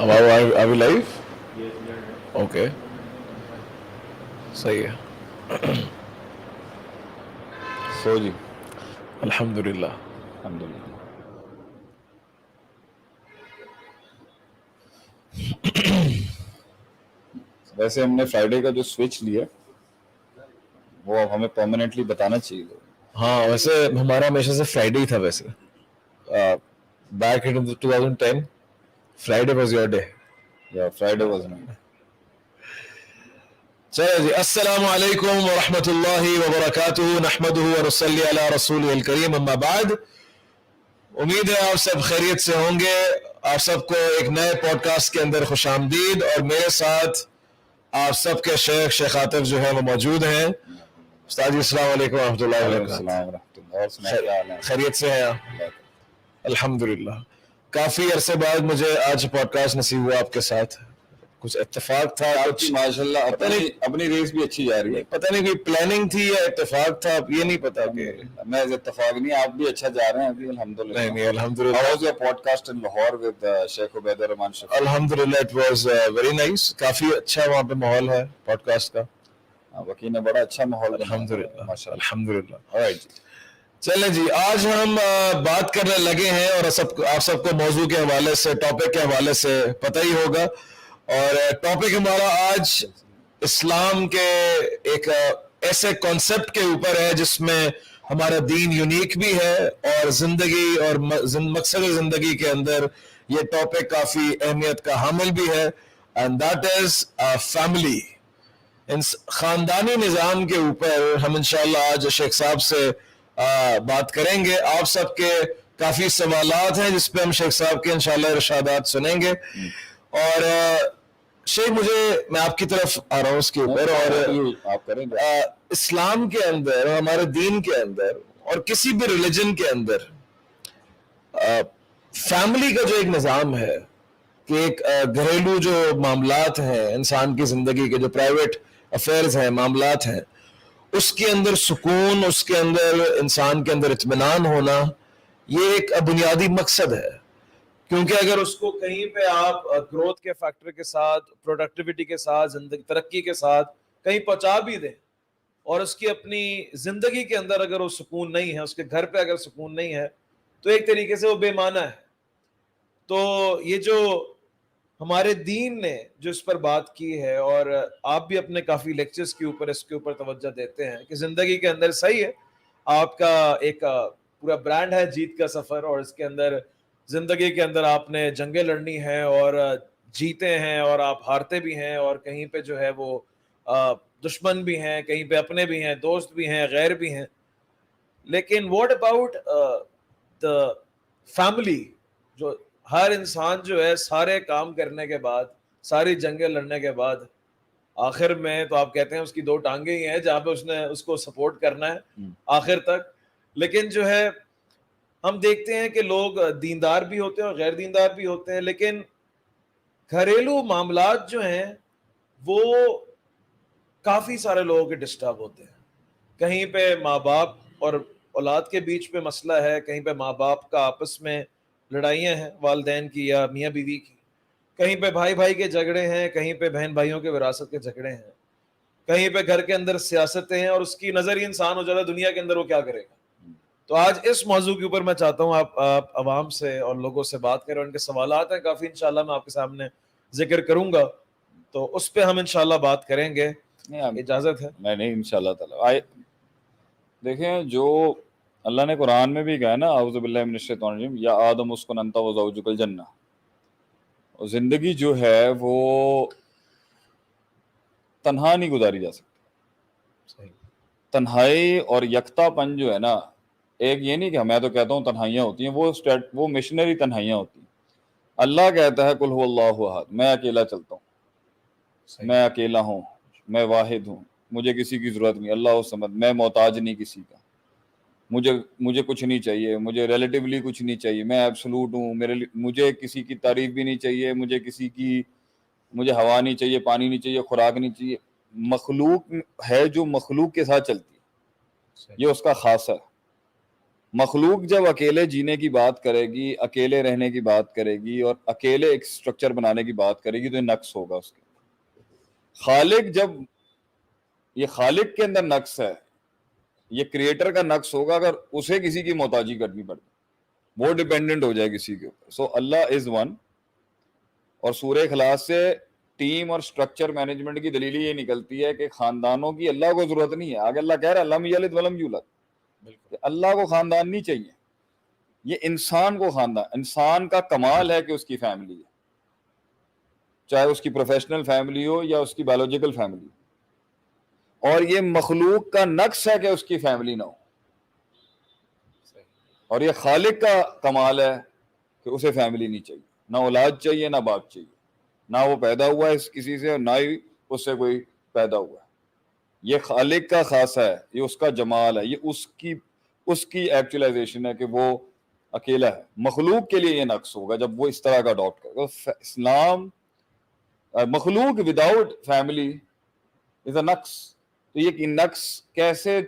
Are we live? Okay. صحیح ہے. سو جی الحمدللہ. الحمد للہ. ویسے ہم نے فرائیڈے کا جو سوئچ لیا وہ اب ہمیں پرماننٹلی بتانا چاہیے. ہاں ویسے ہمارا ہمیشہ سے فرائیڈے ہی تھا. ویسے back in 2010 Friday was your day. یا فرائیڈے واز نہیں. چلو جی. السلام علیکم ورحمۃ اللہ وبرکاتہ. نحمدہ ونصلی علی رسولہ الکریم. اما بعد. امید ہے آپ سب خیریت سے ہوں گے. آپ سب کو ایک نئے پوڈ کاسٹ کے اندر خوش آمدید. اور میرے ساتھ آپ سب کے شیخ عاطف جو ہے وہ موجود ہیں. استاد جی السلام علیکم ورحمۃ اللہ وبرکاتہ. السلام ورحمۃ اللہ. اور سنائیں کیا حال ہے؟ خیریت سے ہیں آپ؟ الحمدللہ. کافی عرصے بعد مجھے آج پوڈ کاسٹ نصیب ہوا آپ کے ساتھ. کچھ اتفاق تھا. آپ کی ماشاء اللہ اپنی ریس بھی اچھی جا رہی ہے. پتہ نہیں کوئی پلاننگ تھی یا اتفاق تھا, اب یہ نہیں پتا کہ میں اتفاق نہیں, آپ بھی اچھا جا رہے ہیں ابھی الحمدللہ. نہیں الحمدللہ. How was your podcast in Lahore with Sheikh Ubaid Rahman Shafi? الحمدللہ اٹ واز ویری نائس. کافی اچھا وہاں پہ ماحول ہے پوڈ کاسٹ کا. وکیل نے بڑا اچھا ماحول بنایا. الحمدللہ ماشاء اللہ. الحمدللہ. Alright جی. چلیں جی, آج ہم بات کرنے لگے ہیں اور آپ سب کو موضوع کے حوالے سے, ٹاپک کے حوالے سے پتہ ہی ہوگا. اور ٹاپک ہمارا آج اسلام کے ایک ایسے کانسیپٹ کے اوپر ہے جس میں ہمارا دین یونیک بھی ہے اور زندگی اور مقصد زندگی کے اندر یہ ٹاپک کافی اہمیت کا حامل بھی ہے. And that is family. خاندانی نظام کے اوپر ہم انشاءاللہ آج شیخ صاحب سے بات کریں گے. آپ سب کے کافی سوالات ہیں جس پہ ہم شیخ صاحب کے انشاءاللہ ارشادات سنیں گے. اور شیخ میں آپ کی طرف آ رہا ہوں اس کے اوپر. اور آپ کریں گے اسلام کے اندر, ہمارے دین کے اندر اور کسی بھی ریلیجن کے اندر فیملی کا جو ایک نظام ہے کہ ایک گھریلو جو معاملات ہیں انسان کی زندگی کے, جو پرائیویٹ افیئرز ہیں, معاملات ہیں, اس کے اندر سکون, اس کے اندر انسان کے اندر اطمینان ہونا, یہ ایک بنیادی مقصد ہے. کیونکہ اگر اس کو کہیں پہ آپ گروتھ کے فیکٹر کے ساتھ, پروڈکٹیوٹی کے ساتھ, زندگی ترقی کے ساتھ کہیں پہنچا بھی دیں اور اس کی اپنی زندگی کے اندر اگر وہ سکون نہیں ہے, اس کے گھر پہ اگر سکون نہیں ہے, تو ایک طریقے سے وہ بے معنی ہے. تو یہ جو ہمارے دین نے جو اس پر بات کی ہے, اور آپ بھی اپنے کافی لیکچرز کے اوپر اس کے اوپر توجہ دیتے ہیں کہ زندگی کے اندر صحیح ہے آپ کا ایک پورا برانڈ ہے جیت کا سفر, اور اس کے اندر زندگی کے اندر آپ نے جنگیں لڑنی ہیں اور جیتے ہیں اور آپ ہارتے بھی ہیں, اور کہیں پہ جو ہے وہ دشمن بھی ہیں, کہیں پہ اپنے بھی ہیں, دوست بھی ہیں, غیر بھی ہیں. لیکن واٹ اباؤٹ دا فیملی, جو ہر انسان جو ہے سارے کام کرنے کے بعد, ساری جنگیں لڑنے کے بعد آخر میں تو آپ کہتے ہیں اس کی دو ٹانگیں ہی ہیں جہاں پہ اس نے اس کو سپورٹ کرنا ہے آخر تک. لیکن جو ہے ہم دیکھتے ہیں کہ لوگ دیندار بھی ہوتے ہیں اور غیر دیندار بھی ہوتے ہیں, لیکن گھریلو معاملات جو ہیں وہ کافی سارے لوگوں کے ڈسٹرب ہوتے ہیں. کہیں پہ ماں باپ اور اولاد کے بیچ پہ مسئلہ ہے, کہیں پہ ماں باپ کا آپس میں لڑائیاں ہیں والدین کی یا میاں بیوی کی, کہیں پہ بھائی بھائی کے جھگڑے ہیں, کہیں پہ بہن بھائیوں کے وراثت کے جھگڑے ہیں, کہیں پہ گھر کے اندر سیاستیں ہیں, اور اس کی نظر ہی انسان ہو جاتا ہے دنیا کے اندر وہ کیا کرے گا. تو آج اس موضوع کے اوپر میں چاہتا ہوں آپ عوام سے اور لوگوں سے بات کریں. ان کے سوالات ہیں کافی, انشاءاللہ میں آپ کے سامنے ذکر کروں گا, تو اس پہ ہم انشاءاللہ بات کریں گے. اجازت ہے؟ نہیں انشاءاللہ تعالی. دیکھیں جو اللہ نے قرآن میں بھی کہا ہے نا, اعوذ باللہ من الشیطان الرجیم, یا آدم اسکن انت وزوجک الجنہ. اور زندگی جو ہے وہ تنہا نہیں گزاری جا سکتی. تنہائی اور یکتا پن جو ہے نا, ایک یہ نہیں کہ میں تو کہتا ہوں تنہائیاں ہوتی ہیں, وہ مشنری تنہائیاں ہوتی ہیں. اللہ کہتا ہے قل هو اللہ احد, میں اکیلا چلتا ہوں, میں اکیلا ہوں, میں واحد ہوں, مجھے کسی کی ضرورت نہیں. اللہ الصمد, میں محتاج نہیں کسی کا, مجھے کچھ نہیں چاہیے, مجھے ریلیٹیولی کچھ نہیں چاہیے, میں ایبسولوٹ ہوں. مجھے کسی کی تعریف بھی نہیں چاہیے, مجھے ہوا نہیں چاہیے, پانی نہیں چاہیے, خوراک نہیں چاہیے. مخلوق ہے جو مخلوق کے ساتھ چلتی ہے, یہ اس کا خاص ہے. مخلوق جب اکیلے جینے کی بات کرے گی، اکیلے رہنے کی بات کرے گی اور اکیلے ایک سٹرکچر بنانے کی بات کرے گی تو یہ نقص ہوگا اس کے. خالق جب یہ خالق کے اندر نقص ہے، یہ کریٹر کا نقص ہوگا اگر اسے کسی کی محتاجی کرنی پڑے، وہ ڈیپینڈنٹ ہو جائے کسی کے اوپر. سو اللہ از ون. اور سورہ اخلاص سے ٹیم اور سٹرکچر مینجمنٹ کی دلیل یہ نکلتی ہے کہ خاندانوں کی اللہ کو ضرورت نہیں ہے. آگے اللہ کہہ رہا ہے لم یلد ولم یولد، کہ اللہ کو خاندان نہیں چاہیے. یہ انسان کو خاندان، انسان کا کمال ہے کہ اس کی فیملی ہے، چاہے اس کی پروفیشنل فیملی ہو یا اس کی بایولوجیکل فیملی ہو. اور یہ مخلوق کا نقص ہے کہ اس کی فیملی نہ ہو. اور یہ خالق کا کمال ہے کہ اسے فیملی نہیں چاہیے، نہ اولاد چاہیے نہ باپ چاہیے، نہ وہ پیدا ہوا ہے کسی سے اور نہ ہی اس سے کوئی پیدا ہوا ہے. یہ خالق کا خاصہ ہے، یہ اس کا جمال ہے، یہ اس کی ایکچولائزیشن ہے کہ وہ اکیلا ہے. مخلوق کے لیے یہ نقص ہوگا جب وہ اس طرح کا اڈاپٹ کرے گا. اسلام مخلوق وداؤٹ فیملی از اے نقص. تو یہ نقص کیسے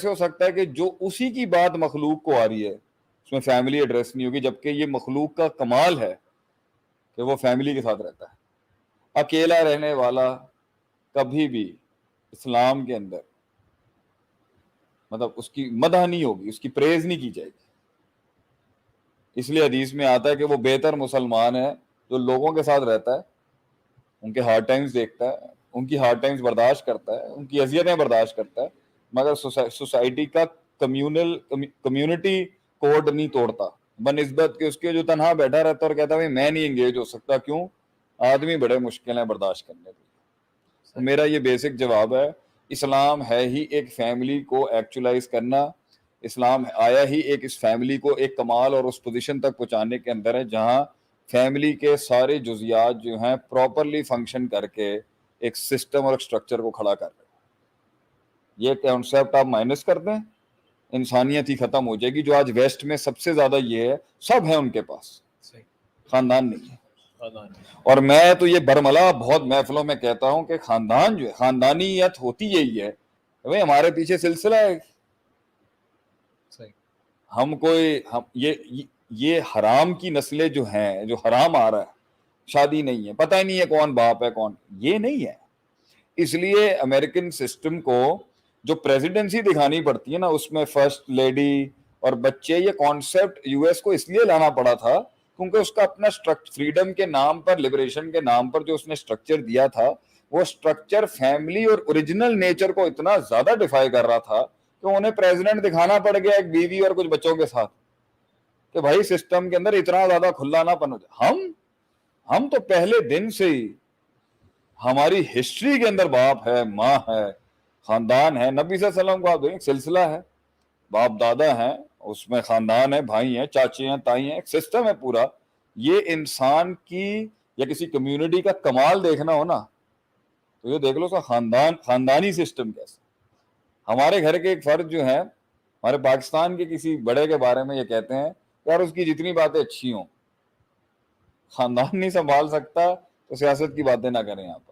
ہو سکتا ہے کہ جو اسی کی بات مخلوق کو آ رہی ہے اس میں فیملی ایڈریس نہیں ہوگی، جبکہ یہ مخلوق کا کمال ہے کہ وہ فیملی کے ساتھ رہتا ہے. اکیلا رہنے والا کبھی بھی اسلام کے اندر مطلب اس کی مدح نہیں ہوگی، اس کی پریز نہیں کی جائے گی. اس لیے حدیث میں آتا ہے کہ وہ بہتر مسلمان ہے جو لوگوں کے ساتھ رہتا ہے، ان کے ہارڈ ٹائمز دیکھتا ہے، ان کی ہارڈ ٹائمز برداشت کرتا ہے، ان کی اذیتیں برداشت کرتا ہے، مگر سوسائٹی کا کمیونٹی کوڈ نہیں توڑتا بنسبت کہ اس کے جو تنہا بیٹھا رہتا اور کہتا ہے میں نہیں انگیج ہو سکتا. کیوں؟ آدمی بڑے مشکل ہیں برداشت کرنے کے. میرا یہ بیسک جواب ہے، اسلام ہے ہی ایک فیملی کو ایکچولائز کرنا. اسلام آیا ہی ایک اس فیملی کو ایک کمال اور اس پوزیشن تک پہنچانے کے اندر ہے جہاں فیملی کے سارے جزیات جو ہیں پراپرلی فنکشن کر کے ایک سسٹم اور سٹرکچر کو کھڑا کر رہے ہیں. یہ کانسیپٹ آپ مائنس کر دیں، انسانیت ہی ختم ہو جائے گی. جو آج ویسٹ میں سب سے زیادہ یہ ہے، سب ہے ان کے پاس، خاندان نہیں ہے. اور میں تو یہ برملا بہت محفلوں میں کہتا ہوں کہ خاندان جو ہے، خاندانیت ہوتی یہی ہے بھائی ہمارے پیچھے سلسلہ ہے. ہم یہ حرام کی نسلیں جو ہیں، جو حرام آ رہا ہے، شادی نہیں ہے، پتہ ہی نہیں ہے کون باپ ہے کون، یہ نہیں ہے. اس لیے امریکن سسٹم کو جو پریزیڈنسی دکھانی پڑتی ہے نا، اس میں فرسٹ لیڈی اور بچے، یہ کانسیپٹ یو ایس کو اس لیے لانا پڑا تھا کیونکہ اس کا اپنا فریڈم کے نام پر، لبریشن کے نام پر جو اس نے سٹرکچر دیا تھا، وہ سٹرکچر فیملی اور اوریجنل نیچر کو اتنا زیادہ ڈیفائی کر رہا تھا کہ انہیں پریزیڈنٹ دکھانا پڑ گیا ایک بیوی اور کچھ بچوں کے ساتھ کہ بھائی سسٹم کے اندر اتنا زیادہ کھلا نہ پن ہو جائے. ہم تو پہلے دن سے ہی ہماری ہسٹری کے اندر باپ ہے، ماں ہے، خاندان ہے. نبی صلی اللہ علیہ وسلم کو آپ دیکھیں، سلسلہ ہے، باپ دادا ہیں، اس میں خاندان ہے، بھائی ہیں، چاچے ہیں، تائی ہیں، ایک سسٹم ہے پورا. یہ انسان کی یا کسی کمیونٹی کا کمال دیکھنا ہو نا تو یہ دیکھ لو اس کا خاندانی سسٹم کیسے. ہمارے گھر کے ایک فرد جو ہیں، ہمارے پاکستان کے کسی بڑے کے بارے میں یہ کہتے ہیں یار اس کی جتنی باتیں اچھی ہوں، خاندان نہیں سنبھال سکتا تو سیاست کی باتیں نہ کریں یہاں پر.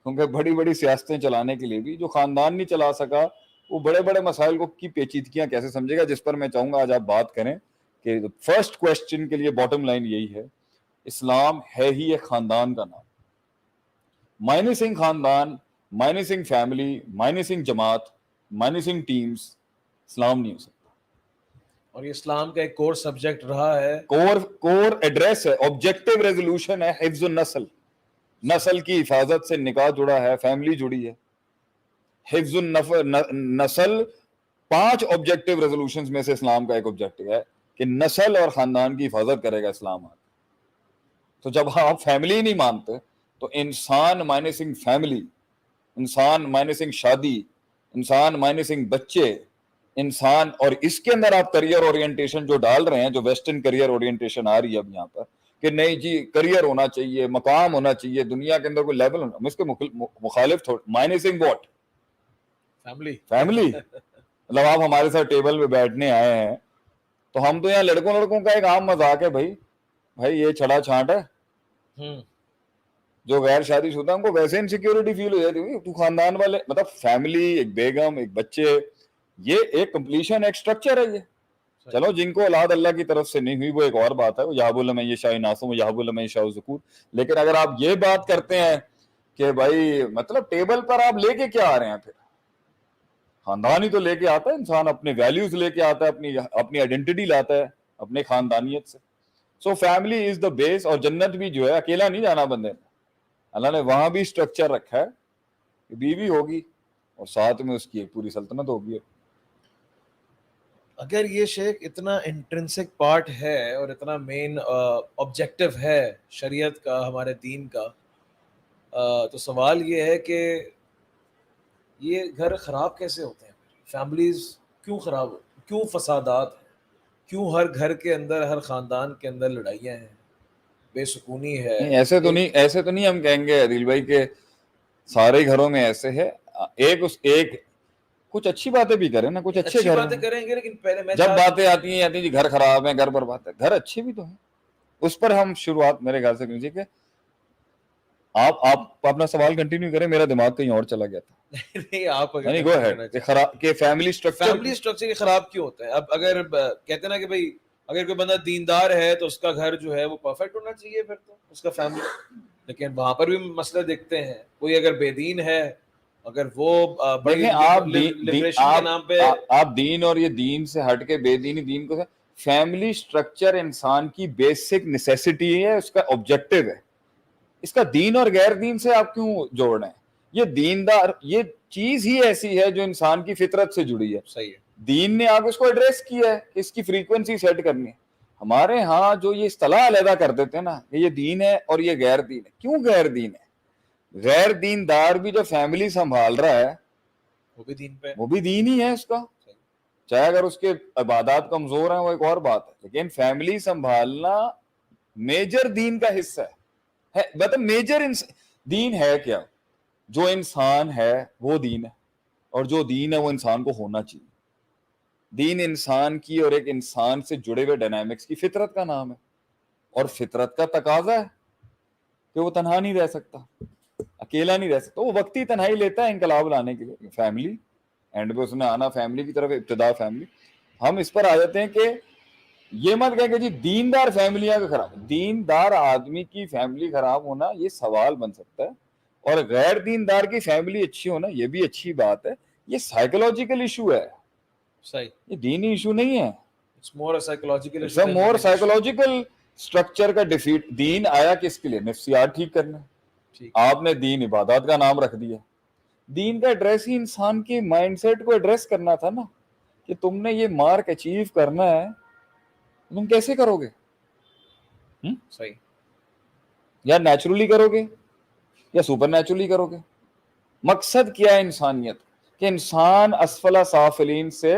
کیونکہ بڑی بڑی سیاستیں چلانے کے لیے بھی جو خاندان نہیں چلا سکا، وہ بڑے بڑے مسائل کو کی پیچیدگیاں کیسے سمجھے گا. جس پر میں چاہوں گا آج آپ بات کریں کہ فرسٹ کوسچن کے لیے باٹم لائن یہی ہے، اسلام ہے ہی ایک خاندان کا نام. مائنسنگ خاندان، مائنسنگ فیملی، مائنسنگ جماعت، مائنسنگ ٹیمز، اسلام نہیں ہو سکتا. اور یہ اسلام کا ایک کور سبجیکٹ رہا ہے، کور ایڈریس ہے، آبجیکٹیو ریزولوشن ہے، حفظ النسل. نسل کی حفاظت سے نکاح جڑا ہے، فیملی جڑی ہے. حفظ النسل 5 آبجیکٹیو ریزولوشنز میں سے اسلام کا ایک آبجیکٹیو ہے کہ نسل اور خاندان کی حفاظت کرے گا اسلام. تو جب آپ فیملی نہیں مانتے تو انسان مائنسنگ فیملی، انسان مائنسنگ شادی، انسان مائنسنگ بچے، انسان، اور اس کے اندر آپ کریئر اورینٹیشن جو ڈال رہے ہیں، جو ویسٹرن کریئر اورینٹیشن آ رہی ہے اب یہاں پر کہ نہیں جی کریئر ہونا چاہیے، مقام ہونا چاہیے، دنیا کے اندر کوئی لیول ہونا، اس کے مخالف مائنسنگ واٹ فیملی. مطلب آپ ہمارے ساتھ ٹیبل پہ بیٹھنے آئے ہیں تو ہم تو یہاں لڑکوں کا ایک عام مذاق ہے، بھائی یہ چھڑا چھانٹ ہے. جو غیر شادی شدہ ان کو ویسے انسیکیورٹی فیل ہو جاتی ہے، تو خاندان والے، مطلب فیملی، ایک بیگم، ایک بچے، یہ ایک کمپلیشن، ایک سٹرکچر ہے. یہ چلو جن کو اولاد اللہ کی طرف سے نہیں ہوئی وہ ایک اور بات ہے, وہ یہب لمن یشاء اناثا و یہب لمن یشاء ذکور. لیکن اگر آپ یہ بات کرتے ہیں کہ بھائی مطلب ٹیبل پر آپ لے کے کیا آ رہے ہیں, پھر خاندان ہی تو لے کے آتا ہے انسان, اپنے ویلیوز لے کے آتا ہے, اپنی آئیڈینٹی لاتا ہے اپنے خاندانیت سے. سو فیملی از دا بیس. اور جنت بھی جو ہے اکیلا نہیں جانا بندے نے, اللہ نے وہاں بھی اسٹرکچر رکھا ہے کہ بیوی ہوگی اور ساتھ میں اس کی ایک پوری سلطنت ہوگی. اگر یہ شیخ اتنا انٹرنسک پارٹ ہے اور اتنا مین آبجیکٹو ہے شریعت کا, ہمارے دین کا, تو سوال یہ ہے کہ یہ گھر خراب کیسے ہوتے ہیں؟ فیملیز کیوں خراب, کیوں فسادات ہیں, کیوں ہر گھر کے اندر, ہر خاندان کے اندر لڑائیاں ہیں, بے سکونی ہے؟ ایسے تو نہیں ہم کہیں گے عدیل بھائی کہ سارے گھروں میں ایسے ہے. ایک کچھ اچھی باتیں بھی کریں نا, کچھ اچھے گھر باتیں کریں گے, لیکن پہلے میں جب باتیں آتی ہیں جی گھر خراب ہے, گھر برباد ہے, گھر اچھے بھی تو ہیں. اس پر ہم شروعات میرے خیال سے کیجیے کہ آپ اپنا سوال کنٹینیو کریں, میرا دماغ کہیں اور چلا گیا تھا. نہیں آپ نہیں گو ہیڈ کہ فیملی اسٹرکچر خراب کیوں ہوتا ہے؟ اب اگر کہتے ہیں نا کہ بھائی اگر کوئی بندہ دیندار ہے تو اس کا گھر جو ہے وہ پرفیکٹ ہونا چاہیے, پھر تو اس کا فیملی. لیکن وہاں پر بھی مسئلے دیکھتے ہیں, کوئی اگر بے دین ہے, اگر وہ بڑی لبریشن کے نام پہ آپ دین اور یہ دین سے ہٹ کے بے دینی دین کو, فیملی اسٹرکچر انسان کی بیسک نیسیسٹی ہے, اس کا آبجیکٹو ہے. اس کا دین اور غیر دین سے آپ کیوں جوڑ رہے ہیں؟ یہ دیندار یہ چیز ہی ایسی ہے جو انسان کی فطرت سے جڑی ہے. صحیح ہے, دین نے آپ اس کو ایڈریس کیا ہے کہ اس کی فریکوینسی سیٹ کرنی ہے. ہمارے ہاں جو یہ اصطلاح علیحدہ کر دیتے ہیں نا کہ یہ دین ہے اور یہ غیر دین ہے. کیوں غیر دین ہے؟ غیر دیندار بھی جو فیملی سنبھال رہا ہے وہ بھی دین ہی ہے اس کا, چاہے اگر اس کے عبادات کمزور ہیں وہ ایک اور بات ہے, لیکن فیملی سنبھالنا میجر دین کا حصہ ہے. مطلب میجر دین ہے کیا؟ جو انسان ہے وہ دین ہے, اور جو دین ہے وہ انسان کو ہونا چاہیے. دین انسان کی اور ایک انسان سے جڑے ہوئے ڈائنامکس کی فطرت کا نام ہے, اور فطرت کا تقاضا ہے کہ وہ تنہا نہیں رہ سکتا, اکیلا نہیں رہ سکتا. وہ وقتی تنہائی لیتا ہے انقلاب لانے کے لیے. فیملی اینڈ پہ اس نے آنا فیملی کی طرف, ابتدا فیملی. ہم اس پر آ جاتے ہیں کہ یہ مت کہیں کہ جی دیندار فیملیاں کا خراب, دیندار آدمی کی فیملی خراب ہونا یہ سوال بن سکتا ہے, اور غیر دیندار کی فیملی اچھی ہونا یہ بھی اچھی بات ہے. یہ سائیکولوجیکل ایشو ہے, صحیح, یہ دینی ایشو نہیں ہے. مور سائیکولوجیکل سائیکولوجیکل اسٹرکچر کا ڈیفیٹ. دین آیا کس کے لیے؟ نفسیات ٹھیک کرنا. آپ نے دین عبادات کا نام رکھ دیا. دین کا ایڈریس ہی انسان کے مائنڈ سیٹ کو ایڈریس کرنا تھا نا, کہ تم نے یہ مارک اچیو کرنا ہے, تم کیسے کرو گے؟ صحیح, یا نیچرلی کرو گے یا سپر نیچرلی کرو گے؟ مقصد کیا ہے انسانیت؟ کہ انسان اسفل سافلین سے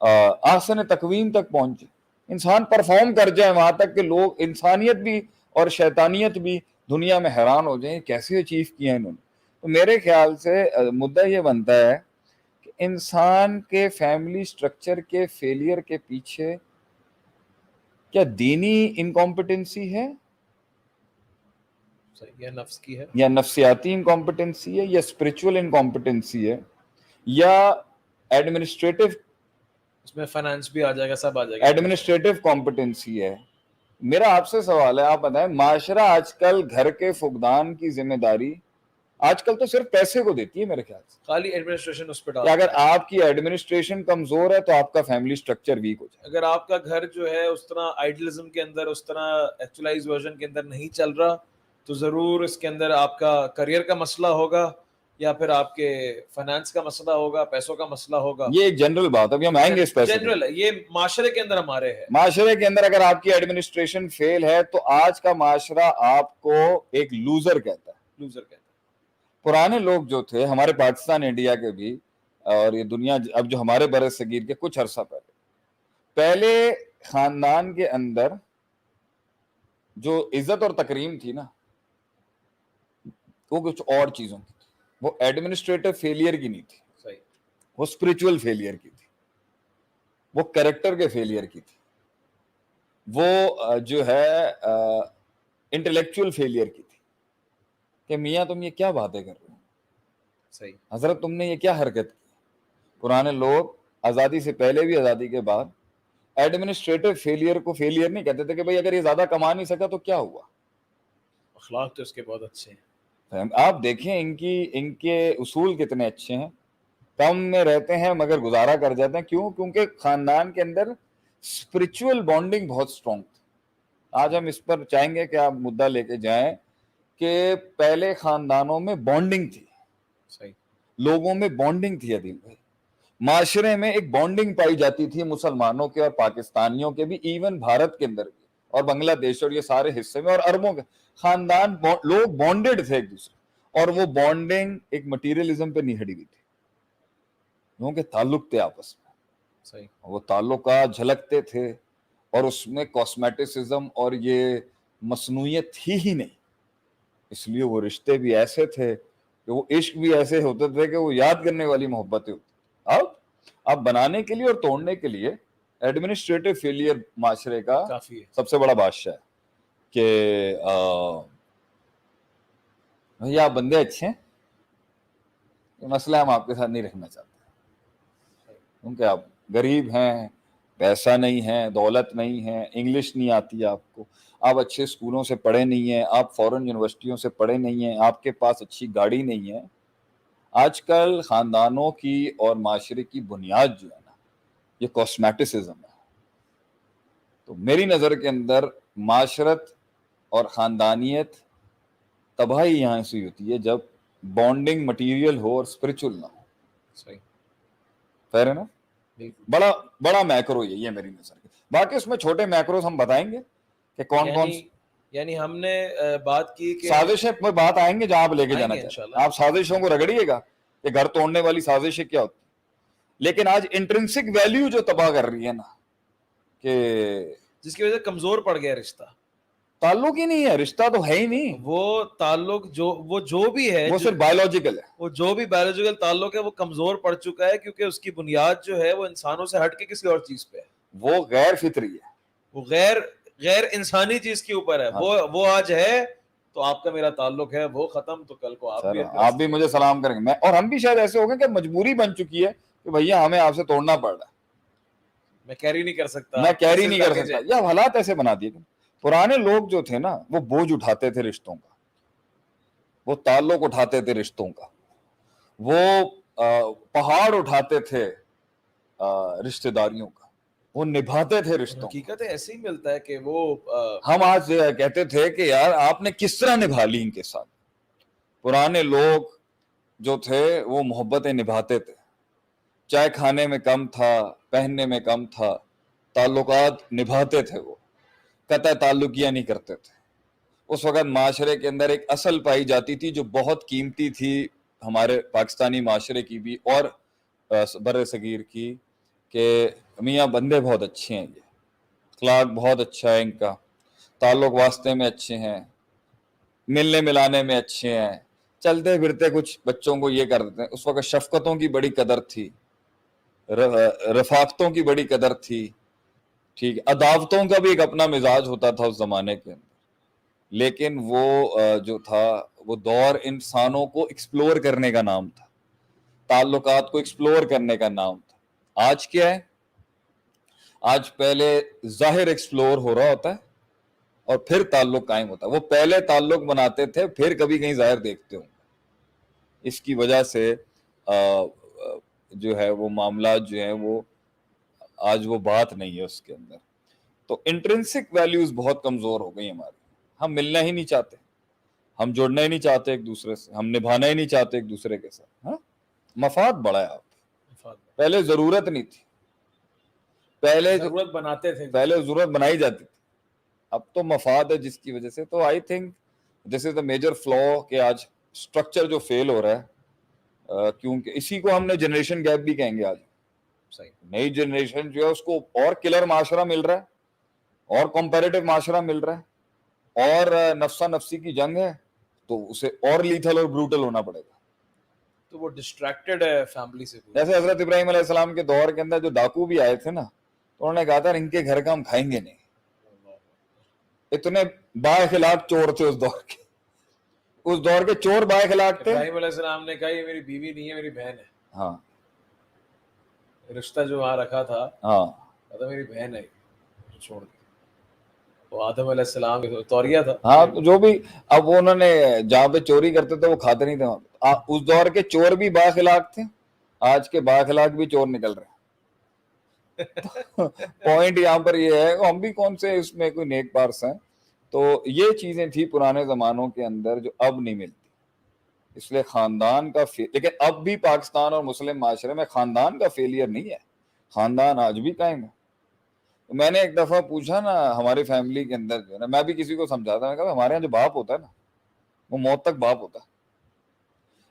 احسن تقویم تک پہنچے, انسان پرفارم کر جائے وہاں تک کہ لوگ, انسانیت بھی اور شیطانیت بھی دنیا میں حیران ہو جائیں کیسے اچیو کیا انہوں نے. تو میرے خیال سے مدعا یہ بنتا ہے کہ انسان کے فیملی سٹرکچر کے فیلئر کے پیچھے کیا دینی انکمپٹنسی ہے, یا نفس کی ہے, یا نفسیاتی انکمپٹنسی ہے, یا اسپرچول انکمپٹنسی ہے, یا ایڈمنسٹریٹو, اس میں فائنانس بھی آ جائے گا, سب آ جائے گا, ایڈمنسٹریٹو کمپٹنسی ہے. میرا آپ سے سوال ہے, آپ بتائیں معاشرہ آج کل گھر کے فقدان کی ذمہ داری آج کل تو صرف پیسے کو دیتی ہے میرے خیال سے, خالی ایڈمنسٹریشن اس پہ ڈال. اگر آپ کی ایڈمنسٹریشن کمزور ہے تو آپ کا فیملی سٹرکچر ویک ہو جائے. اگر آپ کا گھر جو ہے اس طرح آئیڈیلزم کے اندر, اس طرح ایکچولائز ورژن کے اندر نہیں چل رہا, تو ضرور اس کے اندر آپ کا کریئر کا مسئلہ ہوگا, یا پھر آپ کے فائنانس کا مسئلہ ہوگا, پیسوں کا مسئلہ ہوگا. یہ ایک جنرل بات ہے, ابھی ہم آئیں گے اس پیسے, جنرل ہے یہ معاشرے کے اندر ہمارے ہے. معاشرے کے اندر اگر آپ کی ایڈمنسٹریشن فیل ہے تو آج کا معاشرہ آپ کو ایک لوزر کہتا ہے. لوزر کہتا ہے. پرانے لوگ جو تھے ہمارے پاکستان انڈیا کے بھی, اور یہ دنیا اب جو ہمارے بر صغیر کے کچھ عرصہ پہلے خاندان کے اندر جو عزت اور تکریم تھی نا وہ کچھ اور چیزوں کی تھی, وہ ایڈمنسٹریٹو فیلئر کی نہیں تھی, صحیح, وہ اسپرچول فیلئر کی تھی, وہ کریکٹر کے فیلئر کی تھی, وہ جو ہے انٹلیکچوئل فیلئر کی تھی, کہ میاں تم یہ کیا باتیں کر رہے ہو, صحیح, حضرت تم نے یہ کیا حرکت کی. پرانے لوگ آزادی سے پہلے بھی آزادی کے بعد ایڈمنسٹریٹو فیلئر کو فیلئر نہیں کہتے تھے کہ بھائی اگر یہ زیادہ کما نہیں سکا تو کیا ہوا. اخلاق تو اس کے بہت اچھے ہیں. آپ دیکھیں ان کے اصول کتنے اچھے ہیں. کم میں رہتے ہیں مگر گزارا کر جاتے ہیں. کیوں؟ کیونکہ خاندان کے اندر اسپرچول بانڈنگ بہت اسٹرانگ تھی. آج ہم اس پر چاہیں گے کہ آپ مدعا لے کے جائیں کہ پہلے خاندانوں میں بانڈنگ تھی, صحیح, لوگوں میں بانڈنگ تھی. عدیل بھائی, معاشرے میں ایک بانڈنگ پائی جاتی تھی مسلمانوں کے اور پاکستانیوں کے بھی, ایون بھارت کے اندر بھی اور بنگلہ دیش اور یہ سارے حصے میں, اور عربوں کے خاندان لوگ بانڈڈ تھے ایک دوسرے. اور وہ بانڈنگ ایک مٹیریلزم پہ نہیں ہٹی ہوئی تھی, کیونکہ تعلق تھے آپس میں. صحیح, وہ تعلقات جھلکتے تھے اور اس میں کاسمیٹسزم اور یہ مصنوعیت تھی ہی نہیں. اس لیے وہ رشتے بھی ایسے تھے کہ وہ عشق بھی ایسے ہوتے تھے کہ وہ یاد کرنے والی محبتیں ہوتی. اب بنانے کے لیے اور توڑنے کے لیے ایڈمنسٹریٹو فیلئر معاشرے کا کافی ہے. سب سے بڑا بادشاہ ہے کہ بھیا آپ بندے اچھے ہیں, مسئلہ ہم آپ کے ساتھ نہیں رکھنا چاہتے کیونکہ آپ غریب ہیں, پیسہ نہیں ہے, دولت نہیں ہے, انگلش نہیں آتی آپ کو, آپ اچھے اسکولوں سے پڑھے نہیں ہیں, آپ فورن یونیورسٹیوں سے پڑھے نہیں ہیں, آپ کے پاس اچھی گاڑی نہیں ہے. آج کل خاندانوں کی اور معاشرے کی بنیاد جو ہے نا یہ کاسمیٹسزم ہے. تو میری نظر کے اندر معاشرت اور خاندانیت تباہی یہاں سے ہوتی ہے جب بانڈنگ مٹیریل ہو اور اسپرچل نہ ہو. صحیح, فیر ہے نا. بڑا میکرو یہ میری نظر کے. باقی اس میں چھوٹے میکروز ہم بتائیں گے کہ کون کون یعنی ہم نے بات کی کہ سازشیں میں بات آئیں گے جہاں آپ لے کے جانا چاہتے ہیں. آپ سازشوں کو رگڑیے گا کہ گھر توڑنے والی سازشیں کیا ہوتی, لیکن آج انٹرنسک ویلیو جو تباہ کر رہی ہے نا, کہ جس کی وجہ سے کمزور پڑ گیا رشتہ, تعلق ہی نہیں ہے, رشتہ تو ہے ہی نہیں. وہ تعلق جو بھی ہے وہ صرف بایولوجیکل ہے, وہ جو بھی بایولوجیکل تعلق ہے وہ کمزور پڑ چکا ہے, کیونکہ اس کی بنیاد جو ہے وہ انسانوں سے ہٹ کے کسی اور چیز پہ ہے. وہ غیر فطری ہے, وہ غیر انسانی چیز کے اوپر ہے. وہ آج ہے تو آپ کا میرا تعلق ہے, وہ ختم تو کل کو آپ بھی مجھے سلام کریں گے, اور ہم بھی شاید ایسے ہو گئے کہ مجبوری بن چکی ہے کہ بھیا ہمیں آپ سے توڑنا پڑ رہا ہے, میں کیری نہیں کر سکتا, یا حالات ایسے بنا دیے. پرانے لوگ جو تھے نا وہ بوجھ اٹھاتے تھے رشتوں کا, وہ تعلق اٹھاتے تھے رشتوں کا, وہ پہاڑ اٹھاتے تھے رشتہ داریوں کا, وہ نبھاتے تھے رشتوں. حقیقت ایسے ہی ملتا ہے کہ وہ ہم آج کہتے تھے کہ یار آپ نے کس طرح نبھا لی ان کے ساتھ. پرانے لوگ جو تھے وہ محبتیں نبھاتے تھے, چائے کھانے میں کم تھا, پہننے میں کم تھا, تعلقات نبھاتے تھے, وہ قطع تعلقیاں نہیں کرتے تھے. اس وقت معاشرے کے اندر ایک اصل پائی جاتی تھی جو بہت قیمتی تھی ہمارے پاکستانی معاشرے کی بھی اور بر صغیر کی, کہ میاں بندے بہت اچھے ہیں, یہ اخلاق بہت اچھا ہے ان کا, تعلق واسطے میں اچھے ہیں, ملنے ملانے میں اچھے ہیں, چلتے پھرتے کچھ بچوں کو یہ کر دیتے ہیں. اس وقت شفقتوں کی بڑی قدر تھی, رفاقتوں کی بڑی قدر تھی, ٹھیک ہے, عداوتوں کا بھی ایک اپنا مزاج ہوتا تھا اس زمانے کے اندر. لیکن وہ جو تھا وہ دور انسانوں کو ایکسپلور کرنے کا نام تھا, تعلقات کو ایکسپلور کرنے کا نام تھا. آج کیا ہے, آج پہلے ظاہر ایکسپلور ہو رہا ہوتا ہے اور پھر تعلق قائم ہوتا ہے. وہ پہلے تعلق بناتے تھے پھر کبھی کہیں ظاہر دیکھتے ہوں. اس کی وجہ سے جو ہے وہ معاملات جو ہیں وہ آج وہ بات نہیں ہے اس کے اندر. تو انٹرنسک ویلیوز بہت کمزور ہو گئی ہماری. ہم ملنا ہی نہیں چاہتے, ہم جڑنا ہی نہیں چاہتے ایک دوسرے سے, ہم نبھانا ہی نہیں چاہتے ایک دوسرے کے ساتھ. ہاں, مفاد بڑا ہے. آپ پہلے ضرورت نہیں تھی, پہلے ضرورت بناتے تھے, پہلے ضرورت بنائی جاتی تھی, اب تو مفاد ہے جس کی وجہ سے. تو I think this is the major فلا کہ آج اسٹرکچر جو فیل ہو رہا ہے, کیونکہ اسی کو ہم نے جنریشن گیپ بھی کہیں گے. آج نئی جنریشن جو ہے اس کو اور کلر معاشرہ مل رہا ہے, اور کمپیریٹو معاشرہ مل رہا ہے, اور نفسا نفسی کی جنگ ہے, تو اسے اور لیتھل اور بروٹل ہونا پڑے گا. تو وہ ڈسٹریکٹڈ ہے فیملی سے. جیسے حضرت ابراہیم علیہ السلام کے دور کے اندر جو ڈاکو بھی آئے تھے نا, تو انہوں نے کہا تھا ان کے گھر کا ہم کھائیں گے نہیں. اتنے با اخلاق چور تھے اس دور کے, اس دور کے چور با اخلاق تھے. ابراہیم علیہ السلام نے کہا یہ میری بیوی نہیں ہے, میری بہن ہے. ہاں, رشتہ جو وہاں رکھا تھا, ہاں, تو میری بہن ہے چھوڑ دی، وہ آدم علیہ السلام توریہ تھا. ہاں تو جو بھی اب وہ انہوں نے جہاں پہ چوری کرتے تھے وہ کھاتے نہیں تھے وہاں پہ. اس دور کے چور بھی بااخلاق تھے, آج کے بااخلاق بھی چور نکل رہے ہیں. پوائنٹ یہاں پر یہ ہے ہم بھی کون سے اس میں کوئی نیک پارس ہیں. تو یہ چیزیں تھی پرانے زمانوں کے اندر جو اب نہیں ملتی. اس لیے خاندان کا لیکن اب بھی پاکستان اور مسلم معاشرے میں خاندان کا فیلئر نہیں ہے, خاندان آج بھی قائم ہے. میں نے ایک دفعہ پوچھا نا ہماری فیملی کے اندر جو ہے نا, میں بھی کسی کو سمجھاتا میں کہا ہمارے یہاں جو باپ ہوتا ہے نا وہ موت تک باپ ہوتا ہے.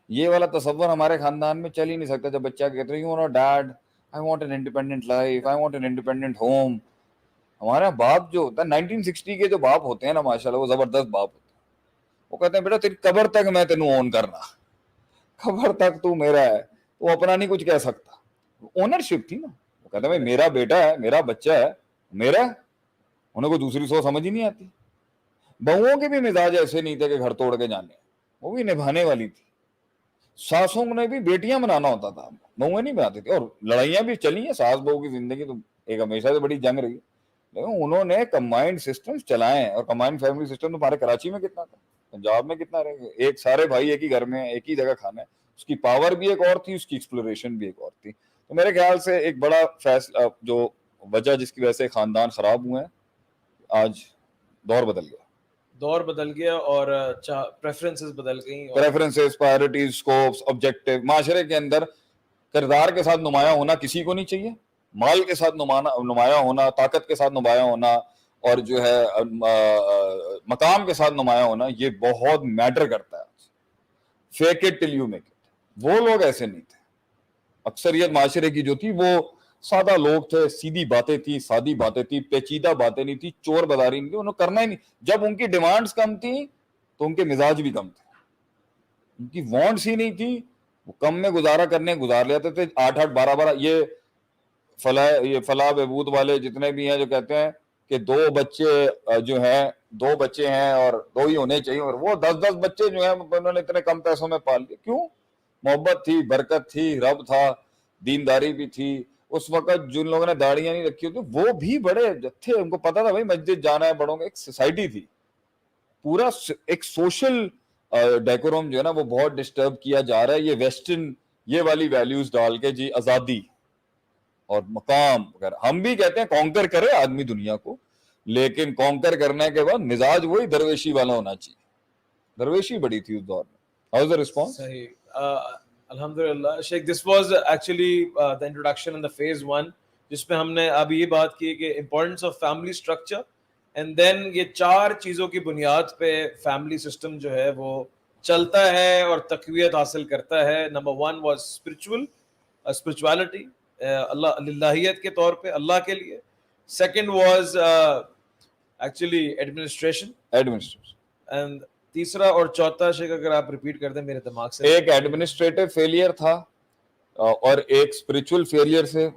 یہ والا تصور ہمارے خاندان میں چل ہی نہیں سکتا. جب بچہ کہتے ہیں dad I want an independent life, I want an independent home. ہمارا باپ جو ہوتا ہے 1960 کے جو باپ ہوتے ہیں نا ماشاءاللہ وہ زبردست باپ ہوتے ہیں. وہ کہتے ہیں بیٹا تیری قبر تک میں تینوں اون کرنا, قبر تک تو میرا ہے, وہ اپنا نہیں کچھ کہہ سکتا. اونرشپ تھی نا. وہ کہتے ہیں میرا بیٹا ہے, میرا بچہ ہے, میرا. انہیں کوئی دوسری سوچ سمجھ ہی نہیں آتی. بہوؤں کے بھی مزاج ایسے نہیں تھے کہ گھر توڑ کے جانے, وہ بھی نبھانے والی تھی. ساسوں نے بھی بیٹیاں بنانا ہوتا تھا, بہویں نہیں بناتی تھی. اور لڑائیاں بھی چلی ہیں, ساس بہو کی زندگی تو ایک ہمیشہ سے بڑی جنگ رہی. لیکن انہوں نے کمبائنڈ سسٹم چلائے ہیں. اور کمبائنڈ فیملی سسٹم تمہارے کراچی میں کتنا تھا, پنجاب میں کتنا رہے گا. ایک سارے بھائی ایک ہی گھر میں ایک ہی جگہ کھانا ہے. اس کی پاور بھی ایک اور تھی, اس کی ایکسپلوریشن بھی ایک اور تھی. تو میرے خیال سے ایک بڑا فیصلہ جو وجہ جس کی وجہ سے خاندان خراب ہوئے ہیں, آج دور بدل گیا, دور بدل گیا اور پریفرنسز بدل گئیں. Preferences, priorities, scopes, objective. معاشرے کے اندر کردار کے ساتھ نمایاں ہونا کسی کو نہیں چاہیے, مال کے ساتھ نمایاں ہونا, طاقت کے ساتھ نمایاں ہونا, اور جو ہے مقام کے ساتھ نمایاں ہونا, یہ بہت میٹر کرتا ہے. Fake it till you make it. وہ لوگ ایسے نہیں تھے. اکثریت معاشرے کی جو تھی وہ سادہ لوگ تھے, سیدھی باتیں تھی, سادی باتیں تھی, پیچیدہ باتیں نہیں تھی, چور بداری نہیں تھی, انہوں کرنا ہی نہیں. جب ان کی ڈیمانڈز کم تھیں تو ان کے مزاج بھی کم تھے. ان کی وانٹس ہی نہیں تھی, وہ کم میں گزارا کرنے گزار لیتے تھے. 8-8 12 یہ فلاح بہبود والے جتنے بھی ہیں جو کہتے ہیں کہ 2 بچے جو ہیں 2 بچے ہیں اور 2 ہی ہونے چاہیے, اور وہ 10-10 بچے جو ہیں انہوں نے اتنے کم پیسوں میں پال لیے. کیوں؟ محبت تھی, برکت تھی, رب تھا, دینداری بھی تھی. اس وقت جن لوگوں نے داڑیاں نہیں رکھی ہوتی وہ بھی بڑے تھے, ان کو پتا تھا بھائی مسجد جانا ہے بڑوں کا. ایک سوسائٹی تھی, پورا ایک سوشل ڈیکورم جو ہے نا وہ بہت ڈسٹرب کیا جا رہا ہے یہ ویسٹرن یہ والی ویلیوز ڈال کے. جی آزادی اور مقام وغیرہ, ہم بھی کہتے ہیں کانکر کرے آدمی دنیا کو, لیکن کانکر کرنے کے بعد مزاج وہی درویشی والا ہونا چاہیے. درویشی بڑی تھی اس دور میں. How is the response? صحیح. الحمدللہ شیخ, this was actually the introduction in the phase 1 جس میں ہم نے اب یہ بات کی کہ importance of family structure, and then یہ 4 چیزوں کی بنیاد پہ فیملی سسٹم جو ہے وہ چلتا ہے اور تقویت حاصل کرتا ہے. نمبر 1 واز اسپرچوالٹی, اللہ الہیت کے طور پہ, اللہ کے لیے. Second was actually administration, and تیسرا اور چوتھا شیخ اگر آپ ریپیٹ کر دیں میرے دماغ سے. ایک ایڈمنسٹریٹو فیلئر تھا اور ایک اسپرچول فیلئر سے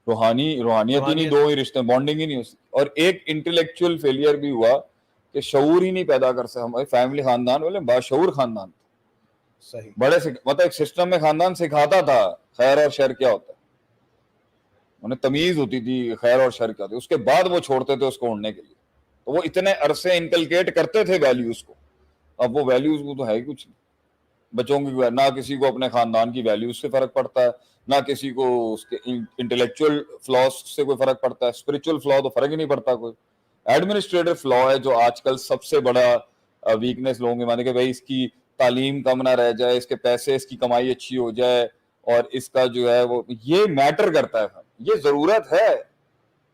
روحانیت ہی نہیں, 2 ہی رشتے, بانڈنگ ہی نہیں ہو سکی. اور ایک انٹلیکچوئل فیلئر بھی ہوا کہ شعور ہی نہیں پیدا کر سکے. ہمارے فیملی خاندان والے باشعور خاندان تھے. صحیح. بڑے مطلب ایک سسٹم میں خاندان سکھاتا تھا خیر اور شر کیا ہوتا ہے, انہیں تمیز ہوتی تھی خیر اور شر کیا ہوتی ہے. اس کے بعد وہ چھوڑتے تھے اس کو اڑنے کے لیے. تو وہ اتنے عرصے انکلکیٹ کرتے تھے ویلیوز کو. اب وہ ویلیوز وہ تو ہے ہی کچھ نہیں. بچوں کی نہ کسی کو اپنے خاندان کی ویلیوز سے فرق پڑتا ہے, نہ کسی کو اس کے انٹلیکچوئل فلاز سے کوئی فرق پڑتا ہے. اسپرچل فلا تو فرق ہی نہیں پڑتا کوئی. ایڈمنسٹریٹو فلا ہے جو آج کل سب سے بڑا ویکنیس لوگوں کے مانے کہ بھائی اس کی تعلیم کم نہ رہ جائے, اس کے پیسے, اس کی کمائی اچھی ہو جائے, اور اس کا جو ہے وہ یہ میٹر کرتا ہے. یہ ضرورت ہے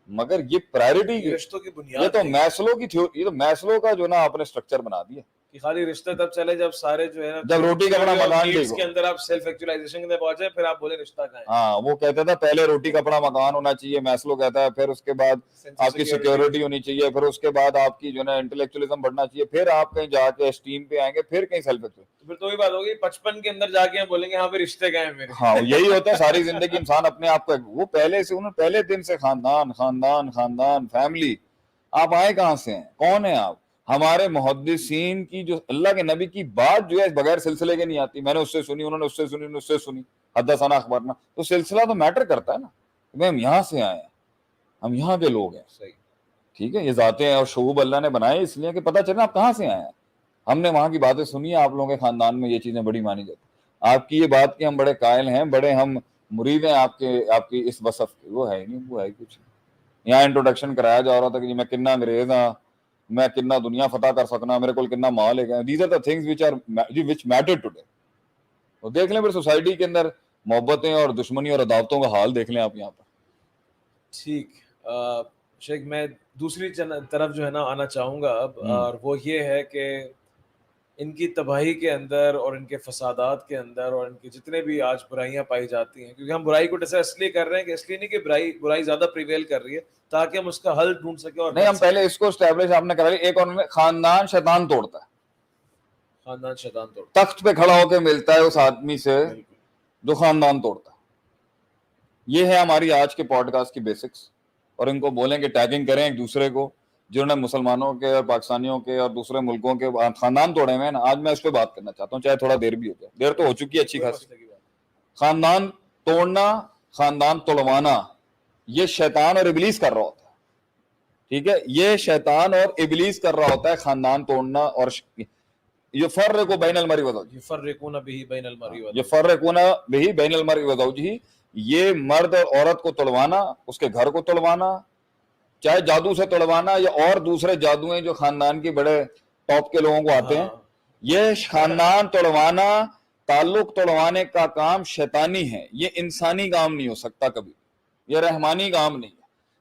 مگر یہ پرائرٹی, رشتوں کی بنیاد یہ تو میسلو کی تھیوری, یہ تو میسلو کا جو نا آپ نے اسٹرکچر بنا دیا کہ خالی رشتہ تب چلے جب سارے جو ہے نا جب روٹی کپڑا مکان ٹھیک کے اندر آپ سیلف ایکچوائزیشن کے پہنچے, پھر آپ بولے رشتہ کہاں ہے. ہاں وہ کہتا تھا پہلے روٹی کپڑا مکان ہونا چاہیے, میسلو کہتا ہے, پھر اس کے بعد آپ کی سیکیورٹی ہونی چاہیے, پھر اس کے بعد آپ کی جو ہے انٹلیکچوئلزم بڑھنا چاہیے, پھر آپ کہیں جا کے اسٹیم پہ آئیں گے, پھر کہیں سیلف ایکچوائزیشن. پھر تو وہی بات ہوگی 55 کے اندر جا کے بولیں گے ہاں پہ رشتے کہاں ہیں میرے. ہاں یہی ہوتا ہے ساری زندگی انسان اپنے آپ کو, وہ پہلے سے انہوں پہلے دن سے خاندان خاندان خاندان فیملی. آپ آئے کہاں سے ہیں, کون ہیں آپ؟ ہمارے محدثین کی جو اللہ کے نبی کی بات جو ہے بغیر سلسلے کے نہیں آتی. میں نے اس سے سنی, انہوں نے اس سے سنی, انہوں نے اس سے سنی, حدثنا اخبارنا. تو سلسلہ تو میٹر کرتا ہے نا, ہم یہاں سے آئے ہیں. ہم یہاں کے لوگ ہیں. صحیح. ٹھیک ہے, یہ ذاتیں اور شعوب اللہ نے بنائے اس لیے کہ پتہ چلے آپ کہاں سے آئے ہیں. ہم نے وہاں کی باتیں سنی ہیں, آپ لوگوں کے خاندان میں یہ چیزیں بڑی مانی جاتی. آپ کی یہ بات کہ ہم بڑے قائل ہیں, بڑے ہم مرید ہیں آپ کی اس وصف کے, وہ ہے ہی نہیں, وہ ہے کچھ. یہاں انٹروڈکشن کرایا جا رہا تھا کہ جی میں کنا انگریز ہاں, میں کنا دنیا فتح کر سکنا, میرے کو کنا مال ہے. These are the things which matter today. تو دیکھ لیں پھر سوسائٹی کے اندر محبتیں اور دشمنی اور عداوتوں کا حال دیکھ لیں آپ یہاں پر. ٹھیک. شیخ میں دوسری طرف جو ہے نا آنا چاہوں گا اب, اور وہ یہ ہے کہ ان کی تباہی کے اندر اور ان کے فسادات کے اندر اور ان کی جتنے بھی آج برائیاں پائی جاتی ہیں, کیونکہ ہم برائی کو ڈسکس اس لیے کر رہے ہیں کہ اس لیے نہیں کہ برائی زیادہ پریویل کر رہی ہے تاکہ ہم اس کا حل ڈھونڈ سکیں. اور نہیں, ہم پہلے اس کو اسٹیبلش آپ نے کرا لیا. ایک اور خاندان شیطان توڑتا ہے, خاندان شیطان توڑتا تخت پہ کھڑا ہو کے ملتا ہے اس آدمی سے جو خاندان توڑتا ہے. یہ ہے ہماری آج کے پوڈ کاسٹ کی بیسکس. اور ان کو بولیں کہ ٹیگنگ کریں ایک دوسرے کو جنہوں نے مسلمانوں کے اور پاکستانیوں کے اور دوسرے ملکوں کے خاندان توڑے ہوئے ہیں. آج میں اس پہ بات کرنا چاہتا ہوں, چاہے تھوڑا دیر بھی ہو جائے. دیر تو ہو چکی ہے اچھی خاصی. خاندان توڑنا, خاندان تڑوانا, یہ شیطان اور ابلیس کر رہا ہوتا ہے. ٹھیک ہے, یہ شیطان اور ابلیس کر رہا ہوتا ہے خاندان توڑنا. اور یفرق بین المرء وزوجہ, یفرقون بہ بین المرء وزوجہ, یفرقون بہ بین المرء وزوجہ, یہ مرد اور عورت کو توڑوانا, اس کے گھر کو توڑوانا, چاہے جادو سے توڑوانا یا اور دوسرے جادو ہیں جو خاندان کے بڑے ٹاپ کے لوگوں کو آتے ہیں. یہ خاندان توڑوانا, تعلق توڑوانے کا کام شیطانی ہے. یہ انسانی کام نہیں ہو سکتا کبھی, یہ رحمانی کام نہیں ہے.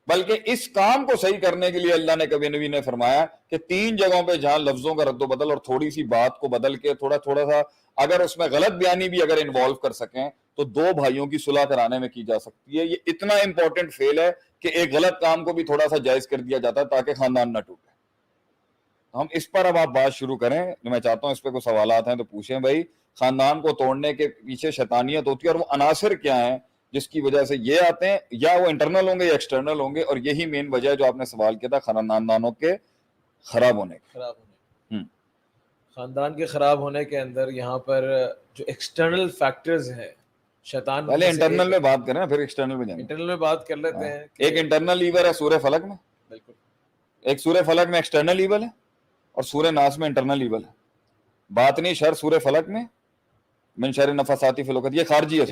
بلکہ اس کام کو صحیح کرنے کے لیے اللہ نے کبھی نبی نے فرمایا کہ 3 جگہوں پہ جہاں لفظوں کا رد و بدل اور تھوڑی سی بات کو بدل کے تھوڑا سا اگر اس میں غلط بیانی بھی اگر انوالو کر سکیں تو 2 بھائیوں کی صلح کرانے میں کی جا سکتی ہے. یہ اتنا امپورٹنٹ فیل ہے کہ ایک غلط کام کو بھی تھوڑا سا جائز کر دیا جاتا ہے تاکہ خاندان نہ ٹوٹے. ہم اس پر اب آپ بات شروع کریں. میں چاہتا ہوں اس پہ کوئی سوالات ہیں تو پوچھیں. بھائی, خاندان کو توڑنے کے پیچھے شیطانیت ہوتی ہے, اور وہ عناصر کیا ہیں جس کی وجہ سے یہ آتے ہیں, یا وہ انٹرنل ہوں گے یا ایکسٹرنل ہوں گے. اور یہی مین وجہ ہے جو آپ نے سوال کیا تھا خاندانوں کے خراب ہونے کی. خاندان کے خراب ہونے کے اندر یہاں پر جو ایکسٹرنل فیکٹرز ہیں, شیطان پہلے انٹرنل میں بات کریں پھر ایکسٹرنل میں جائیں. انٹرنل میں بات کر لیتے ہیں. ایک انٹرنل ایول ہے سورہ فلق میں, بالکل. ایک سورہ فلق میں ایکسٹرنل ایول ہے, اور سورہ ناس میں انٹرنل ایول ہے. باطنی شر سورہ فلق میں من شر النفاثات فی العقد, یہ خارجی ہے.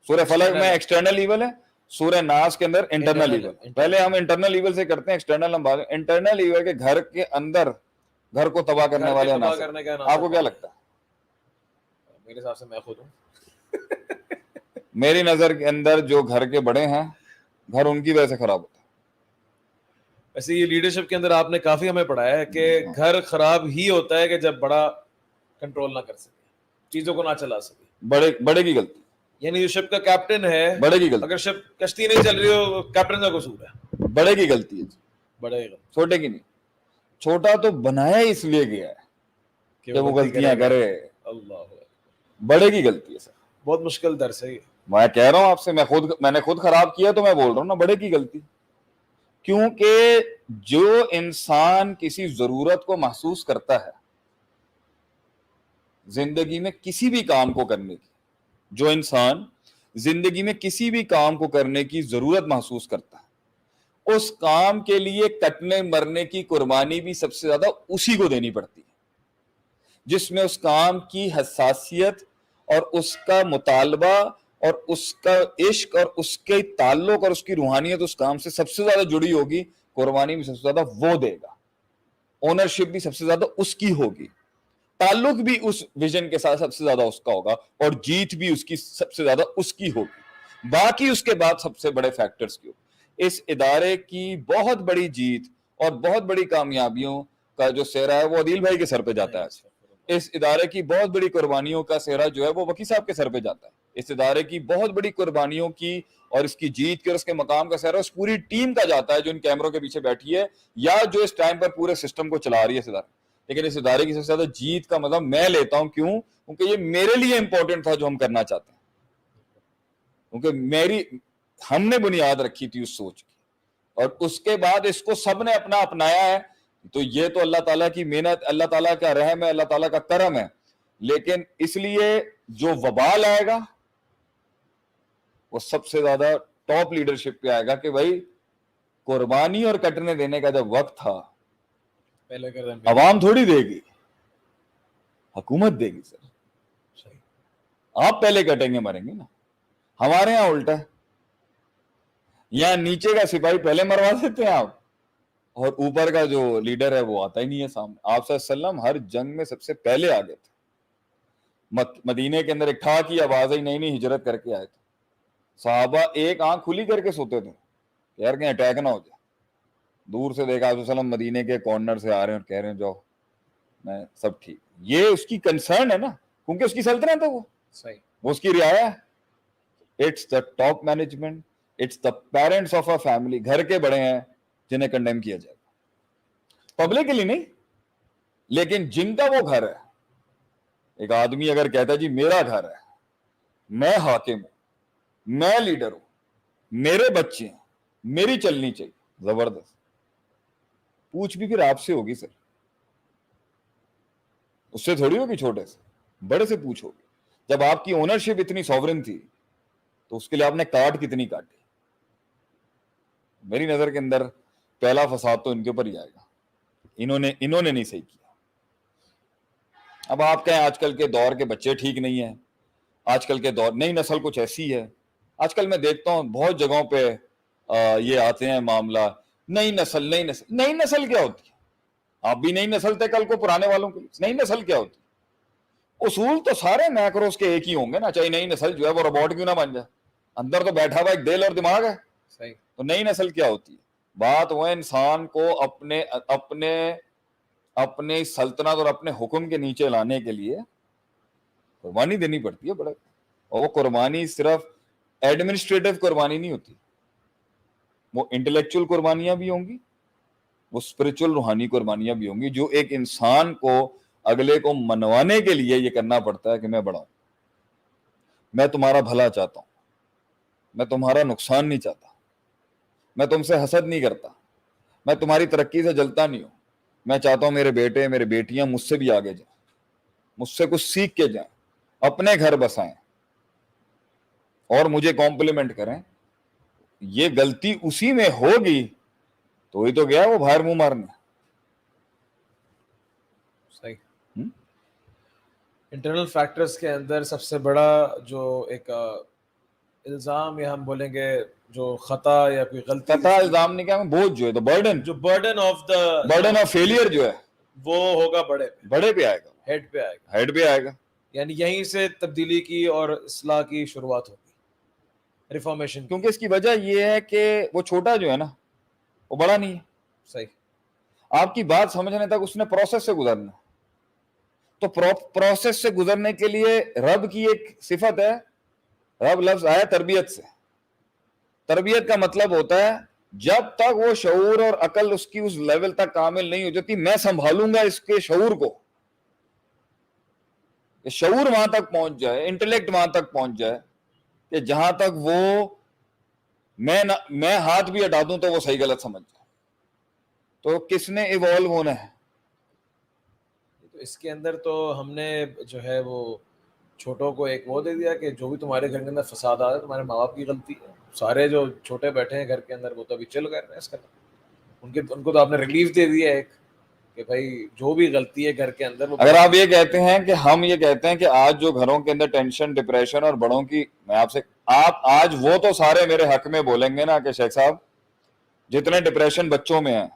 سورہ فلق میں ایکسٹرنل ایول ہے, سورہ ناس کے اندر انٹرنل ایول. پہلے ہم انٹرنل ایول سے کرتے ہیں, ایکسٹرنل ہم بات. انٹرنل ایول کے گھر کے اندر گھر کو تباہ کرنے والے عناصر, آپ کو کیا لگتا ہے؟ میرے حساب سے میں خود ہوں. میری نظر کے اندر جو گھر کے بڑے ہیں, گھر ان کی وجہ سے خراب ہوتا ہے. ویسے یہ لیڈرشپ کے اندر آپ نے کافی ہمیں پڑھایا ہے کہ گھر خراب ہی ہوتا ہے کہ جب بڑا کنٹرول نہ کر سکے, چیزوں کو نہ چلا سکے. بڑے کی غلطی, یعنی جو شپ کا کیپٹن ہے, بڑے کی غلطی. اگر شپ کشتی نہیں چل رہی ہو, کیپٹن کا قصور ہے. بڑے کی غلطی ہے, بڑے کی, چھوٹے کی نہیں. چھوٹا تو بنایا اس لیے گیا ہے کہ وہ غلطیاں کرے. اللہ, بڑے کی غلطی ہے سر. بہت مشکل درس ہے یہ. میں کہہ رہا ہوں آپ سے, میں نے خود خراب کیا تو میں بول رہا ہوں نا, بڑے کی غلطی. کیونکہ جو انسان کسی ضرورت کو محسوس کرتا ہے زندگی میں کسی بھی کام کو کرنے کی, جو انسان زندگی میں کسی بھی کام کو کرنے کی ضرورت محسوس کرتا ہے, اس کام کے لیے کٹنے مرنے کی قربانی بھی سب سے زیادہ اسی کو دینی پڑتی ہے, جس میں اس کام کی حساسیت اور اس کا مطالبہ اور اس کا عشق اور اس کے تعلق اور اس کی روحانیت اس کام سے سب سے زیادہ جڑی ہوگی. قربانی بھی سب سے زیادہ وہ دے گا, اونرشپ بھی سب سے زیادہ اس کی ہوگی, تعلق بھی اس ویژن کے ساتھ سب سے زیادہ اس کا ہوگا, اور جیت بھی اس کی سب سے زیادہ اس کی ہوگی. باقی اس کے بعد سب سے بڑے فیکٹرز کی ہوگی. اس ادارے کی بہت بڑی جیت اور بہت بڑی کامیابیوں کا جو سہرا ہے وہ عدیل بھائی کے سر پہ جاتا ہے. اس ادارے کی بہت بڑی قربانیوں کا سہرا جو ہے وہ وکی صاحب کے سر پہ جاتا ہے. اس ادارے کی بہت بڑی قربانیوں کی اور اس کی جیت کے اور اس کے مقام کا سہرا اس پوری ٹیم کا جاتا ہے جو ان کیمروں کے پیچھے بیٹھی ہے یا جو اس ٹائم پر پورے سسٹم کو چلا رہی ہے اس ادارے. لیکن اس ادارے کی سب سے زیادہ جیت کا مطلب میں لیتا ہوں. کیوں؟ کیونکہ یہ میرے لیے امپورٹنٹ تھا جو ہم کرنا چاہتے ہیں, کیونکہ ہم نے بنیاد رکھی تھی اس سوچ کی, اور اس کے بعد اس کو سب نے اپنایا ہے. تو یہ تو اللہ تعالیٰ کی محنت, اللہ تعالیٰ کا رحم ہے, اللہ تعالیٰ کا کرم ہے. لیکن اس لیے جو وبال آئے گا وہ سب سے زیادہ ٹاپ لیڈرشپ پہ آئے گا کہ بھائی قربانی اور کٹنے دینے کا جب وقت تھا پہلے کر دیں عوام تھوڑی دے گی, حکومت دے گی سر. آپ پہلے کٹیں گے مریں گے نا. ہمارے یہاں الٹا ہے, یہاں نیچے کا سپاہی پہلے مروا دیتے ہیں آپ, اور اوپر کا جو لیڈر ہے وہ آتا ہی نہیں ہے سامنے. آپ صلی اللہ علیہ وسلم ہر جنگ میں سب سے پہلے آگے تھے. مدینے کے اندر ایک ٹھا کی آواز آئی, نئی ہجرت کر کے آئے تھے. صحابہ ایک آنکھ کھلی کر کے سوتے تھے یار کہیں اٹیک نہ ہو جائے. دور سے دیکھا آپ صلی اللہ علیہ وسلم مدینے کے کارنر سے آ رہے ہیں اور کہہ رہے ہیں جاؤ میں سب ٹھیک. یہ اس کی کنسرن ہے نا, کیونکہ اس کی سلطنت ہے, وہ اس کی رعایا ہے. It's the top management, it's the parents of a family. گھر کے بڑے ہیں جنہیں کنڈیم کیا جائے گا, پبلکلی نہیں, لیکن جن کا وہ گھر ہے. ایک آدمی اگر کہتا ہے جی میرا گھر ہے, میں حاکم ہوں, میں لیڈر ہوں, میرے بچے ہیں, میری چلنی چاہیے, زبردست. پوچھ بھی پھر آپ سے ہوگی سر, اس سے تھوڑی ہوگی, چھوٹے سے بڑے سے پوچھ ہوگی. جب آپ کی اونرشپ اتنی سوورن تھی تو اس کے لیے آپ نے کاٹ کتنی کاٹی. میری نظر کے اندر پہلا فساد تو ان کے اوپر ہی آئے گا. انہوں نے نہیں صحیح کیا. اب آپ کہیں آج کل کے دور کے بچے ٹھیک نہیں ہیں, آج کل کے دور نئی نسل کچھ ایسی ہے. آج کل میں دیکھتا ہوں بہت جگہوں پہ یہ آتے ہیں معاملہ, نئی نسل نئی نسل. نئی نسل کیا ہوتی ہے؟ آپ بھی نئی نسل تھے کل کو پرانے والوں کے. نئی نسل کیا ہوتی ہے؟ اصول تو سارے میکروز کے ایک ہی ہوں گے نا, چاہے نئی نسل جو ہے وہ روبوٹ کیوں نہ بن جائے, اندر تو بیٹھا ہوا ایک دل اور دماغ ہے. صحیح. تو نئی نسل کیا ہوتی ہے؟ بات وہ انسان کو اپنے سلطنت اور اپنے حکم کے نیچے لانے کے لیے قربانی دینی پڑتی ہے بڑے. اور وہ قربانی صرف ایڈمنسٹریٹو قربانی نہیں ہوتی, وہ انٹلیکچوئل قربانیاں بھی ہوں گی, وہ اسپرچل روحانی قربانیاں بھی ہوں گی, جو ایک انسان کو اگلے کو منوانے کے لیے یہ کرنا پڑتا ہے کہ میں بڑا ہوں, میں تمہارا بھلا چاہتا ہوں, میں تمہارا نقصان نہیں چاہتا, میں تم سے حسد نہیں کرتا, میں تمہاری ترقی سے جلتا نہیں ہوں, میں چاہتا ہوں میرے بیٹے میرے بیٹیاں مجھ سے بھی آگے جائیں, مجھ سے کچھ سیکھ کے جائیں, اپنے گھر بسائیں اور مجھے کمپلیمنٹ کریں. یہ غلطی اسی میں ہوگی تو ہی تو گیا وہ باہر منہ مارنے. صحیح. انٹرنل فیکٹرز کے اندر سب سے بڑا جو ایک الزام یا ہم بولیں گے جو خطا یا کوئی غلطی, خطا الزام نہیں کیا, بوجھ جو ہے تو برڈن آف فیلئر جو ہے وہ ہوگا بڑے پہ آئے گا, ہیڈ پہ آئے گا. یعنی یہیں سے تبدیلی کی اور اصلاح کی شروعات ہوگی, ریفارمیشن. کیونکہ اس کی وجہ یہ ہے کہ وہ چھوٹا جو ہے نا وہ بڑا نہیں ہے. صحیح. آپ کی بات سمجھنے تک اس نے پروسیس سے گزرنا, تو پروسیس سے گزرنے کے لیے رب کی ایک صفت ہے, رب لفظ آیا تربیت سے. تربیت کا مطلب ہوتا ہے جب تک وہ شعور اور عقل اس کی اس لیول تک کامل نہیں ہو جاتی, میں سنبھالوں گا اس کے شعور کو, شعور وہاں تک پہنچ جائے, انٹلیکٹ وہاں تک پہنچ جائے کہ جہاں تک وہ میں ہاتھ بھی ہٹا دوں تو وہ صحیح غلط سمجھ جائے. تو کس نے ایوالو ہونا ہے؟ تو اس کے اندر تو ہم نے جو ہے وہ چھوٹوں کو ایک وہ دے دیا کہ جو بھی تمہارے گھر کے اندر فساد آ رہا ہے تمہارے ماں باپ کی غلطی ہے. سارے جو چھوٹے بیٹھے ہیں گھر کے اندر وہ تو ابھی چل کر رہے ہیں اس کا, ان کو تو آپ نے ریلیف دے دیا ایک کہ بھائی جو بھی غلطی ہے گھر کے اندر. اگر آپ یہ کہتے ہیں کہ ہم یہ کہتے ہیں کہ آج جو گھروں کے اندر ٹینشن ڈپریشن اور بڑوں کی, میں آپ سے آپ آج وہ تو سارے میرے حق میں بولیں گے نا کہ شیخ صاحب جتنے ڈپریشن بچوں میں ہیں,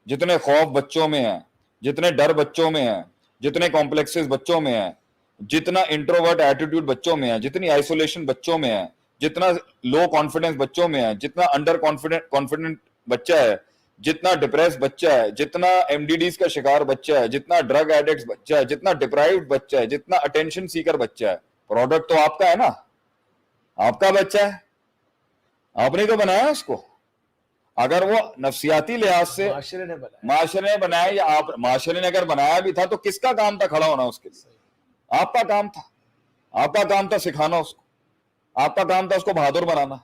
جتنے خوف بچوں میں ہیں, جتنے ڈر بچوں میں ہیں, جتنے کمپلیکسز بچوں میں ہیں, جتنا انٹروورٹ ایٹیٹیوڈ بچوں میں ہے, جتنی آئسولیشن بچوں میں ہے, جتنا لو کانفیڈنس بچوں میں ہے, جتنا انڈر کانفیڈنٹ بچہ ہے, جتنا ڈپریس بچہ ہے, جتنا ایم ڈی ڈیز کا شکار بچہ ہے, جتنا ڈرگ ایڈکٹ بچہ ہے, جتنا ڈپرائیوڈ بچہ ہے, جتنا اٹینشن سیکر بچہ ہے, پروڈکٹ تو آپ کا ہے نا, آپ کا بچہ ہے, آپ نے تو بنایا اس کو. اگر وہ نفسیاتی لحاظ سے معاشرے نے بنایا یا آپ معاشرے نے اگر بنایا بھی تھا تو کس کا کام تھا کھڑا ہونا اس کے لیے؟ آپ کا کام تھا. آپ کا کام تھا سکھانا اس کو, آپ کا کام تھا اس کو بہادر بنانا,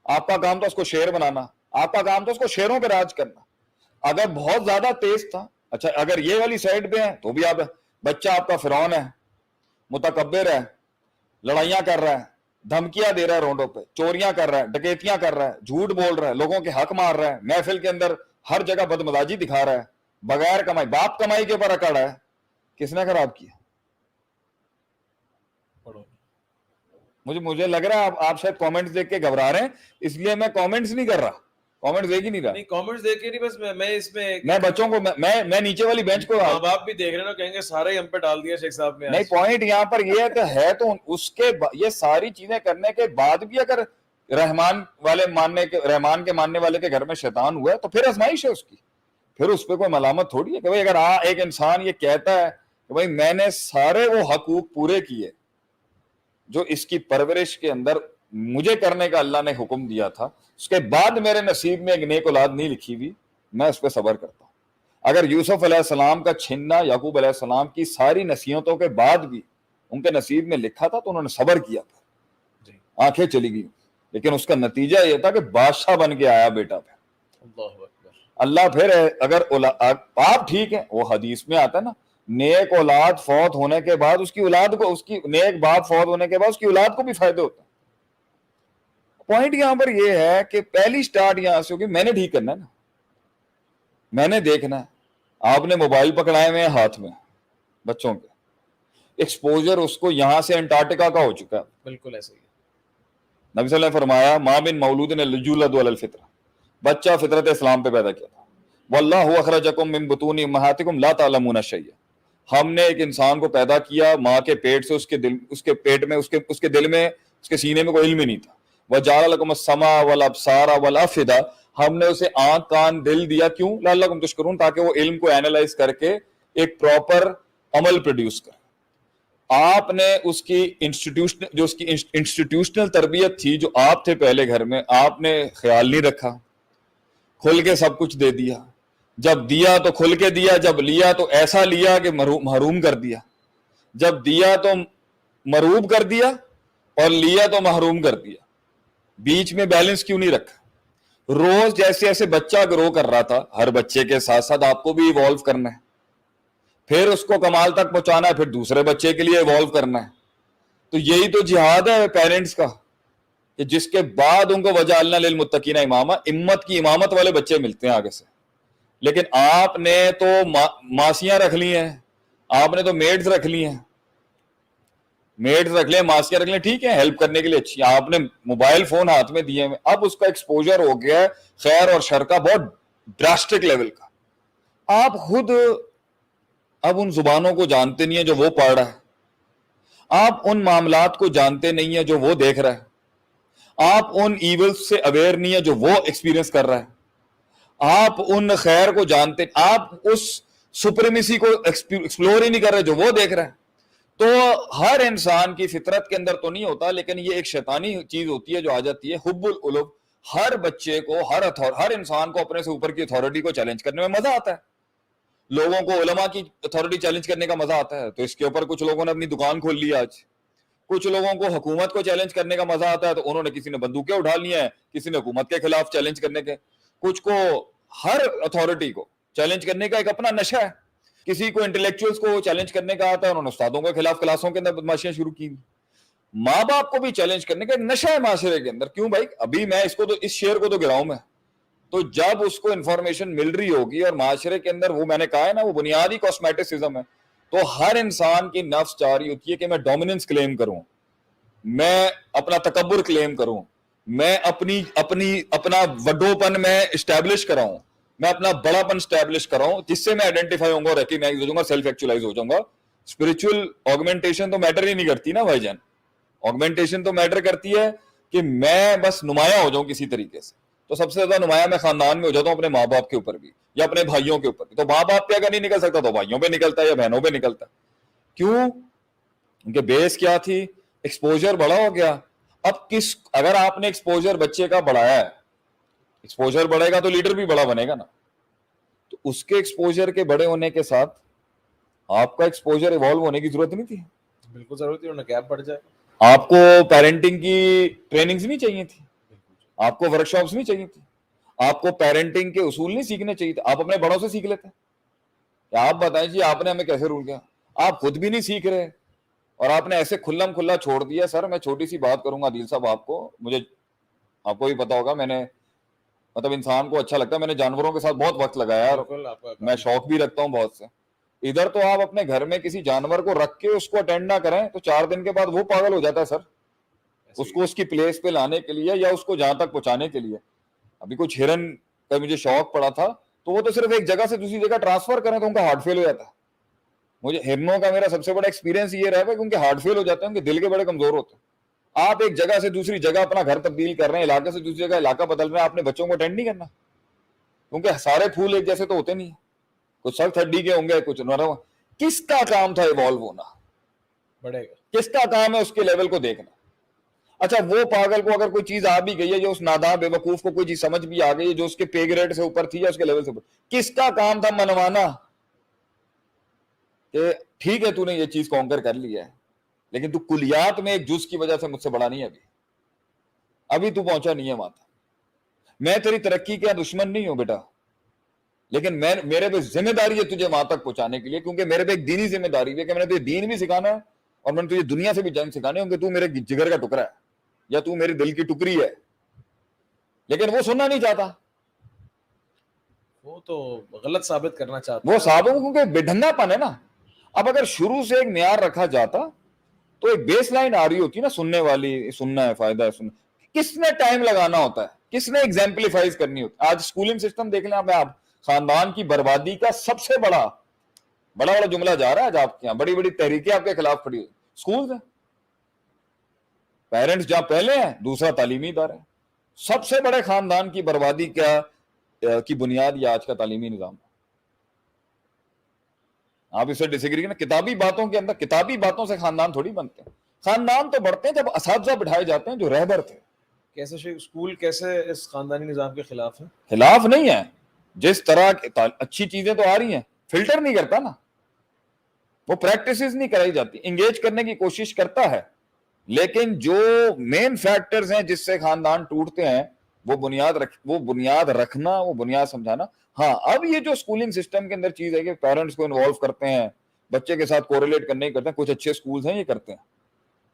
آپ کا کام تھا اس کو شیر بنانا, آپ کا کام تھا اس کو شیروں پہ راج کرنا. اگر بہت زیادہ تیز تھا, اچھا اگر یہ والی سائڈ پہ ہیں تو بھی آپ, بچہ آپ کا فرعون ہے, متکبر ہے, لڑائیاں کر رہا ہے, دھمکیاں دے رہا ہے روڈوں پہ, چوریاں کر رہا ہے, ڈکیتیاں کر رہا ہے, جھوٹ بول رہا ہے, لوگوں کے حق مار رہا ہے, محفل کے اندر ہر جگہ بدمزاجی دکھا رہا ہے, بغیر کمائی, باپ کمائی کے اوپر اکڑ ہے, کس نے خراب کیا؟ مجھے لگ رہا ہے آپ شاید کامنٹس دیکھ کے گھبرا رہے ہیں, اس لیے میں کامنٹس نہیں کر رہا, کامنٹس دیکھ ہی نہیں رہا. نہیں کامنٹس دیکھ کے نہیں, بس میں اس میں بچوں کو میں نیچے والی بینچ کو, ماں باپ بھی دیکھ رہے ہیں نا, کہیں گے سارے ہم پہ ڈال دیا شیخ صاحب نے. نہیں, پوائنٹ یہاں پر یہ ہے تو اس کے یہ ساری چیزیں کرنے کے بعد بھی اگر رحمان کے ماننے والے کے گھر میں شیطان ہوا ہے تو پھر آزمائش ہے اس کی, پھر اس پہ کوئی ملامت تھوڑی ہے کہ بھائی اگر ایک انسان یہ کہتا ہے کہ بھائی میں نے سارے وہ حقوق پورے کیے جو اس کی پرورش کے اندر مجھے کرنے کا اللہ نے حکم دیا تھا, اس کے بعد میرے نصیب میں ایک نیک اولاد نہیں لکھی ہوئی, میں اس پہ صبر کرتا ہوں. اگر یوسف علیہ السلام کا چھننا یعقوب علیہ السلام کی ساری نصیحتوں کے بعد بھی ان کے نصیب میں لکھا تھا تو انہوں نے صبر کیا تھا, آنکھیں چلی گئی, لیکن اس کا نتیجہ یہ تھا کہ بادشاہ بن کے آیا بیٹا پہ. اللہ پھر اگر آپ ٹھیک ہے, وہ حدیث میں آتا ہے نا, نیک اولاد فوت ہونے کے بعد اس کی اولاد کو, اس کی نیک باپ فوت ہونے کے بعد اس کی اولاد کو بھی فائدے ہوتے ہیں. پوائنٹ یہاں پر یہ ہے کہ پہلی سٹارٹ یہاں سے ہوگی, میں نے ٹھیک کرنا ہے نا, میں نے دیکھنا ہے. آپ نے موبائل پکڑائے ہوئے ہیں ہاتھ میں بچوں کے, ایکسپوجر اس کو یہاں سے انٹارکٹیکا کا ہو چکا ہے. بالکل ایسے ہی نبی صلی اللہ علیہ وسلم نے فرمایا ما من مولود یولد علی الفطرہ, بچہ فطرت اسلام پہ پیدا کیا تھا. واللہ اخرجکم من بطون امہاتکم لا تعلمون شیئا, ہم نے ایک انسان کو پیدا کیا ماں کے پیٹ سے, اس کے پیٹ میں, اس کے دل میں, اس کے سینے میں کوئی علم ہی نہیں تھا. وجعل لکم السمع والابصار والافئدہ, ہم نے اسے آنکھ کان دل دیا, کیوں؟ لعلکم تشکرون, تاکہ وہ علم کو اینالائز کر کے ایک پراپر عمل پروڈیوس کرے. آپ نے اس کی انسٹیٹیوشنل تربیت تھی جو آپ تھے پہلے گھر میں, آپ نے خیال نہیں رکھا, کھل کے سب کچھ دے دیا. جب دیا تو کھل کے دیا, جب لیا تو ایسا لیا کہ محروم کر دیا. جب دیا تو مروب کر دیا اور لیا تو محروم کر دیا. بیچ میں بیلنس کیوں نہیں رکھا؟ روز جیسے جیسے بچہ گرو کر رہا تھا, ہر بچے کے ساتھ ساتھ آپ کو بھی ایوالو کرنا ہے, پھر اس کو کمال تک پہنچانا ہے, پھر دوسرے بچے کے لیے ایوالو کرنا ہے. تو یہی تو جہاد ہے پیرنٹس کا, کہ جس کے بعد ان کو وجعلنا للمتقین اماما, امت کی امامت والے بچے ملتے ہیں آگے سے. لیکن آپ نے تو ماسیاں رکھ لی ہیں, آپ نے تو میڈز رکھ لی ہیں, میڈز رکھ لیں, ماسیاں رکھ لیں, ٹھیک ہے ہیلپ کرنے کے لیے اچھی, آپ نے موبائل فون ہاتھ میں دیے ہیں, اب اس کا ایکسپوجر ہو گیا ہے خیر اور شر کا بہت ڈراسٹک لیول کا. آپ خود اب ان زبانوں کو جانتے نہیں ہیں جو وہ پڑھ رہا ہے, آپ ان معاملات کو جانتے نہیں ہیں جو وہ دیکھ رہا ہے, آپ ان ایولز سے اویئر نہیں ہیں جو وہ ایکسپیرینس کر رہا ہے, آپ ان خیر کو جانتے, آپ اس سپریمیسی کو ایکسپلور ہی نہیں کر رہے جو وہ دیکھ رہا ہے. تو ہر انسان کی فطرت کے اندر تو نہیں ہوتا, لیکن یہ ایک شیطانی چیز ہوتی ہے جو آ جاتی ہے, حب العلو. ہر بچے کو, ہر انسان کو اپنے سے اوپر کی اتھارٹی کو چیلنج کرنے میں مزہ آتا ہے. لوگوں کو علماء کی اتھارٹی چیلنج کرنے کا مزہ آتا ہے, تو اس کے اوپر کچھ لوگوں نے اپنی دکان کھول لی آج. کچھ لوگوں کو حکومت کو چیلنج کرنے کا مزہ آتا ہے, تو انہوں نے کسی نے بندوقیں اٹھا لی ہیں, کسی نے حکومت کے خلاف چیلنج کرنے کے. کچھ کو ہر اتھارٹی کو چیلنج کرنے کا ایک اپنا نشہ ہے. کسی کو انٹلیکچوئلز کو چیلنج کرنے کا آتا ہے, انہوں نے استادوں کے خلاف کلاسوں کے اندر بدماشیاں شروع کی. ماں باپ کو بھی چیلنج کرنے کا ایک نشہ ہے معاشرے کے اندر. کیوں بھائی؟ ابھی میں اس شعر کو تو گراؤں میں, تو جب اس کو انفارمیشن مل رہی ہوگی اور معاشرے کے اندر وہ میں نے کہا ہے نا, وہ بنیادی کاسمیٹسزم ہے, تو ہر انسان کی نفس چاہ رہی ہوتی ہے کہ میں ڈومیننس کلیم کروں, میں اپنا تکبر کلیم کروں, میں اپنا وڈو پن میں اسٹیبلش کراؤں, میں اپنا بڑا پن اسٹیبلش کراؤں, جس سے میں آئیڈینٹیفائی ہوں گا, ریکگنائز ہو جاؤں گا, سیلف ایکچولائز ہو جاؤں گا. اسپرچل آگمنٹیشن تو میٹر ہی نہیں کرتی نا بھائی جان. آگمنٹیشن تو میٹر کرتی ہے کہ میں بس نمایاں ہو جاؤں کسی طریقے سے. تو سب سے زیادہ نمایاں میں خاندان میں ہو جاتا ہوں, اپنے ماں باپ کے اوپر بھی یا اپنے بھائیوں کے اوپر بھی. تو ماں باپ پہ اگر نہیں نکل سکتا تو بھائیوں پہ نکلتا ہے یا بہنوں پہ نکلتا ہے. کیوں؟ ان کے بیس کیا تھی؟ ایکسپوجر بڑا ہو گیا. اب اگر آپ نے ایکسپوجر بچے کا بڑھایا ہے, ایکسپوجر بڑھے گا تو لیڈر بھی بڑا بنے گا نا. تو اس کے ایکسپوجر کے بڑے ہونے کے ساتھ آپ کا ایکسپوجر ایوالو ہونے کی ضرورت نہیں تھی. بالکل ضرورت ہے, گیپ بڑھ جائے. آپ کو پیرنٹنگ کی ٹریننگز نہیں چاہیے تھی, آپ کو ورک شاپس نہیں چاہیے تھی, آپ کو پیرنٹنگ کے اصول نہیں سیکھنے چاہیے تھے. آپ اپنے بڑوں سے سیکھ لیتے. آپ بتائیں جی آپ نے ہمیں کیسے رول کیا؟ آپ خود بھی نہیں سیکھ رہے اور آپ نے ایسے کھلم کھلا چھوڑ دیا. سر میں چھوٹی سی بات کروں گا عادل صاحب, آپ کو بھی پتا ہوگا, میں نے مطلب انسان کو اچھا لگتا ہے, میں نے جانوروں کے ساتھ بہت وقت لگایا اور میں شوق بھی رکھتا ہوں بہت سے. ادھر تو آپ اپنے گھر میں کسی جانور کو رکھ کے اس کو اٹینڈ نہ کریں تو 4 دن کے بعد وہ پاگل ہو جاتا ہے سر, اس کو اس کی پلیس پہ لانے کے لیے یا اس کو جہاں تک پہنچانے کے لیے. ابھی کچھ ہرن کا مجھے شوق پڑا تھا, تو وہ تو صرف ایک جگہ سے دوسری جگہ ٹرانسفر کریں تو ان کا ہارٹ فیل ہو جاتا ہے. مجھے ہرنوں کا میرا سب سے بڑا ایکسپیرینس یہ رہا ہے کہ ان کے ہارٹ فیل ہو جاتے ہیں, ان کے دل کے بڑے کمزور ہوتے ہیں. آپ ایک جگہ سے دوسری جگہ اپنا گھر تبدیل کر رہے ہیں, علاقے سے دوسری جگہ علاقہ بدل رہے ہیں, آپ نے بچوں کو اٹینڈ نہیں کرنا, کیونکہ سارے پھول ایک جیسے تو ہوتے نہیں ہیں, کچھ سخت ہڈی کے ہوں گے, کچھ نرم. کس کا کام تھا ایوالو ہونا, بڑھے گا, کس کا کام ہے اس کے لیول کو دیکھنا. اچھا وہ پاگل کو اگر کوئی چیز آ بھی گئی ہے, جو اس ناداں بے وقوف کو کوئی چیز سمجھ بھی آ گئی ہے جو اس کے پے گریڈ سے اوپر تھی یا اس کے لیول سے اوپر, کس کا کام تھا منوانا کہ ٹھیک ہے تو نے یہ چیز کانکر کر لیا ہے, لیکن تو کلیات میں ایک جز کی وجہ سے مجھ سے بڑا نہیں ہے, ابھی تو پہنچا نہیں ہے وہاں تک. میں تیری ترقی کا دشمن نہیں ہوں بیٹا, لیکن میرے پہ ذمہ داری ہے تجھے وہاں تک پہنچانے کے لیے, کیونکہ میرے پہ ایک دینی ذمہ داری ہے کہ میں نے تجھے دین بھی سکھانا ہے اور میں نے تجھے دنیا سے بھی جنگ سکھانے ہے, کیونکہ تو میرے جگر کا ٹکڑا ہے یا تو میرے دل کی ٹکری ہے. لیکن وہ سننا نہیں چاہتا, وہ تو غلط ثابت کرنا چاہتا وہ صاحب کیونکہ بےڈھنگا پن ہے نا. اب اگر شروع سے ایک معیار رکھا جاتا تو ایک بیس لائن آ رہی ہوتی نا سننے والی, سننا ہے فائدہ ہے, سننا کس نے ٹائم لگانا ہوتا ہے, کس نے ایگزامپلیفائز کرنی ہوتی ہے. آج اسکولنگ سسٹم دیکھ لیں آپ خاندان کی بربادی کا سب سے بڑا جملہ جا رہا ہے آج آپ کے یہاں, بڑی بڑی تحریکیں آپ کے خلاف کھڑی ہوئی, اسکول ہیں, پیرنٹس جہاں پہلے ہیں, دوسرا تعلیمی ادارہ ہے. سب سے بڑے خاندان کی بربادی کی بنیاد یہ آج کا تعلیمی نظام ہے. آپ اس سے ڈس ایگری کریں, کتابی باتوں کے اندر, کتابی باتوں سے خاندان تھوڑی بنتے ہیں. خاندان تو بڑھتے ہیں جب اساتذہ بٹھائے جاتے ہیں جو رہبر تھے. کیسے اسکول کیسے اس خاندانی نظام کے خلاف ہے؟ خلاف نہیں ہے, جس طرح اچھی چیزیں تو آ رہی ہیں, فلٹر نہیں کرتا نا, وہ پریکٹسز نہیں کرائی جاتی, انگیج کرنے کی کوشش کرتا ہے, لیکن جو مین فیکٹرز ہیں جس سے خاندان ٹوٹتے ہیں وہ بنیاد رکھنا, وہ بنیاد سمجھانا. ہاں اب یہ جو اسکولنگ سسٹم کے اندر چیز ہے کہ پیرنٹس کو انوالو کرتے ہیں, بچے کے ساتھ کوریلیٹ کرنے کرتے ہیں, کچھ اچھے اسکولز ہیں یہ کرتے ہیں,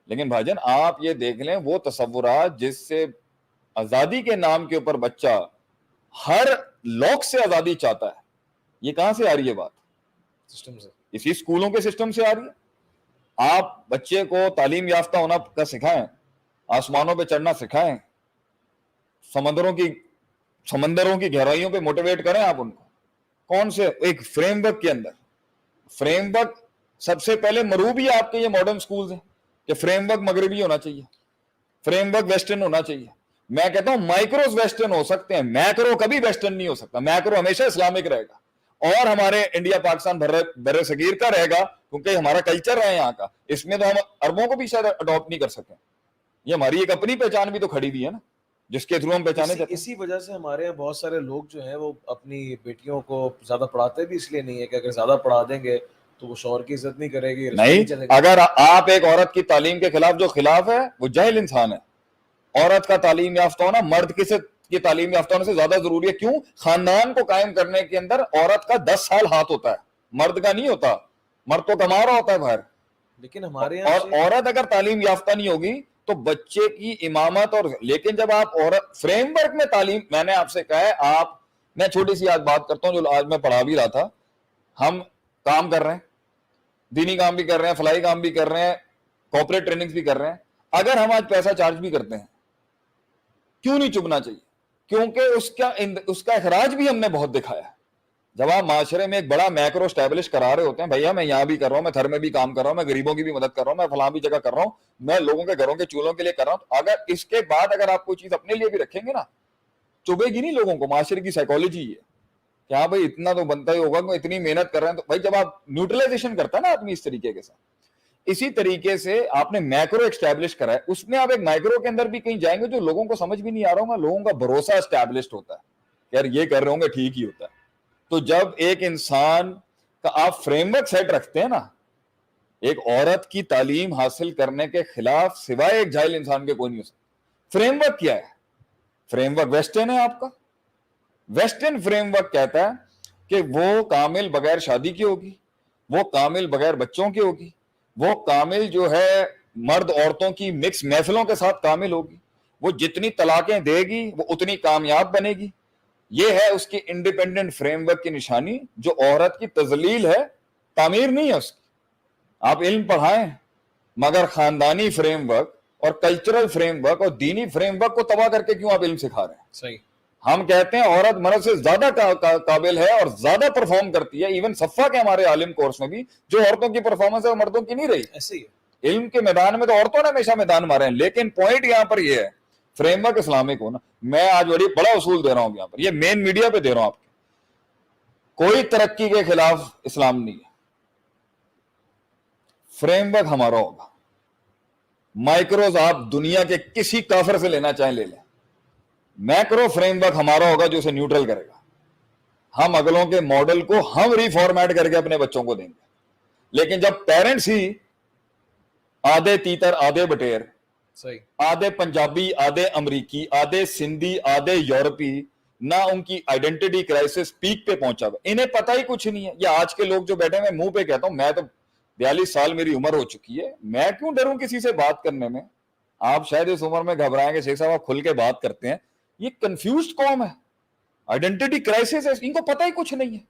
لیکن بھائی جان آپ یہ دیکھ لیں وہ تصورات جس سے آزادی کے نام کے اوپر بچہ ہر لوک سے آزادی چاہتا ہے, یہ کہاں سے آ رہی ہے بات؟ سسٹم سے, اسی اسکولوں کے سسٹم سے آ رہی ہے. آپ بچے کو تعلیم یافتہ ہونا کا سکھائیں, آسمانوں پہ چڑھنا سکھائیں, سمندروں کی گہرائیوں پہ موٹیویٹ کریں آپ ان کو. کون سے ایک فریم ورک کے اندر, فریم ورک سب سے پہلے مروبی آپ کے یہ ماڈرن سکولز ہیں کہ فریم ورک مغربی ہونا چاہیے, فریم ورک ویسٹرن ہونا چاہیے. میں کہتا ہوں مائکروز ویسٹرن ہو سکتے ہیں, میکرو کبھی ویسٹرن نہیں ہو سکتا. میکرو ہمیشہ اسلامک رہے گا اور ہمارے انڈیا پاکستان بر صغیر کا رہے گا, کیونکہ ہمارا کلچر ہے یہاں کا, اس میں تو ہم عربوں کو بھی شاید اڈاپٹ نہیں کر سکتے. یہ ہماری ایک اپنی پہچان بھی تو کھڑی ہوئی ہے نا, جس کے تھرو ہم پہچانے جاتے ہیں. اسی وجہ سے ہمارے یہاں بہت سارے لوگ جو ہیں وہ اپنی بیٹیوں کو زیادہ پڑھاتے بھی اس لیے نہیں ہے کہ اگر زیادہ پڑھا دیں گے تو وہ شوہر کی عزت نہیں کرے گی, نہیں. اگر آپ ایک عورت کی تعلیم کے خلاف, جو خلاف ہے وہ جاہل انسان ہے. عورت کا تعلیم یافتہ ہونا مرد کی تعلیم یافتہ ہونے سے زیادہ ضروری ہے. کیوں؟ خاندان کو قائم کرنے کے اندر عورت کا 10 سال ہاتھ ہوتا ہے, مرد کا نہیں ہوتا. مرد تو کما رہا ہوتا ہے باہر, لیکن ہمارے اور عورت اگر تعلیم یافتہ نہیں ہوگی تو بچے کی امامت. اور لیکن جب آپ عورت فریم ورک میں تعلیم, میں نے آپ سے کہا ہے, میں چھوٹی سی آج بات کرتا ہوں جو آج میں پڑھا بھی رہا تھا. ہم کام کر رہے ہیں, دینی کام بھی کر رہے ہیں, فلاحی کام بھی کر رہے ہیں, کارپوریٹ ٹریننگ بھی کر رہے ہیں. اگر ہم آج پیسہ چارج بھی کرتے ہیں, کیوں نہیں چبنا چاہیے؟ کیونکہ اس کا اخراج بھی ہم نے بہت دکھایا ہے. جب آپ معاشرے میں ایک بڑا میکرو اسٹیبلش کرا رہے ہوتے ہیں, بھیا میں یہاں بھی کر رہا ہوں, میں تھر میں بھی کام کر رہا ہوں, میں غریبوں کی بھی مدد کر رہا ہوں, میں فلاں بھی جگہ کر رہا ہوں, میں لوگوں کے گھروں کے چولہوں کے لیے کر رہا ہوں, اگر اس کے بعد اگر آپ کوئی چیز اپنے لیے بھی رکھیں گے نا, چبھے گی نہیں لوگوں کو. معاشرے کی سائیکالوجی ہے کہ ہاں بھائی اتنا تو بنتا ہی ہوگا, اتنی محنت کر رہے ہیں. تو بھائی جب آپ نیوٹرلائزیشن کرتا ہے نا آدمی اس طریقے کے ساتھ, اسی طریقے سے آپ نے میکرو اسٹیبلش کرا ہے, اس میں آپ ایک مائکرو کے اندر بھی کہیں جائیں گے جو لوگوں کو سمجھ بھی نہیں آ رہا ہوگا, لوگوں کا بھروسہ اسٹیبلشڈ ہوتا ہے کہ یار یہ کر رہے ہوں گے ٹھیک ہی ہوتا ہے. تو جب ایک انسان کا آپ فریم ورک سیٹ رکھتے ہیں نا, ایک عورت کی تعلیم حاصل کرنے کے خلاف سوائے ایک جاہل انسان کے کوئی نہیں ہو سکتا. فریم ورک کیا ہے؟ فریم ورک ویسٹرن ہے آپ کا. ویسٹرن فریم ورک کہتا ہے کہ وہ کامل بغیر شادی کی ہوگی, وہ کامل بغیر بچوں کی ہوگی, وہ کامل جو ہے مرد عورتوں کی مکس محفلوں کے ساتھ کامل ہوگی. وہ جتنی طلاقیں دے گی وہ اتنی کامیاب بنے گی. یہ ہے اس کی انڈیپینڈنٹ فریم ورک کی نشانی. جو عورت کی تذلیل ہے تعمیر نہیں ہے اس کی. آپ علم پڑھائیں مگر خاندانی فریم ورک اور کلچرل فریم ورک اور دینی فریم ورک کو تباہ کر کے کیوں آپ علم سکھا رہے ہیں؟ صحیح. ہم کہتے ہیں عورت مرد سے زیادہ قابل ہے اور زیادہ پرفارم کرتی ہے. ایون صفا کے ہمارے عالم کورس میں بھی جو عورتوں کی پرفارمنس ہے وہ مردوں کی نہیں رہی. ایسے ہی ہے. علم کے میدان میں تو عورتوں نے ہمیشہ میدان مارے ہیں. لیکن پوائنٹ یہاں پر یہ ہے فریم ورک اسلامک ہونا. میں آج بڑا اصول دے رہا ہوں یہاں پر, یہ مین میڈیا پہ دے رہا ہوں آپ کو. کوئی ترقی کے خلاف اسلام نہیں ہے. فریم ورک ہمارا ہوگا. مائکروز آپ دنیا کے کسی کافر سے لینا چاہیں لے لیں. میکرو فریم ورک ہمارا ہوگا جو اسے نیوٹرل کرے گا. ہم اگلوں کے ماڈل کو ہم ریفارمیٹ کر کے اپنے بچوں کو دیں گے. لیکن جب پیرنٹس ہی آدھے تیتر آدھے بٹیر, صحیح, آدھے پنجابی آدھے امریکی آدھے سندھی آدھے یورپی, نہ ان کی آئیڈینٹی کرائسس پیک پہ پہنچا ہوا, انہیں پتہ ہی کچھ نہیں ہے. یہ آج کے لوگ جو بیٹھے ہیں, منہ پہ کہتا ہوں, میں تو 42 سال میری عمر ہو چکی ہے, میں کیوں ڈروں کسی سے بات کرنے میں. آپ شاید اس عمر میں گھبرائیں کہ شیخ صاحب آپ کھل کے بات کرتے ہیں. یہ کنفیوزڈ قوم ہے, آئیڈینٹی کرائسس ہے, ان کو پتہ ہی کچھ نہیں ہے.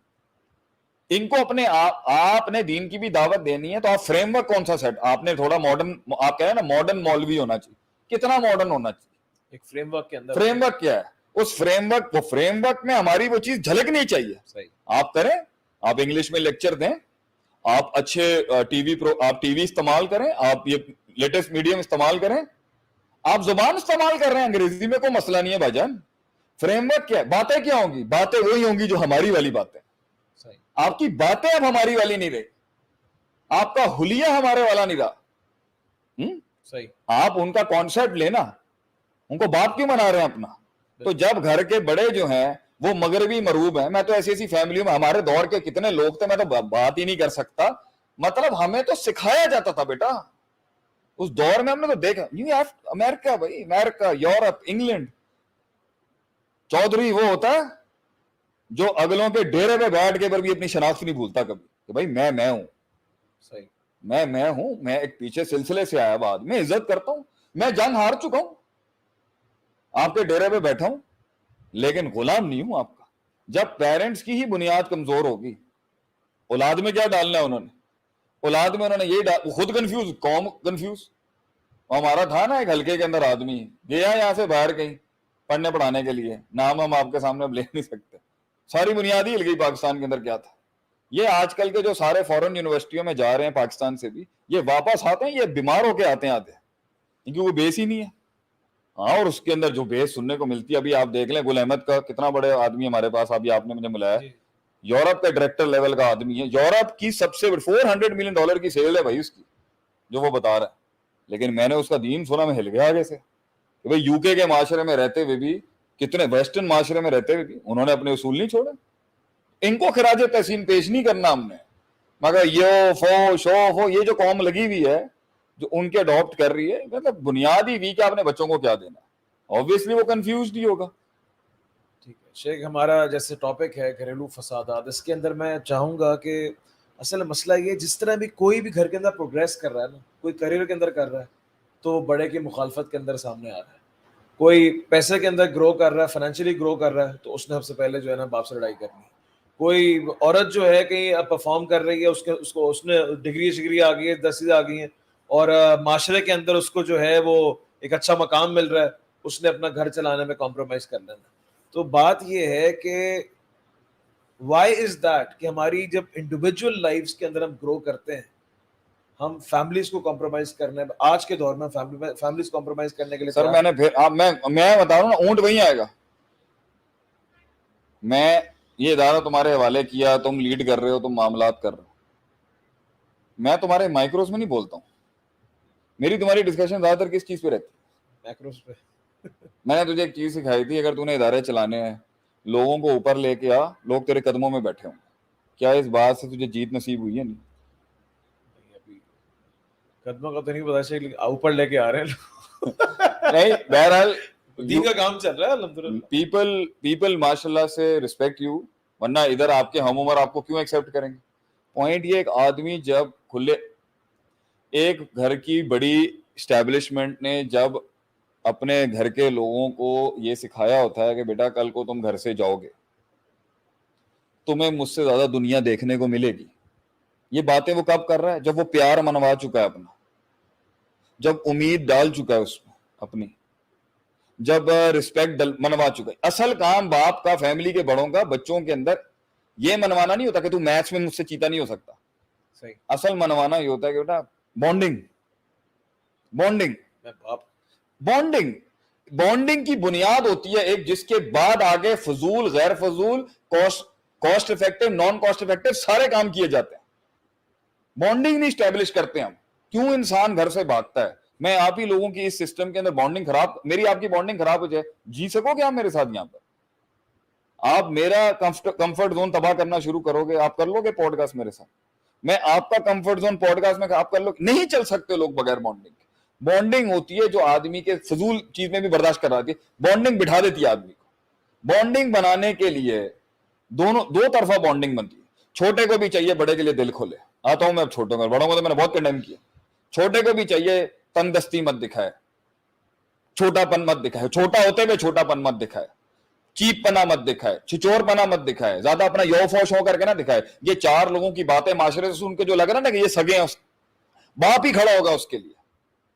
ان کو اپنے آپ نے دین کی بھی دعوت دینی ہے تو آپ فریم ورک کون سا سیٹ, آپ نے تھوڑا ماڈرن, آپ کہہ رہے ہیں نا ماڈرن مولوی ہونا چاہیے. کتنا ماڈرن ہونا چاہیے؟ ایک فریم ورک کے اندر. فریم ورک کیا ہے؟ اس فریم ورک, وہ فریم ورک میں ہماری وہ چیز جھلکنی چاہیے. صحیح. آپ کریں, آپ انگلش میں لیکچر دیں, آپ اچھے آپ ٹی وی استعمال کریں, آپ یہ لیٹسٹ میڈیم استعمال کریں, آپ زبان استعمال کر رہے ہیں انگریزی میں, کوئی مسئلہ نہیں ہے بھاجان. فریم ورک کیا ہے؟ باتیں کیا ہوں گی؟ باتیں وہی ہوں گی جو ہماری والی باتیں. آپ کی باتیں اب ہماری والی نہیں رہی, آپ کا حلیہ ہمارے والا نہیں رہا. صحیح. آپ ان کا کانسیپٹ لینا, ان کو باپ کیوں بنا رہے ہیں اپنا؟ تو جب گھر کے بڑے جو ہیں وہ مغربی مروب ہیں, میں تو ایسی ایسی فیملیوں میں, ہمارے دور کے کتنے لوگ تھے, میں تو بات ہی نہیں کر سکتا. مطلب ہمیں تو سکھایا جاتا تھا بیٹا اس دور میں, ہم نے تو دیکھا امریکہ, بھائی امریکہ, یورپ, انگلینڈ. چودھری وہ ہوتا ہے جو اگلوں کے ڈیرے پہ بیٹھ کے پر بھی اپنی شناخت نہیں بھولتا کبھی کہ بھائی میں ہوں. صحیح. میں ہوں, میں ایک پیچھے سلسلے سے آیا بعد میں عزت کرتا ہوں, میں جنگ ہار چکا ہوں, آپ کے ڈیرے پہ بیٹھا ہوں, لیکن غلام نہیں ہوں آپ کا. جب پیرنٹس کی ہی بنیاد کمزور ہوگی, اولاد میں کیا ڈالنا ہے انہوں نے؟ اولاد میں انہوں نے یہی خود کنفیوز, قوم کنفیوز. ہمارا تھا نا ایک ہلکے کے اندر آدمی گیا یہاں سے باہر کہیں پڑھنے پڑھانے کے لیے, نام ہم آپ کے سامنے اب لے نہیں سکتے, ساری بنیاد ہی ہل گئی پاکستان کے اندر. کیا تھا یہ؟ آج کل کے جو سارے فورن یونیورسٹیوں میں جا رہے ہیں پاکستان سے بھی, یہ واپس آتے ہیں, یہ بیمار ہو کے آتے ہیں کیونکہ وہ بیس ہی نہیں ہے. ہاں, اور اس کے اندر جو بیس سننے کو ملتی ہے, ابھی آپ دیکھ لیں گل احمد کا کتنا بڑے آدمی ہمارے پاس, ابھی آپ نے مجھے ملایا, یورپ کا ڈائریکٹر لیول کا آدمی ہے, یورپ کی سب سے $400 ملین کی سیل ہے بھائی اس کی, جو وہ بتا رہا ہے. لیکن میں نے اس کا دین سنا, میں ہل گیا آگے سے کہ بھائی یو کے معاشرے میں رہتے ہوئے بھی, کتنے ویسٹرن معاشرے میں رہتے ہوئے بھی انہوں نے اپنے اصول نہیں چھوڑے. ان کو خراج تحسین پیش نہیں کرنا ہم نے, مگر یہ جو قوم لگی ہوئی ہے جو ان کے اڈاپٹ کر رہی ہے, مطلب بنیادی وی کہ آپ نے بچوں کو کیا دینا, obviously وہ کنفیوزڈ ہی ہوگا. ٹھیک ہے شیخ, ہمارا جیسے ٹاپک ہے گھریلو فسادات, اس کے اندر میں چاہوں گا کہ اصل مسئلہ یہ, جس طرح بھی کوئی بھی گھر کے اندر پروگریس کر رہا ہے نا, کوئی کریئر کے اندر کر رہا ہے تو بڑے کی مخالفت کے اندر سامنے آ رہا ہے. کوئی پیسے کے اندر گرو کر رہا ہے, فائنینشلی گرو کر رہا ہے, تو اس نے سب سے پہلے جو ہے نا باپ سے لڑائی کرنی ہے. کوئی عورت جو ہے کہیں پرفارم کر رہی ہے, اس نے ڈگری آ گئی ہے, 10 آ گئی ہیں, اور معاشرے کے اندر اس کو جو ہے وہ ایک اچھا مقام مل رہا ہے, اس نے اپنا گھر چلانے میں کمپرومائز کر لینا. تو بات یہ ہے کہ وائی از دیٹ کہ ہماری جب انڈیویجول لائفز کے اندر ہم گرو کرتے ہیں, ہم فیملیز کو کمپرومائز کرنے, آج کے دور میں فیملیز کمپرومائز کرنے کے لیے سر میں نے پھر میں بتا رہا ہوں نا, اونٹ وہیں آئے گا. میں یہ ادارہ تمہارے حوالے کیا, تم لیڈ کر رہے ہو, تم معاملات کر رہے ہو, میں تمہارے مائکروز میں نہیں بولتا ہوں. میری تمہاری ڈسکشن زیادہ تر کس چیز پہ رہتی ہے؟ میکروز پہ. میں نے تجھے ایک چیز سکھائی تھی, اگر تو نے ادارے چلانے ہیں, لوگوں کو اوپر لے کے آ, لوگ تیرے قدموں میں بیٹھے ہوں. کیا اس بات سے تجھے جیت نصیب ہوئی ہے؟ نہیں. قدموں کا تو نہیں پتا چل, اوپر لے کے آ رہے ہیں نہیں, بہرحال دین کا کام چل رہا ہے الحمدللہ. پیپل ماشاء اللہ سے رسپیکٹ یو, ورنہ ادھر آپ کے ہم عمر آپ کو کیوں ایکسیپٹ کریں گے. پوائنٹ یہ, ایک آدمی جب کھلے, ایک گھر کی بڑی اسٹیبلشمنٹ نے جب اپنے گھر کے لوگوں کو یہ سکھایا ہوتا ہے کہ بیٹا کل کو تم گھر سے جاؤ گے تمہیں مجھ سے زیادہ دنیا دیکھنے کو ملے گی، یہ باتیں وہ کب کر رہا ہے؟ جب وہ پیار منوا چکا ہے اپنا، جب امید ڈال چکا ہے اس میں اپنی، جب رسپیکٹ منوا چکا ہے. اصل کام باپ کا، فیملی کے بڑوں کا بچوں کے اندر یہ منوانا نہیں ہوتا کہ تو میچ میں مجھ سے چیتا نہیں ہو سکتا. صحیح. اصل منوانا یہ ہوتا ہے کہ بیٹا بانڈنگ بانڈنگ کی بنیاد ہوتی ہے ایک، جس کے بعد آگے فضول، غیر فضول، cost effective, naan cost effective سارے کام کیے جاتے ہیں. بانڈنگ نہیں اسٹیبلش کرتے ہم. کیوں انسان گھر سے بھاگتا ہے؟ میں آپ ہی لوگوں کی اس سسٹم کے اندر بانڈنگ خراب، میری آپ کی بانڈنگ خراب ہو جائے، جی سکو گے آپ میرے ساتھ؟ یہاں پر آپ میرا کمفرٹ زون تباہ کرنا شروع کرو گے. آپ کر لو گے پوڈ کاسٹ میرے ساتھ؟ میں آپ کا کمفرٹ زون پوڈ کاسٹ میں آپ کر لو؟ نہیں چل سکتے لوگ بغیر بانڈنگ. بانڈنگ ہوتی ہے جو آدمی کے فضول چیز میں بھی برداشت کر رہا ہے، بانڈنگ بٹھا دیتی ہے آدمی کو. بانڈنگ بنانے کے لیے دو طرفہ بانڈنگ بنتی ہے. چھوٹے کو بھی چاہیے بڑے کے لیے دل کھولے. آتا ہوں میں اب چھوٹوں کو، بڑوں کو تو میں نے بہت کنڈیم کیا. چھوٹے کو بھی چاہیے تنگ دستی مت دکھائے، چھوٹا پن مت دکھائے، چھوٹا ہوتے ہوئے چھوٹا پن مت دکھائے، چیپ پنا مت دکھائے، چھچور پنا مت دکھائے، زیادہ اپنا یو فوش ہو کر کے نہ دکھائے. یہ چار لوگوں کی باتیں معاشرے سے سن کے جو لگ رہا نا کہ یہ سگے ہیں، باپ ہی کھڑا ہوگا اس کے لیے.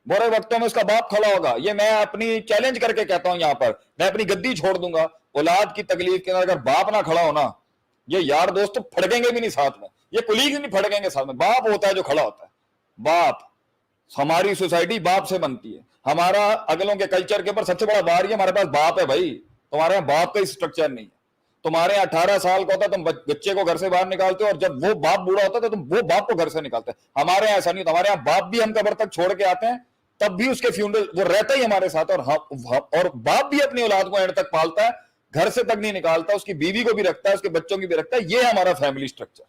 برے وقتوں میں اس کا باپ کھڑا ہوگا. یہ میں اپنی چیلنج کر کے کہتا ہوں یہاں پر، میں اپنی گدی چھوڑ دوں گا. اولاد کی تکلیف کے اندر اگر باپ نہ کھڑا ہونا، یہ یار دوست تو پھڑکیں گے بھی نہیں ساتھ میں، یہ کولیگ نہیں پھڑکیں گے ساتھ میں. باپ ہوتا ہے جو کھڑا ہوتا ہے. باپ، ہماری سوسائٹی باپ سے بنتی ہے. ہمارا اگلوں کے کلچر کے اوپر سب سے بڑا بار یہ ہمارے پاس باپ ہے. بھائی تمہارے یہاں باپ کا ہی اسٹرکچر نہیں ہے. تمہارے یہاں 18 سال کا ہوتا ہے تم بچے کو گھر سے باہر نکالتے ہو، اور جب وہ باپ بوڑھا ہوتا ہے تو تم وہ باپ کو گھر سے نکالتے ہیں. ہمارے یہاں ایسا نہیں ہوتا. ہمارے یہاں باپ بھی ہم قبر تک چھوڑ کے آتے ہیں، تب بھی اس کے فیونرل وہ رہتا ہی ہمارے ساتھ. اور باپ بھی اپنی اولاد کو اینڈ تک پالتا ہے، گھر سے تک نہیں نکالتا، اس کی بیوی کو بھی رکھتا ہے، اس کے بچوں کی بھی رکھتا ہے. یہ ہمارا فیملی اسٹرکچر.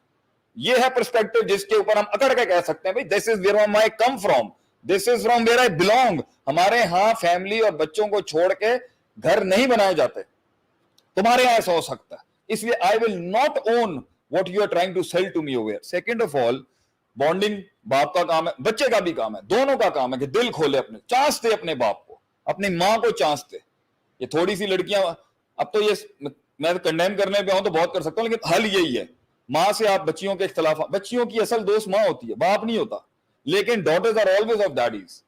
یہ ہے پرسپیکٹو جس کے اوپر ہم اکڑ کے کہہ سکتے ہیں بھائی this is where I come from, this is from where I belong. ہمارے ہاں فیملی اور بچوں کو چھوڑ کے گھر نہیں بنائے جاتے. تمہارے یہاں ایسا ہو سکتا ہے. اس لیے I will not own what you are trying to sell to me over here. Second of all, bonding باپ کا کام ہے، بچے کا بھی کام ہے، دونوں کا کام ہے کہ دل کھولے، اپنے چانس دے اپنے باپ کو، اپنی ماں کو چانس دے. یہ تھوڑی سی لڑکیاں، اب تو یہ میں کنڈیم کرنے پہ ہوں تو بہت کر سکتا ہوں، لیکن حل یہی ہے. ماں سے آپ بچیوں کے اختلاف، بچیوں کی اصل دوست ماں ہوتی ہے، باپ نہیں ہوتا. لیکن daughters are always of daddies,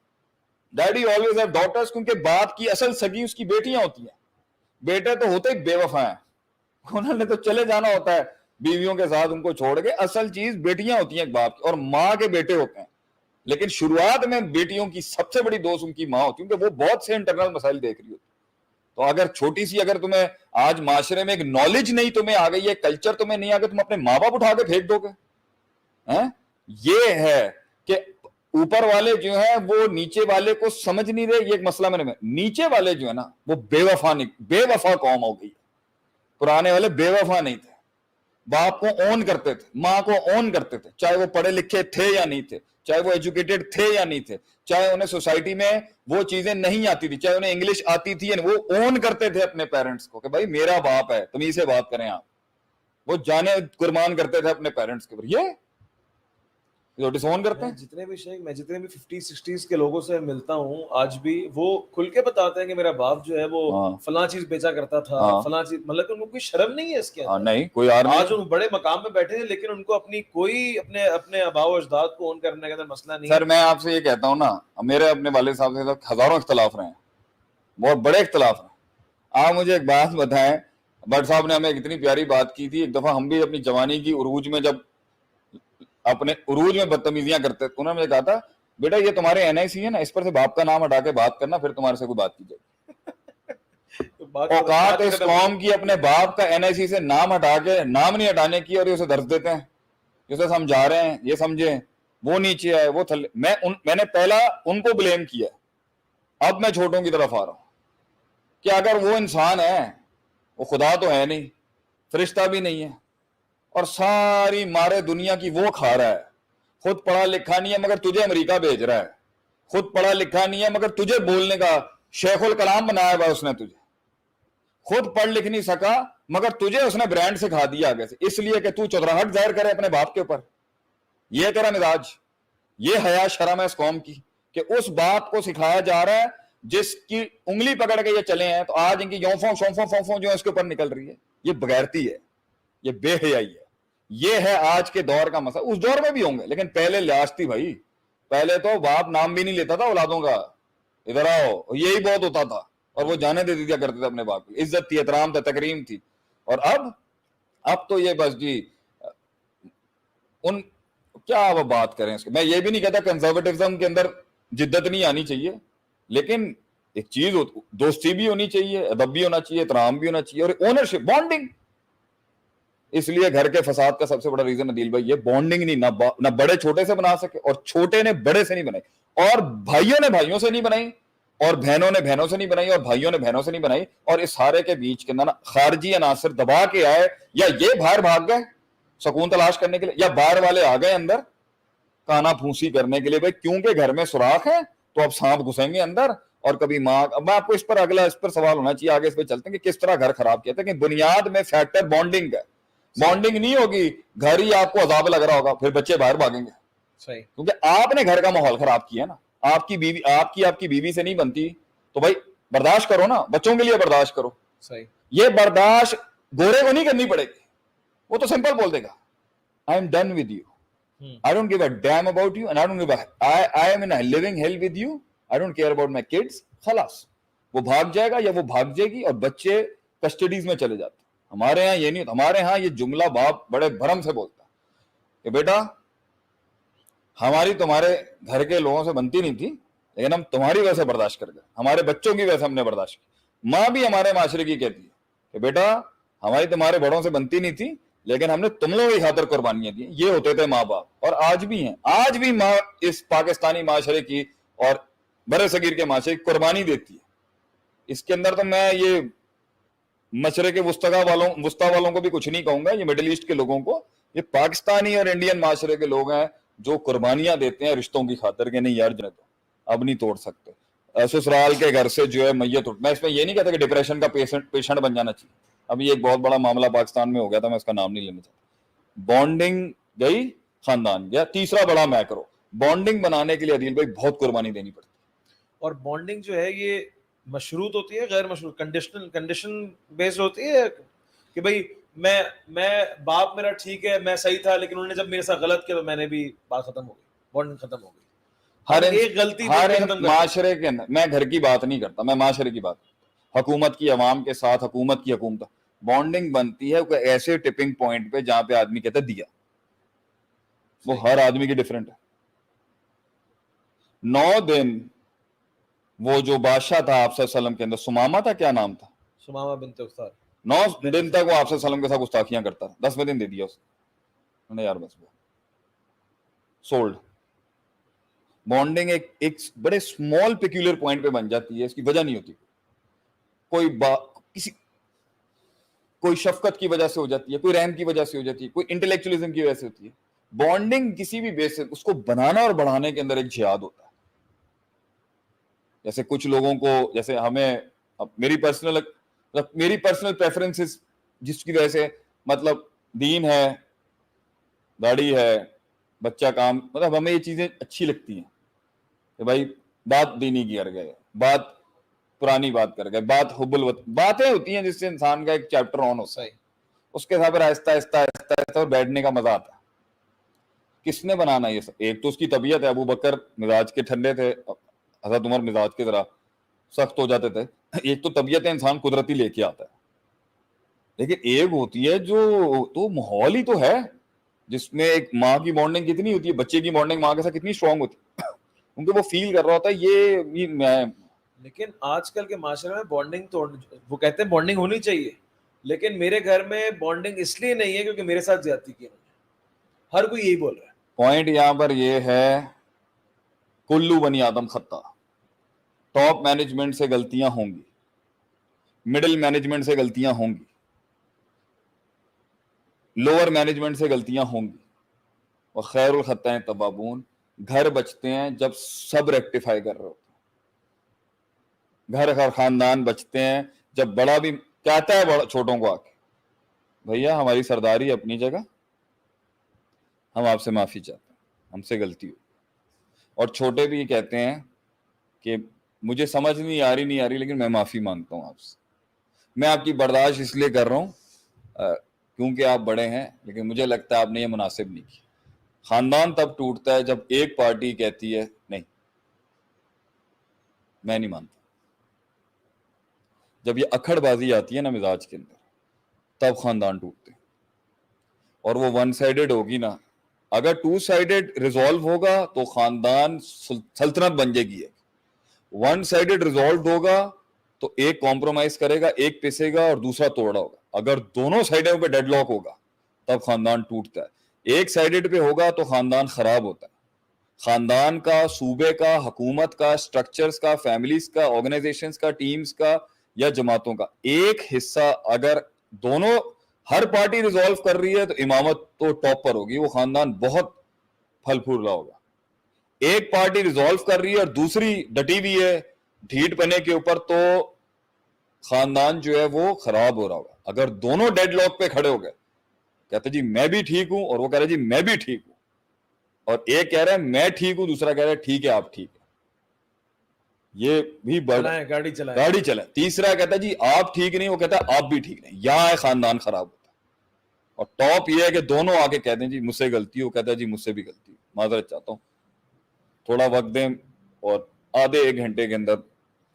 daddy always of daughters, کیونکہ باپ کی اصل سگی اس کی بیٹیاں ہوتی ہیں. بیٹے تو ہوتے ہی بے وفا ہیں، انہوں نے تو چلے جانا ہوتا ہے بیویوں کے ساتھ ان کو چھوڑ کے. اصل چیز بیٹیاں ہوتی ہیں ایک باپ کی، اور ماں کے بیٹے ہوتے ہیں. لیکن شروعات میں بیٹیوں کی سب سے بڑی دوست ان کی ماں ہوتی ہے، کیونکہ وہ بہت سے انٹرنل مسائل دیکھ رہی ہوتی. تو اگر چھوٹی سی، اگر تمہیں آج معاشرے میں ایک نالج نہیں تمہیں آ گئی ہے، کلچر تمہیں نہیں آ گیا، تم اپنے ماں باپ اٹھا کے پھینک دو گے. یہ ہے کہ اوپر والے جو ہیں وہ نیچے والے کو سمجھ نہیں رہے. یہ ایک مسئلہ میں نے، نیچے والے جو ہے نا وہ بے وفا قوم ہو گئی. پرانے والے بے وفا نہیں تھے، باپ کو اون کرتے تھے، ماں کو اون کرتے تھے، چاہے وہ پڑھے لکھے تھے یا نہیں تھے، چاہے وہ ایجوکیٹڈ تھے یا نہیں تھے، چاہے انہیں سوسائٹی میں وہ چیزیں نہیں آتی تھی، چاہے انہیں انگلش آتی تھی، وہ اون کرتے تھے اپنے پیرنٹس کو کہ بھائی میرا باپ ہے، تمیز سے بات کریں آپ. وہ جانے قربان کرتے تھے اپنے پیرنٹس کے اوپر. یہ ڈسون کرتے ہیں. جتنے بھی شیخ، میں جتنے بھی 50s 60s کے لوگوں سے ملتا ہوں آج بھی، وہ کھل کے بتاتے ہیں کہ میرا باپ جو ہے وہ فلاں چیز بیچا کرتا تھا، فلاں چیز، مطلب کہ ان کو کوئی شرم نہیں ہے اس کے اندر. نہیں کوئی آج ان بڑے مقام میں بیٹھے ہیں، لیکن ان کو اپنی کوئی اپنے آباء و اجداد کو اون کرنے کے اندر مسئلہ نہیں ہے. سر میں آپ سے یہ کہتا ہوں نا، میرے اپنے والد صاحب سے ہزاروں اختلاف رہے ہیں، بہت بڑے اختلاف ہیں. آپ مجھے ایک بات بتائیں، بٹ صاحب نے ہمیں اتنی پیاری بات کی تھی ایک دفعہ، ہم بھی اپنی جوانی کی عروج میں، جب اپنے عروج میں بدتمیزیاں کرتے، انہوں نے کہا تھا بیٹا یہ تمہارے NIC ہے نا، اس پر سے باپ کا نام ہٹا کے بات کرنا، پھر تمہارے سے کوئی بات کی جائے. اوقات اس قوم کی اپنے باپ کا NIC سے نام ہٹا کے، نام نہیں ہٹانے کی، اور یہ اسے درس دیتے ہیں، جسے سمجھا رہے ہیں یہ سمجھیں، وہ نیچے آئے وہ تھلے. میں نے پہلا ان کو بلیم کیا، اب میں چھوٹوں کی طرف آ رہا ہوں کہ اگر وہ انسان ہے، وہ خدا تو ہے نہیں، فرشتہ بھی نہیں ہے، اور ساری مارے دنیا کی وہ کھا رہا ہے، خود پڑھا لکھا نہیں ہے مگر تجھے امریکہ بھیج رہا ہے، خود پڑھا لکھا نہیں ہے مگر تجھے بولنے کا شیخ الکلام بنایا ہوا اس نے، تجھے خود پڑھ لکھ نہیں سکا مگر تجھے اس نے برانڈ سکھا دیا آگے سے، اس لیے کہ تو چودراہٹ ظاہر کرے اپنے باپ کے اوپر. یہ تیرا مزاج. یہ حیا شرم ہے اس قوم کی کہ اس بات کو سکھایا جا رہا ہے جس کی انگلی پکڑ کے یہ چلے ہیں تو آج ان کی یونفوں شونفوں فونفوں جو ہے اس کے اوپر نکل رہی ہے. یہ بغیرتی ہے, یہ بے حیائی ہے, یہ ہے آج کے دور کا مسئلہ. اس دور میں بھی ہوں گے لیکن پہلے لحاظ تھی بھائی, پہلے تو باپ نام بھی نہیں لیتا تھا اولادوں کا, ادھر آؤ, یہی بہت ہوتا تھا, اور وہ جانے دے دیا کرتے تھے اپنے باپ کو. عزت تھی, احترام تھا, تکریم تھی. اور اب تو یہ بس جی ان کیا وہ بات کریں اس کے. میں یہ بھی نہیں کہتا کنزرویٹزم کے اندر جدت نہیں آنی چاہیے, لیکن ایک چیز دوستی بھی ہونی چاہیے, ادب بھی ہونا چاہیے, احترام بھی ہونا چاہیے, اور اونرشپ, بانڈنگ. اس لیے گھر کے فساد کا سب سے بڑا ریزن عدیل بھائی یہ بانڈنگ نہیں, نہ بڑے چھوٹے سے بنا سکے, اور چھوٹے نے بڑے سے نہیں بنائی, اور بھائیوں نے بھائیوں سے نہیں بنائی, اور بہنوں نے بہنوں سے نہیں بنائی, اور بھائیوں نے بہنوں سے نہیں بنائی. اور اس سارے کے بیچ کے اندر خارجی عناصر دبا کے آئے, یا یہ باہر بھاگ گئے سکون تلاش کرنے کے لیے, یا باہر والے آ گئے اندر کانا پھونسی کرنے کے لیے. بھائی کیونکہ گھر میں سوراخ ہے تو اب سانپ گھسیں گے اندر, اور کبھی ماں. اب میں آپ کو اس پر سوال ہونا چاہیے, آگے اس پہ چلتے ہیں کہ کس طرح گھر خراب کیا تھا. کہ بنیاد میں فیکٹر بانڈنگ ہے. بانڈنگ نہیں ہوگی, گھر ہی آپ کو عذاب لگ رہا ہوگا, پھر بچے باہر بھاگیں گے. صحیح, کیونکہ آپ نے گھر کا ماحول خراب کیا نا. آپ کی بیوی آپ کی بیوی سے نہیں بنتی تو بھائی برداشت کرو نا, بچوں کے لیے برداشت کرو. صحیح, یہ برداشت گورے کو نہیں کرنی پڑے گی, وہ تو سمپل بول دے گا I am done with you. I don't give a damn about you, and I am in a living hell with you. I don't care about my kids. خلاص وہ بھاگ جائے گا یا وہ بھاگ جائے گی, اور بچے کسٹڈیز میں چلے جاتے. ہمارے ہاں یہ نہیں ہوتا. ہمارے ہاں یہ جملہ باپ بڑے بھرم سے بولتا کہ بیٹا ہماری تمہارے گھر کے لوگوں سے بنتی نہیں تھی, لیکن ہم تمہاری وجہ سے برداشت کر گئے, ہمارے بچوں کی وجہ سے ہم نے برداشت کی. ماں بھی ہمارے معاشرے کی کہتی ہے کہ بیٹا ہماری تمہارے بڑوں سے بنتی نہیں تھی, لیکن ہم نے تم لوگوں کی خاطر قربانیاں دی. یہ ہوتے تھے ماں باپ, اور آج بھی ہیں. آج بھی ماں اس پاکستانی معاشرے کی اور برے صغیر کے معاشرے کی قربانی دیتی ہے. اس کے اندر تو میں یہ مشرق وسطی والوں کو بھی کچھ نہیں کہوں گا, یہ مڈل ایسٹ کے لوگوں کو, یہ پاکستانی اور انڈین معاشرے کے لوگ ہیں جو قربانیاں دیتے ہیں رشتوں کی خاطر کہ نہیں یار جنے تو اب نہیں توڑ سکتے. سسرال کے گھر سے جو ہے میت اٹھ. میں اس میں یہ نہیں کہتا کہ ڈپریشن کا پیشنٹ بن جانا چاہیے. ابھی ایک بہت بڑا معاملہ پاکستان میں ہو گیا تھا, میں اس کا نام نہیں لینا چاہتا. بانڈنگ گئی, خاندان گیا. تیسرا بڑا میکرو, بانڈنگ بنانے کے لیے عدیل بھائی بہت قربانی دینی پڑتی. اور بانڈنگ جو ہے یہ مشروط ہوتی ہے, غیر مشروط, کنڈیشن بیسڈ ہوتی ہے کہ بھائی میں باپ میرا ٹھیک ہے, میں صحیح تھا, لیکن انہوں نے جب میرے ساتھ غلط کیا تو میں نے بھی, بات ختم ہو گئی, بانڈنگ ختم ہو گئی. ایک غلطی معاشرے کے اندر, میں گھر کی بات نہیں کرتا, میں معاشرے کی بات, حکومت کی عوام کے ساتھ, حکومت کی حکومت. بانڈنگ بنتی ہے کوئی ایسے ٹپنگ پوائنٹ پہ جہاں پہ آدمی کہتا ہے دیا, وہ ہر آدمی کی ڈیفرنٹ ہے. 9 دن وہ جو بادشاہ تھا آپ صلی اللہ علیہ وسلم کے اندر, سمامہ تھا, کیا نام تھا, سمامہ بنت اختار, 9 دن تک وہ آپ صلی اللہ علیہ وسلم کے ساتھ گستاخیاں کرتا تھا. 10ویں دن دے دیا اس نے, یار بس سولڈ. بانڈنگ ایک بڑے اسمال پیکولر پوائنٹ پہ بن جاتی ہے, اس کی وجہ نہیں ہوتی, کوئی شفقت کی وجہ سے ہو جاتی ہے, کوئی رحم کی وجہ سے ہو جاتی ہے, کوئی انٹلیکچولیزم کی وجہ سے ہوتی ہے. بانڈنگ کسی بھی بیس سے اس کو بنانا اور بڑھانے کے اندر ایک جہاد ہوتا ہے. جیسے کچھ لوگوں کو, جیسے ہمیں میری پرسنل پریفرنسز جس کی وجہ سے, مطلب دین ہے, داڑھی ہے, بچہ کام, مطلب ہمیں یہ چیزیں اچھی لگتی ہیں کہ بھائی بات دینی کی کر گئے, بات پرانی بات کر گئے, بات حب الوطن, باتیں ہوتی ہیں جس سے انسان کا ایک چیپٹر آن ہوتا ہے, اس کے ساتھ آہستہ آہستہ بیٹھنے کا مزہ آتا ہے. کس نے بنانا یہ سب؟ ایک تو اس کی طبیعت ہے, ابو بکر مزاج کے ٹھنڈے تھے, حضرت عمر مزاج کے ذرا سخت ہو جاتے تھے. ایک تو طبیعت انسان قدرتی لے کے آتا ہے, لیکن ایک ہوتی ہے جو تو ماحول ہی تو ہے جس میں ایک ماں کی بانڈنگ کتنی ہوتی ہے, بچے کی بانڈنگ ماں کے ساتھ کتنی اسٹرانگ ہوتی ہے, کیونکہ وہ فیل کر رہا ہوتا ہے یہ میں. لیکن آج کل کے معاشرے میں بانڈنگ وہ کہتے ہیں بانڈنگ ہونی چاہیے, لیکن میرے گھر میں بانڈنگ اس لیے نہیں ہے کیونکہ میرے ساتھ زیادتی کی انہوں نے, ہر کوئی یہی بول رہا ہے. پوائنٹ یہاں پر یہ ہے, کلو بنی آدم خطا. ٹاپ مینجمنٹ سے غلطیاں ہوں گی, مڈل مینجمنٹ سے غلطیاں ہوں گی, لوور مینجمنٹ سے غلطیاں ہوں گی, اور خیر الخطائیں تبابون. گھر بچتے ہیں جب سب ریکٹیفائی کر رہے ہوتے ہیں, گھر خاندان بچتے ہیں جب بڑا بھی کہتا ہے بڑا چھوٹوں کو آ کے, بھیا ہماری سرداری اپنی جگہ, ہم آپ سے معافی چاہتے ہیں, ہم سے غلطی ہو. اور چھوٹے بھی کہتے ہیں کہ مجھے سمجھ نہیں آ رہی لیکن میں معافی مانگتا ہوں آپ سے. میں آپ کی برداشت اس لیے کر رہا ہوں کیونکہ آپ بڑے ہیں, لیکن مجھے لگتا ہے آپ نے یہ مناسب نہیں کیا. خاندان تب ٹوٹتا ہے جب ایک پارٹی کہتی ہے نہیں میں نہیں مانتا. جب یہ اکھڑ بازی آتی ہے نا مزاج کے اندر, تب خاندان ٹوٹتے ہیں. اور وہ ون سائیڈڈ ہوگی نا, اگر ٹو سائیڈڈ ریزالو ہوگا تو خاندان سلطنت بن جائے گی. ون سائیڈڈ ریزالو ہوگا تو ایک کمپرومائز کرے گا, ایک پسے گا اور دوسرا توڑا ہوگا. اگر دونوں سائڈوں پہ ڈیڈ لاک ہوگا تب خاندان ٹوٹتا ہے. ایک سائیڈڈ پہ ہوگا تو خاندان خراب ہوتا ہے. خاندان کا, صوبے کا, حکومت کا, سٹرکچرز کا, فیملیز کا, آرگنائزیشنز کا, ٹیمز کا یا جماعتوں کا ایک حصہ اگر دونوں ہر پارٹی ریزالو کر رہی ہے تو امامت تو ٹاپ پر ہوگی, وہ خاندان بہت پھل پھول رہا ہوگا. ایک پارٹی ریزالو کر رہی ہے اور دوسری ڈٹی ہوئی ہے ڈھیٹ پنے کے اوپر, تو خاندان جو ہے وہ خراب ہو رہا ہوگا. اگر دونوں ڈیڈ لاک پہ کھڑے ہو گئے, کہتے جی میں بھی ٹھیک ہوں اور وہ کہہ رہے جی میں بھی ٹھیک ہوں, اور ایک کہہ رہا ہے میں ٹھیک ہوں, دوسرا کہہ رہا ہے ٹھیک ہے آپ ٹھیک ہے, یہ بھی گاڑی چلائے. تیسرا کہتا ہے جی آپ ٹھیک نہیں, وہ کہتا ہے آپ بھی ٹھیک نہیں. یہاں خاندان خراب ہوتا ہے. اور ٹاپ یہ ہے کہ دونوں آ کے کہتے ہیں جی مجھ سے غلطی ہو, کہتا ہے جی مجھ سے بھی غلطی ہو, معذرت چاہتا ہوں, تھوڑا وقت دیں. اور آدھے ایک گھنٹے کے اندر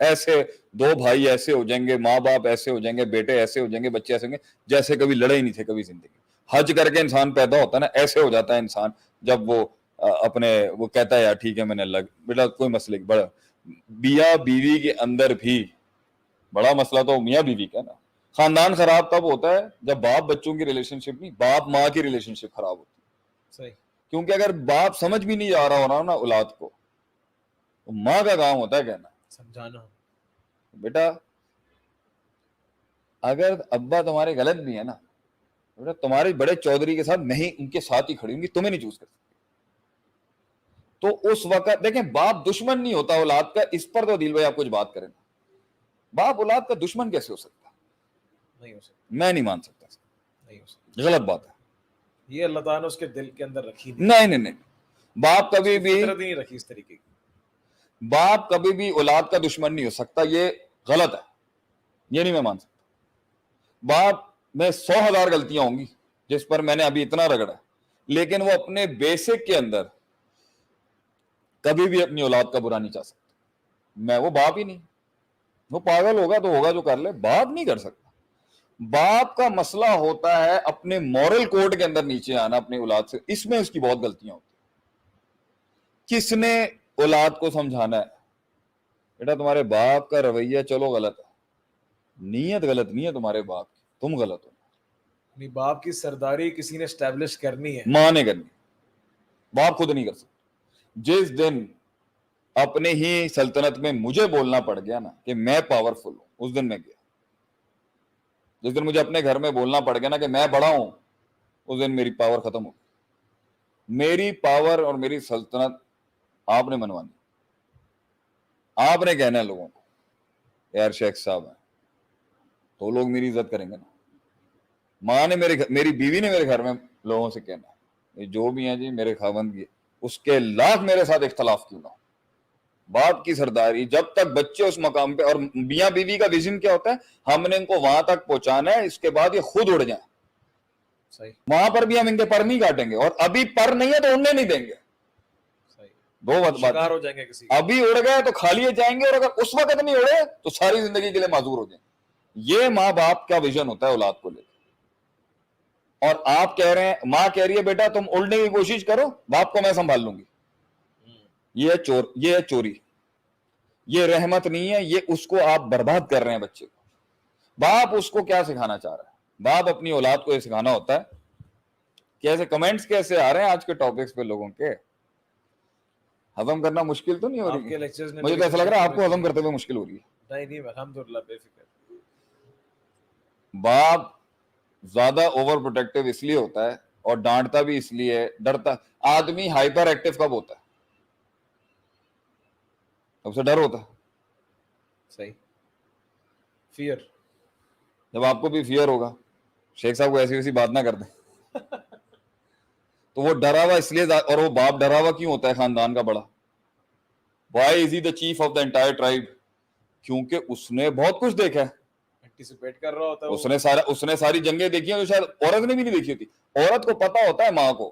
ایسے دو بھائی ایسے ہو جائیں گے, ماں باپ ایسے ہو جائیں گے, بیٹے ایسے ہو جائیں گے, بچے ایسے ہوں گے جیسے کبھی لڑے ہی نہیں تھے کبھی زندگی. حج کر کے انسان پیدا ہوتا ہے نا, ایسے ہو جاتا ہے انسان جب وہ اپنے وہ کہتا ہے یار ٹھیک ہے میں نے بیٹا کوئی مسئلہ بڑا میاں بیوی کے اندر بھی بڑا مسئلہ تو میاں بیوی کا نا. خاندان خراب تب ہوتا ہے جب باپ بچوں کی ریلیشن شپ نہیں, باپ ماں کی ریلیشن شپ خراب ہوتی ہے. صحیح. کیونکہ اگر باپ سمجھ بھی نہیں آ رہا ہونا نا اولاد کو, تو ماں کا کام ہوتا ہے کہنا سمجھانا, بیٹا اگر ابا تمہارے غلط بھی ہے نا, بیٹا تمہارے بڑے چودھری کے ساتھ نہیں ان کے ساتھ ہی کھڑی ہوں گی, تمہیں نہیں چوز کر سکتی. تو اس وقت دیکھیں باپ دشمن نہیں ہوتا اولاد کا, اس پر تو عدیل بھائی آپ کچھ بات کریں. باپ اولاد کا دشمن کیسے ہو سکتا؟ نہیں ہو سکتا, میں نہیں مان سکتا, نہیں ہو سکتا. غلط بات ہے. یہ اللہ تعالیٰ نے اس کے دل کے اندر رکھی نہیں, باپ کبھی بھی فطرت نہیں رکھی اس طریقے کی. باپ کبھی بھی اولاد کا دشمن نہیں ہو سکتا, یہ غلط ہے, یہ نہیں میں مان سکتا. باپ میں 100,000 غلطیاں ہوں گی جس پر میں نے ابھی اتنا رگڑا, لیکن وہ اپنے بیسک کے اندر کبھی بھی اپنی اولاد کا برا نہیں چاہ سکتا. میں وہ باپ ہی نہیں, وہ پاگل ہوگا تو ہوگا جو کر لے, باپ نہیں کر سکتا. باپ کا مسئلہ ہوتا ہے اپنے مورل کوڈ کے اندر نیچے آنا اپنی اولاد سے, اس میں اس کی بہت غلطیاں ہوتی ہیں. کس نے اولاد کو سمجھانا ہے بیٹا تمہارے باپ کا رویہ چلو غلط ہے, نیت غلط نہیں ہے تمہارے باپ کی, تم غلط ہو. باپ کی سرداری کسی نے اسٹیبلش کرنی ہے, ماں نے کرنی, باپ خود نہیں کر سکتا. جس دن اپنے ہی سلطنت میں مجھے بولنا پڑ گیا نا کہ میں پاورفل ہوں, اس دن میں گیا. جس دن مجھے اپنے گھر میں بولنا پڑ گیا نا کہ میں بڑا ہوں, اس دن میری پاور ختم ہو گئی. میری پاور اور میری سلطنت آپ نے منوانی, آپ نے کہنا ہے لوگوں کو یار شیخ صاحب ہیں تو لوگ میری عزت کریں گے نا. ماں نے میری بیوی نے میرے گھر میں لوگوں سے کہنا ہے جو بھی ہیں جی میرے خاوند کی, اس کے لاکھ میرے ساتھ اختلاف کیوں نہ ہو. باپ کی سرداری جب تک بچے اس مقام پہ, اور میاں بیوی کا ویژن کیا ہوتا ہے, ہم نے ان کو وہاں تک پہنچانا ہے, اس کے بعد یہ خود اڑ جائیں. صحیح, وہاں پر بھی ہم ان کے پر نہیں کاٹیں گے, اور ابھی پر نہیں ہے تو اڑنے نہیں دیں گے. صحیح, دو بات شکار ہو جائیں گے کسی. ابھی اڑ گئے تو کھا لیے جائیں گے, اور اگر اس وقت نہیں اڑے تو ساری زندگی کے لیے معذور ہو جائیں. یہ ماں باپ کا ویژن ہوتا ہے اولاد کو لے کے. اور آپ کہہ رہے ہیں, ماں کہہ رہی ہے بیٹا تم اڑنے کی کوشش کرو, باپ کو میں سنبھال لوں گی. یہ ہے چوری, یہ رحمت نہیں ہے, یہ اس کو آپ برباد کر رہے ہیں بچے کو. باپ اس کو کیا سکھانا چاہ رہا ہے, باپ اپنی اولاد کو یہ سکھانا ہوتا ہے. کیسے کمنٹس کیسے آ رہے ہیں آج کے ٹاپکس پہ, لوگوں کے ہضم کرنا مشکل تو نہیں ہو رہی؟ مجھے تو ایسا لگ رہا ہے آپ کو ہضم کرتے ہوئے مشکل ہو رہی ہے. نہیں, الحمدللہ بے فکر. باپ زیادہ اوور پروٹیکٹیو اس لیے ہوتا ہے, اور ڈانٹتا بھی اس لیے, ڈرتا. آدمی ہائپر ایکٹیو کب ہوتا ہے؟ تب سے ڈر ہوتا ہے. صحیح, فیئر. جب آپ کو بھی فیئر ہوگا, شیخ صاحب کو ایسی ویسی بات نہ کر دیں تو وہ ڈرا ہوا اس لیے, اور وہ باپ ڈرا ہوا کیوں ہوتا ہے خاندان کا بڑا, Why is he the chief of the entire tribe? کیونکہ اس نے بہت کچھ دیکھا ہے, اینٹیسپیٹ کر رہا ہوتا ہے اس نے ساری جنگیں دیکھی ہیں جو شاید عورت نے بھی نہیں دیکھی ہوتی. عورت کو پتا ہوتا ہے ماں کو,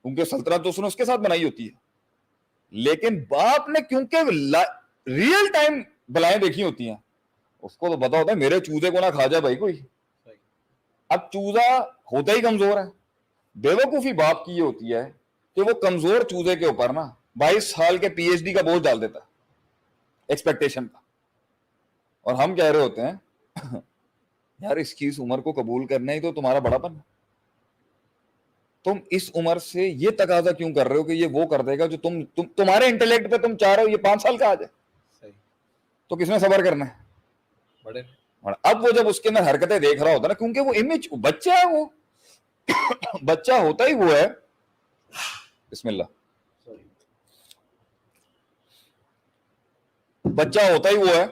کیونکہ سلطنت تو اس نے اس کے ساتھ بنائی ہوتی ہے, لیکن باپ نے کیونکہ ریئل ٹائم بلائیں دیکھی ہوتی ہیں, اس کو تو پتا ہوتا ہے میرے چوزے کو نہ کھا جائے بھائی کوئی. اب چوزا ہوتا ہی کمزور ہے. بیوقوفی باپ کی یہ ہوتی ہے کہ وہ کمزور چوزے کے اوپر نا 22 سال کے پی ایچ ڈی کا بوجھ ڈال دیتا ہے ایکسپیکٹیشن کا, اور ہم کہہ رہے ہوتے ہیں یار اس کی اس عمر کو قبول کرنا ہی تو تمہارا بڑا پن ہے. تم اس عمر سے یہ تقاضا کیوں کر رہے ہو کہ یہ وہ کر دے گا جو تمہارے انٹلیکٹ پہ تم چاہ رہے ہو یہ 5 سال کا آ جائے, تو کس نے صبر کرنا ہے بڑے. اب وہ جب اس کے اندر حرکتیں دیکھ رہا ہوتا ہے نا, کیونکہ وہ امیج بچہ ہے, وہ بچہ ہوتا ہی وہ ہے, بسم اللہ, بچہ ہوتا ہی وہ ہے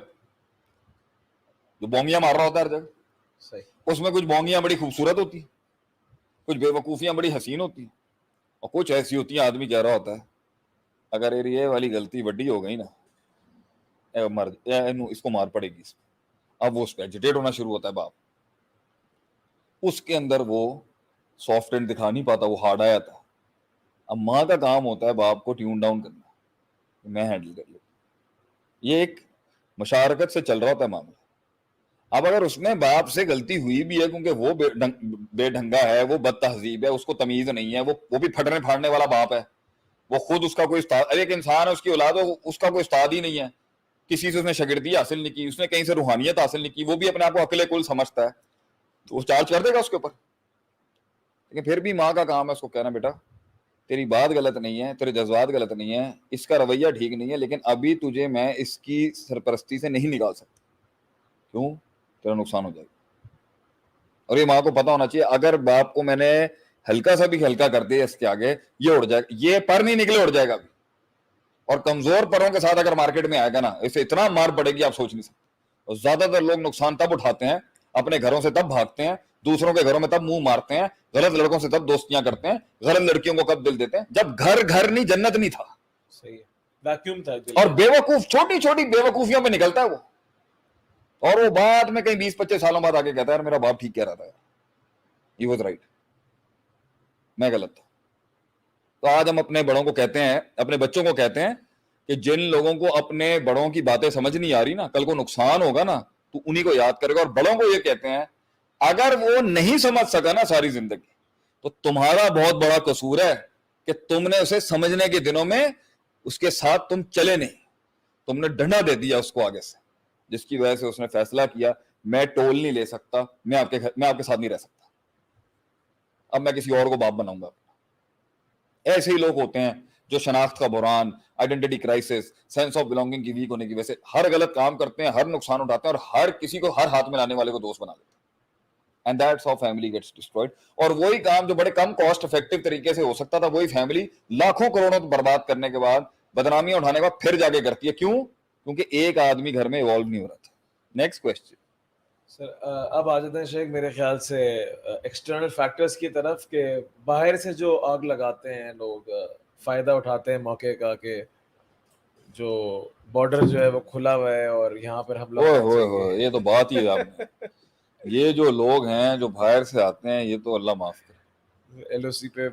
جو بونگیاں مار رہا ہوتا ہے ہر جگہ. اس میں کچھ بونگیاں بڑی خوبصورت ہوتی ہیں, کچھ بے وقوفیاں بڑی حسین ہوتی ہیں, اور کچھ ایسی ہوتی ہیں آدمی کہہ رہا ہوتا ہے اگر یہ والی غلطی وڈی ہو گئی نا اس کو مار پڑے گی. اب وہ اس پہ ایجیٹیٹ ہونا شروع ہوتا ہے باپ, اس کے اندر وہ سافٹ اینڈ دکھا نہیں پاتا, وہ ہارڈ آیا تھا. اب ماں کا کام ہوتا ہے باپ کو ٹیون ڈاؤن کرنا, میں ہینڈل کر لوں. یہ ایک مشارکت سے چل رہا ہوتا ہے معاملہ. اب اگر اس میں باپ سے غلطی ہوئی بھی ہے کیونکہ وہ بے ڈھنگا ہے, وہ بد تہذیب ہے, اس کو تمیز نہیں ہے, وہ بھی پھٹنے پھاڑنے والا باپ ہے, وہ خود اس کا کوئی استاد, ایک انسان ہے اس کی اولاد ہے, اس کا کوئی استاد ہی نہیں ہے, کسی سے اس نے شاگردی حاصل نہیں کی, اس نے کہیں سے روحانیت حاصل نہیں کی, وہ بھی اپنے آپ کو عقل کل سمجھتا ہے, تو وہ چارج کر دے گا اس کے اوپر. لیکن پھر بھی ماں کا کام ہے اس کو کہنا بیٹا تیری بات غلط نہیں ہے, تیرے جذبات غلط نہیں ہے, اس کا رویہ ٹھیک نہیں ہے, لیکن ابھی تجھے میں اس کی سرپرستی سے نہیں نکال سکتا. کیوں؟ تیرا نقصان ہو جائے گا. اور یہ ماں کو پتا ہونا چاہیے اگر باپ کو میں نے ہلکا سا بھی ہلکا کر دیا اس کے آگے یہ اڑ جائے گا, یہ پر نہیں نکلے اڑ جائے گا ابھی. اور کمزور پروں کے ساتھ اگر مارکیٹ میں آئے گا نا اسے اتنا مار پڑے گی آپ سوچ نہیں سکتے. اور زیادہ تر لوگ نقصان تب اٹھاتے ہیں, اپنے گھروں سے تب بھاگتے ہیں, دوسروں کے گھروں میں تب منہ مارتے ہیں, غلط لڑکوں سے تب دوستیاں کرتے ہیں, غلط لڑکیوں کو کب دل دیتے ہیں جب گھر نہیں جنت نہیں تھا. صحیح ہے, ویکیوم تھا. اور بیوقوف چھوٹی چھوٹی بیوقوفیوں پہ نکلتا ہے وہ, اور وہ بعد میں کہیں 20-25 سالوں بعد آگے کہتا ہے میرا باپ ٹھیک کہہ رہا تھا, ہی واز رائٹ, میں غلط تھا. تو آج ہم اپنے بڑوں کو کہتے ہیں, اپنے بچوں کو کہتے ہیں کہ جن لوگوں کو اپنے بڑوں کی باتیں سمجھ نہیں آ رہی نا, کل کو نقصان ہوگا نا تو انہی کو یاد کرے گا. اور بڑوں کو یہ کہتے ہیں اگر وہ نہیں سمجھ سکا نا ساری زندگی تو تمہارا بہت بڑا قصور ہے کہ تم نے اسے سمجھنے کے دنوں میں اس کے ساتھ تم چلے نہیں, تم نے ڈنڈا دے دیا اس کو آگے سے, جس کی وجہ سے اس نے فیصلہ کیا میں ٹول نہیں لے سکتا, میں آپ کے ساتھ نہیں رہ سکتا, اب میں کسی اور کو باپ بناؤں گا. ایسے ہی لوگ ہوتے ہیں جو شناخت کا بحران, identity crisis, sense of belonging کی ویک ہونے کی وجہ سے ہر غلط کام کرتے ہیں, ہر نقصان اٹھاتے ہیں, اور ہر کسی کو ہر ہاتھ میں لانے والے کو دوست بنا لیتے ہیں. And that's how family gets destroyed. اور وہی کام جو بڑے کم کاسٹ افیکٹو طریقے سے ہو سکتا تھا وہی فیملی لاکھوں کروڑوں برباد کرنے کے بعد, بدنامیاں اٹھانے کے بعد پھر جا کے کرتی ہے. کیوں؟ کیونکہ ایک آدمی گھر میں ایوالو نہیں ہو رہا تھا. نیکسٹ کوسچن سر, اب آ جاتے ہیں شیخ میرے خیال سے ایکسٹرنل فیکٹرز کی طرف, کہ باہر سے جو آگ لگاتے ہیں لوگ, فائدہ اٹھاتے ہیں موقع کا کہ جو بارڈر جو ہے وہ کھلا ہوا ہے اور یہاں پر حملہ ہونا چاہیے. یہ تو بات ہی ہے آپ نے, یہ جو لوگ ہیں جو باہر سے آتے ہیں یہ تو اللہ معاف کرے. ایل او سی پہ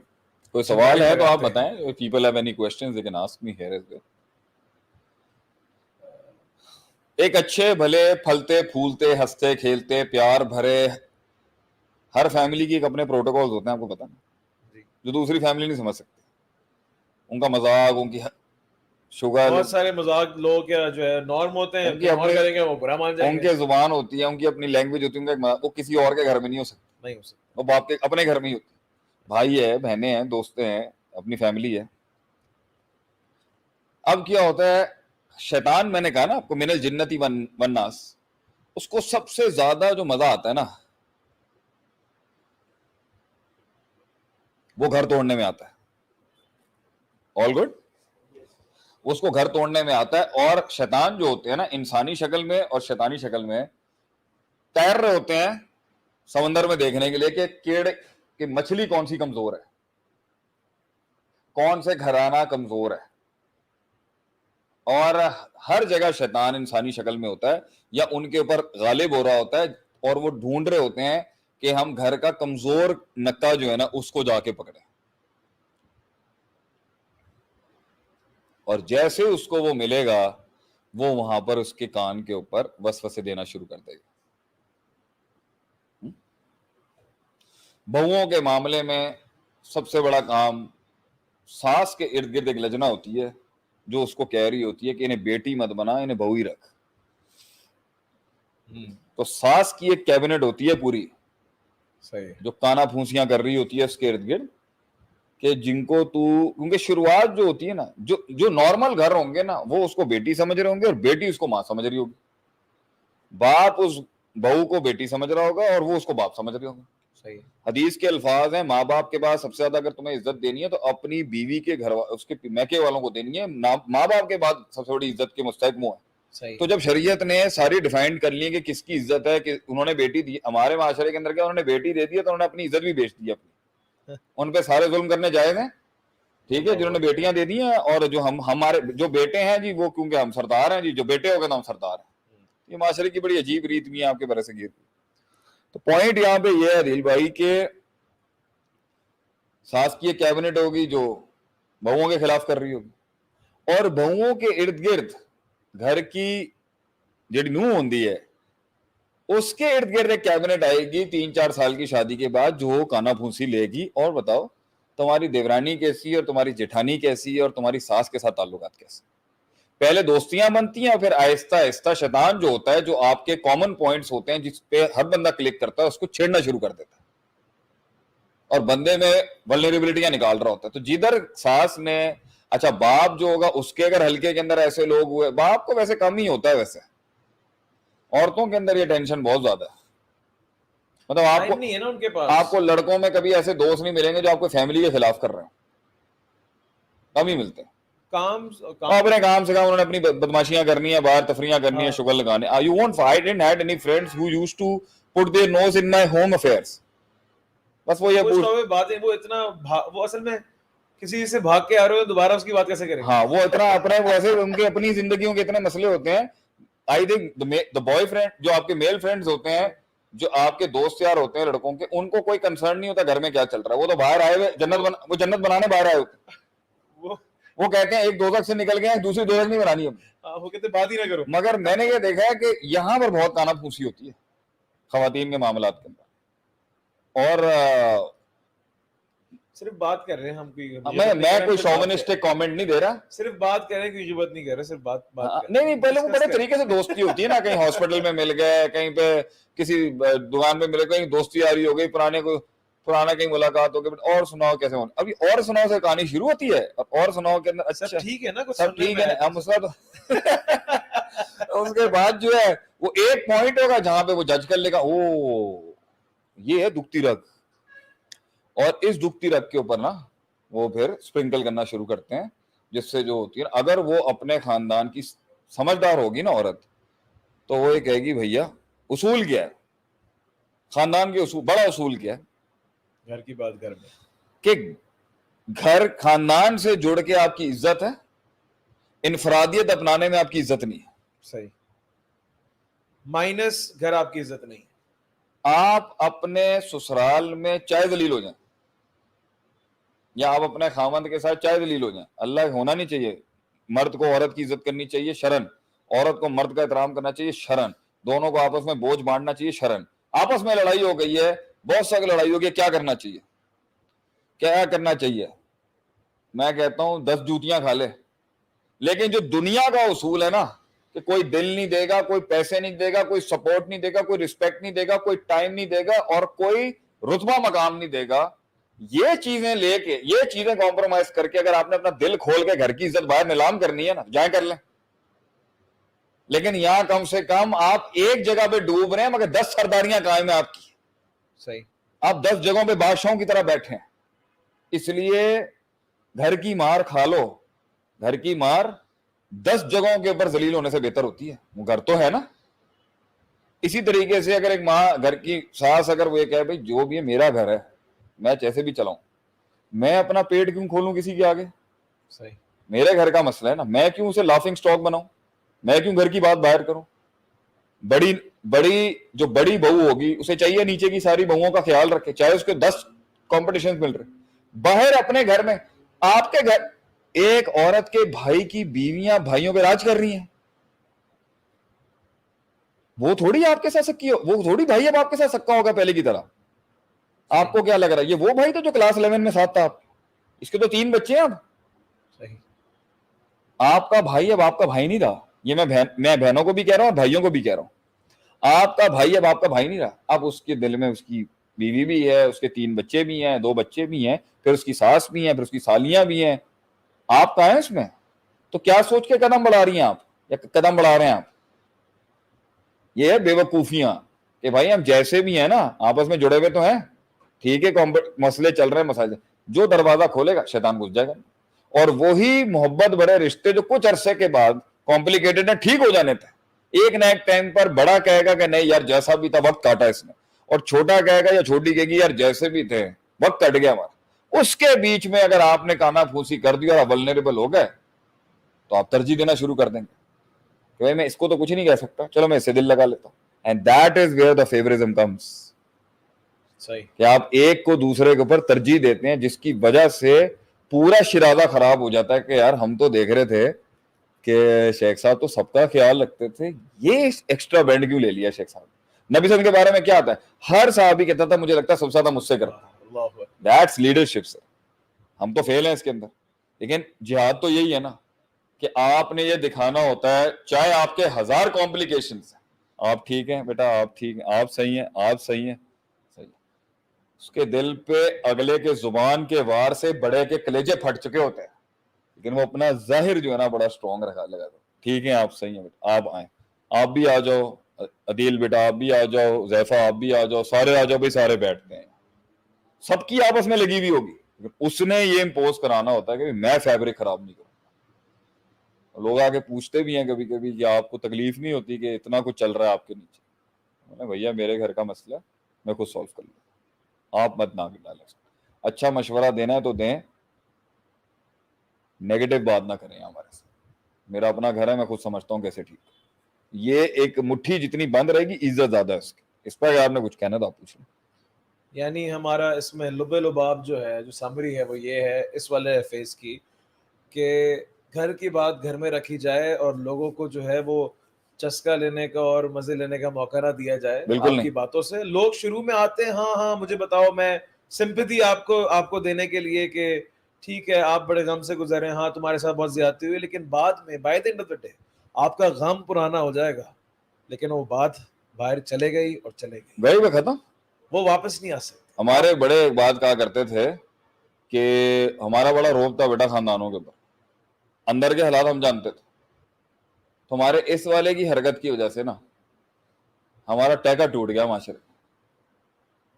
کوئی سوال ہے تو آپ بتائیں. People have any questions they can ask me here is there. ایک اچھے بھلے پھلتے پھولتے ہنستے کھیلتے پیار بھرے ہر فیملی کی ایک اپنے پروٹوکولز ہوتے ہیں, آپ کو پتا نا, جو دوسری فیملی نہیں سمجھ سکتے. ان کا مذاق, ان کی شوگر, بہت سارے مذاق لوگ جو ہے نارم ہوتے ہیں, کریں گے وہ برا مان جائیں ان گے. کی زبان ہوتی ہے, ان کی اپنی لینگویج ہوتی ہے, وہ کسی اور کے گھر میں نہیں ہو سکتی, نہیں ہو سکتا. وہ باپ کے اپنے گھر میں ہی ہوتی ہے. بھائی ہے, بہنیں ہیں, دوست ہیں, اپنی فیملی ہے. اب کیا ہوتا ہے, شیطان میں نے کہا نا آپ کو من الجنتی والناس, اس کو سب سے زیادہ جو مزہ آتا ہے نا وہ گھر توڑنے میں آتا ہے. آل گڈ, اس کو گھر توڑنے میں آتا ہے. اور شیطان جو ہوتے ہیں نا انسانی شکل میں اور شیطانی شکل میں تیر رہے ہوتے ہیں سمندر میں دیکھنے کے لیے کہ مچھلی کون سی کمزور ہے, کون سے گھرانہ کمزور ہے. اور ہر جگہ شیطان انسانی شکل میں ہوتا ہے یا ان کے اوپر غالب ہو رہا ہوتا ہے اور وہ ڈھونڈ رہے ہوتے ہیں کہ ہم گھر کا کمزور نکا جو ہے نا اس کو جا کے پکڑیں، اور جیسے اس کو وہ ملے گا وہ وہاں پر اس کے کان کے اوپر وسوسے دینا شروع کر دے گا۔ بہوؤں کے معاملے میں سب سے بڑا کام، ساس کے ارد گرد ایک لجنا ہوتی ہے جو اس کو کہہ رہی ہوتی ہے کہ انہیں بیٹی مت بنا، انہیں بہو ہی رکھ۔ تو ساس کی ایک کیبنٹ ہوتی ہے پوری، صحیح، جو کانا پھونسیاں کر رہی ہوتی ہے اس کے ارد گرد، کہ جن کو تو، کیونکہ شروعات جو ہوتی ہے نا، جو نارمل گھر ہوں گے نا وہ اس کو بیٹی سمجھ رہے ہوں گے اور بیٹی اس کو ماں سمجھ رہی ہوگی، باپ اس بہو کو بیٹی سمجھ رہا ہوگا اور وہ اس کو باپ سمجھ رہے ہوں گے۔ صحیح، حدیث کے الفاظ ہیں، ماں باپ کے بعد سب سے زیادہ اگر تمہیں عزت دینی ہے تو اپنی بیوی کے گھر اس کے میکے والوں کو دینی ہے، ماں باپ کے بعد سب سے بڑی عزت کے مستحق وہ ہے۔ صحیح، تو جب شریعت نے ساری ڈیفائن کر لی کہ کس کی عزت ہے، کہ انہوں نے بیٹی دی، ہمارے معاشرے کے اندر کیا انہوں نے بیٹی دے دی ہے تو انہوں نے اپنی عزت بھی بیچ دی اپنی، ان پہ سارے ظلم کرنے جائز ہیں، ٹھیک ہے، جنہوں نے بیٹیاں دے دی ہیں، اور جو ہمارے جو بیٹے ہیں جی وہ کیونکہ ہم سردار ہیں جی، جو بیٹے ہو گئے تو ہم سردار ہیں۔ یہ معاشرے کی بڑی عجیب ریت بھی ہے آپ کے برس گیر۔ تو پوائنٹ یہاں پہ یہ ہے عدیل بھائی کہ ساس کی ایک کیبنٹ ہوگی جو بہوؤں کے خلاف کر رہی ہوگی، اور بہوؤں کے ارد گرد گھر کی جڑی نوح ہوندی ہے اس کے ارد گرد ایک کیبنٹ آئے گی 3-4 سال کی شادی کے بعد، جو کانا پھونسی لے گی اور بتاؤ تمہاری دیورانی کیسی ہے اور تمہاری جیٹھانی کیسی ہے اور تمہاری ساس کے ساتھ تعلقات کیسے۔ پہلے دوستیاں بنتی ہیں، پھر آہستہ آہستہ شیطان جو ہوتا ہے، جو آپ کے کامن پوائنٹس ہوتے ہیں جس پہ ہر بندہ کلک کرتا ہے، اس کو چھیڑنا شروع کر دیتا ہے اور بندے میں ولنریبلٹیاں نکال رہا ہوتا ہے۔ تو جدھر ساس نے، اچھا باپ جو ہوگا اس کے اگر حلقے کے اندر ایسے لوگ ہوئے، باپ کو ویسے کم ہی ہوتا ہے، ویسے عورتوں کے اندر یہ ٹینشن بہت زیادہ ہے، مطلب آپ کو نہیں ہے نا ان کے پاس، آپ کو لڑکوں میں کبھی ایسے دوست نہیں ملیں گے جو آپ کو فیملی کے خلاف کر رہے ہیں، کم ہی ملتے ہیں۔ کام اپنے کام سے کام انہوں نے اپنی بدماشیاں کرنی ہے، باہر تفریحاں کرنی ہے، شغل لگانے۔ You won't I didn't had any friends who used to put their nose in my home affairs۔ بس وہ یہ باتیں، وہ اتنا وہ اصل میں کسی سے بھاگ کے آ رہے ہو دوبارہ اس کی بات کیسے کریں؟ ہاں، وہ اتنا اپنے ویسے ان کے اپنی زندگیوں کے اتنے مسئلے ہوتے ہیں۔ I think the boy friend, جو آپ کے میل فرینڈز ہوتے ہیں، جو آپ کے دوست یار ہوتے ہیں لڑکوں کے، ان کو کوئی کنسرن نہیں ہوتا گھر میں کیا چل رہا ہے، وہ تو باہر آئے ہوئے وہ جنت بنانے باہر آئے ہوتے ہیں۔ وہ کہتے ہیں ایک دوزخ سے نکل گئے، دوسری دوزخ نہیں بنانی ہم، وہ کہتے بات ہی نہ کرو۔ مگر میں نے یہ دیکھا ہے کہ یہاں پر بہت کانا پھوسی ہوتی ہے خواتین کے معاملات کے اندر، اور صرف بات کر رہے ہیں ہم، میں کوئی شوونسٹک کامنٹ نہیں دے رہا، صرف بات کر رہے ہیں، کوئی غیبت نہیں کر رہے، صرف بات نہیں پہلے وہ بڑے طریقے سے دوستی ہوتی ہے نا، کہیں ہاسپٹل میں مل گئے، کہیں پہ کسی دکان پہ ملے، کہیں دوستی آ رہی ہو گئی، پرانا کہیں ملاقات ہو گئی، اور سناؤ کیسے ہونا، ابھی اور سناؤ سے کہانی شروع ہوتی ہے، اور سناؤ کے اندر اچھا ٹھیک ہے نا، سب ٹھیک ہے نا، ہم اس کے بعد جو ہے وہ ایک پوائنٹ ہوگا جہاں پہ وہ جج کر لے گا، او یہ ہے دکھتی رگ، اور اس دکھتی رگ کے اوپر نا وہ پھر اسپرنکل کرنا شروع کرتے ہیں، جس سے جو ہوتی ہے، اگر وہ اپنے خاندان کی سمجھدار ہوگی نا عورت، تو وہ یہ کہے گی بھیا اصول کیا ہے، خاندان کے اصول، بڑا اصول کیا ہے، گھر کی بات گھر میں، کہ گھر خاندان سے جڑ کے آپ کی عزت ہے، انفرادیت اپنانے میں آپ کی عزت نہیں ہے۔ صحیح، مائنس گھر آپ کی عزت نہیں۔ آپ اپنے سسرال میں چاہے ذلیل ہو جائیں، یا آپ اپنے خاوند کے ساتھ چاہے ذلیل ہو جائیں، اللہ ہونا نہیں چاہیے، مرد کو عورت کی عزت کرنی چاہیے شرن، عورت کو مرد کا احترام کرنا چاہیے شرن، دونوں کو آپس میں بوجھ بانٹنا چاہیے شرن۔ آپس میں لڑائی ہو گئی ہے، بہت سخت لڑائی ہو گئی، کیا کرنا چاہیے، کیا کرنا چاہیے؟ میں کہتا ہوں 10 جوتیاں کھا لے، لیکن جو دنیا کا اصول ہے نا، کہ کوئی دل نہیں دے گا، کوئی پیسے نہیں دے گا، کوئی سپورٹ نہیں دے گا، کوئی رسپیکٹ نہیں دے گا، کوئی ٹائم نہیں دے گا، اور کوئی رتبہ مقام نہیں دے گا، یہ چیزیں لے کے، یہ چیزیں کمپرومائز کر کے اگر آپ نے اپنا دل کھول کے گھر کی عزت باہر نیلام کرنی ہے نا، جائیں کر لیں، لیکن یہاں کم سے کم آپ ایک جگہ پہ ڈوب رہے ہیں مگر 10 سرداریاں قائم ہیں آپ کی، صحیح، آپ 10 جگہوں پہ بادشاہوں کی طرح بیٹھے ہیں۔ اس لیے گھر کی مار کھا لو، گھر کی مار 10 جگہوں کے اوپر ذلیل ہونے سے بہتر ہوتی ہے، وہ گھر تو ہے نا۔ اسی طریقے سے اگر ایک ماں، گھر کی ساس، اگر وہ یہ کہے بھائی جو بھی ہے میرا گھر ہے، میں جیسے بھی چلاؤں، میں اپنا پیٹ کیوں کھولوں کسی کے آگے، صحیح، میرے گھر کا مسئلہ ہے نا, میں کیوں اسے لافنگ اسٹاک بناؤں, میں کیوں گھر کی بات باہر کروں. جو بڑی بہو ہوگی اسے چاہیے نیچے کی ساری بہوؤں کا خیال رکھے, چاہے اس کے 10 کمپٹیشن مل رہے. باہر اپنے گھر میں, آپ کے گھر ایک عورت کے بھائی کی بیویاں بھائیوں پہ راج کر رہی ہیں, وہ تھوڑی آپ کے ساتھ سکی ہو, وہ تھوڑی بھائی اب آپ کے ساتھ سکا ہوگا پہلے کی طرح. آپ کو کیا لگ رہا ہے یہ وہ بھائی تو جو کلاس 11 میں ساتھ تھا, اس کے تو 3 بچے ہیں اب. صحیح. آپ کا بھائی اب آپ کا بھائی نہیں رہا, یہ میں بہنوں کو بھی کہہ رہا ہوں اور بھائیوں کو بھی کہہ رہا ہوں. آپ کا بھائی اب آپ کا بھائی نہیں رہا, اب اس کے دل میں اس کی بیوی بھی ہے, اس کے 3 بچے بھی ہیں, 2 بچے بھی ہیں, پھر اس کی ساس بھی ہیں, پھر اس کی سالیاں بھی ہیں. آپ کہاں ہیں اس میں؟ تو کیا سوچ کے قدم بڑھا رہی ہیں آپ یا قدم بڑھا رہے ہیں آپ؟ یہ ہے بے وقوفیاں کہ بھائی ہم جیسے بھی ہیں نا آپس میں جڑے ہوئے تو ہیں, ٹھیک ہے مسئلے چل رہے ہیں, مسائل جو دروازہ کھولے گا شیطان گھس جائے گا. اور وہی محبت بڑے رشتے جو کچھ عرصے کے بعد کمپلیکیٹڈ ہیں, ٹھیک ہو جانے تھے, ایک نہ ایک ٹائم پر بڑا کہے گا کہ نہیں یار جیسا بھی تھا وقت کاٹا اس نے, اور چھوٹا کہے گا یا چھوٹی کہے گی یار جیسے بھی تھے وقت کٹ گیا ہمارا. اس کے بیچ میں اگر آپ نے کانا پھوسی کر دی اور آپ ولنریبل ہو گئے تو آپ ترجیح دینا شروع کر دیں گے کہ بھائی میں اس کو تو کچھ نہیں کہہ سکتا, چلو میں اس سے دل لگا لیتا ہوں. And that is where the favouritism comes. صحیح. کہ آپ ایک کو دوسرے کے اوپر ترجیح دیتے ہیں, جس کی وجہ سے پورا شرازہ خراب ہو جاتا ہے کہ یار ہم تو دیکھ رہے تھے کہ شیخ صاحب تو سب کا خیال رکھتے تھے, یہ ایکسٹرا بینڈ کیوں لے لیا شیخ صاحب. نبی صلی اللہ علیہ وسلم کے بارے میں کیا آتا ہے, ہر صحابی کہتا تھا مجھے لگتا ہے سب سے زیادہ مجھ سے کرتا. دیٹس لیڈرشپ سر. ہم تو فیل ہیں اس کے اندر, لیکن جہاد تو یہی ہے نا کہ آپ نے یہ دکھانا ہوتا ہے, چاہے آپ کے 1000 کمپلیکیشنز ہیں, آپ ٹھیک ہیں بیٹا, آپ ٹھیک ہیں, آپ صحیح ہیں, آپ صحیح ہیں, صحیح. اس کے دل پہ اگلے کے زبان کے وار سے بڑے کے کلیجے پھٹ چکے ہوتے ہیں, لیکن وہ اپنا ظاہر جو ہے نا بڑا اسٹرانگ رکھا لگا. ٹھیک ہے آپ صحیح ہیں بیٹا, آپ آئیں, آپ بھی آ جاؤ, عدیل بیٹا آپ بھی آ جاؤ, زیفہ آپ بھی آ جاؤ, سارے آ جاؤ بھائی, سارے بیٹھتے ہیں. سب کی آپس میں لگی ہوئی ہوگی, اس نے یہ امپوز کرانا ہوتا ہے کہ میں فیبرک خراب نہیں کروں. لوگ آگے پوچھتے بھی ہیں کبھی کبھی کہ آپ کو تکلیف نہیں ہوتی کہ اتنا کچھ چل رہا ہے آپ کے نیچے. بھیا میرے گھر کا مسئلہ میں خود سالو کر لوں, آپ مت نہ ڈالیں. اچھا مشورہ دینا ہے تو دیں, نیگیٹو بات نہ کریں ہمارے سے. میرا اپنا گھر ہے, میں خود سمجھتا ہوں کیسے ٹھیک. یہ ایک مٹھی جتنی بند رہے گی عزت زیادہ ہے اس کی. اس پر آپ نے کچھ کہنا تو آپ پوچھ لیں. یعنی ہمارا اس میں لب لباب جو ہے, جو سمری ہے وہ یہ ہے اس والے فیز کی, کہ گھر کی بات گھر میں رکھی جائے اور لوگوں کو جو ہے وہ چسکا لینے کا اور مزے لینے کا موقع نہ دیا جائے آپ کی باتوں سے. لوگ شروع میں آتے ہیں ہاں ہاں مجھے بتاؤ, میں سمپتھی آپ کو دینے کے لیے کہ ٹھیک ہے آپ بڑے غم سے گزرے, ہاں تمہارے ساتھ بہت زیادتی ہوئی, لیکن بعد میں by the end of the day آپ کا غم پرانا ہو جائے گا, لیکن وہ بات باہر چلے گئی اور چلے گئی, گئی وہ ختم, وہ واپس نہیں آ سکتے. ہمارے بڑے ایک بات کہا کرتے تھے کہ ہمارا بڑا روب تھا بیٹا خاندانوں کے اوپر, اندر کے حالات ہم جانتے تھے. تو ہمارے اس والے کی حرکت کی وجہ سے نا ہمارا ٹیکا ٹوٹ گیا معاشرے,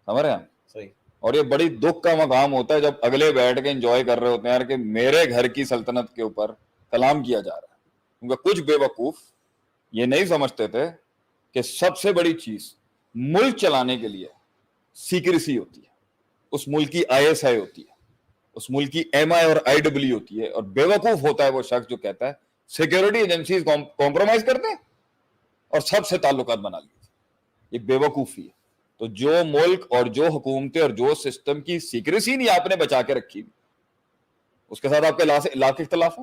سمجھ رہے ہیں. صحیح. اور یہ بڑی دکھ کا مقام ہوتا ہے جب اگلے بیٹھ کے انجوائے کر رہے ہوتے ہیں یار کہ میرے گھر کی سلطنت کے اوپر کلام کیا جا رہا ہے. کیونکہ کچھ بے وقوف یہ نہیں سمجھتے تھے کہ سب سے بڑی چیز ملک چلانے کے لیے سیکریسی ہوتی ہے, اس ملک کی ISI ہوتی ہے, اس ملک کی MI اور IW ہوتی ہے. اور بے وقوف ہوتا ہے وہ شخص جو کہتا ہے سیکیورٹی ایجنسیز کمپرومائز کرتے ہیں اور سب سے تعلقات بنا لیتے. یہ بے وقوفی ہے. تو جو ملک اور جو حکومتیں اور جو سسٹم کی سیکریسی نہیں آپ نے بچا کے رکھی, اس کے ساتھ آپ کے لاکھ اختلاف ہو.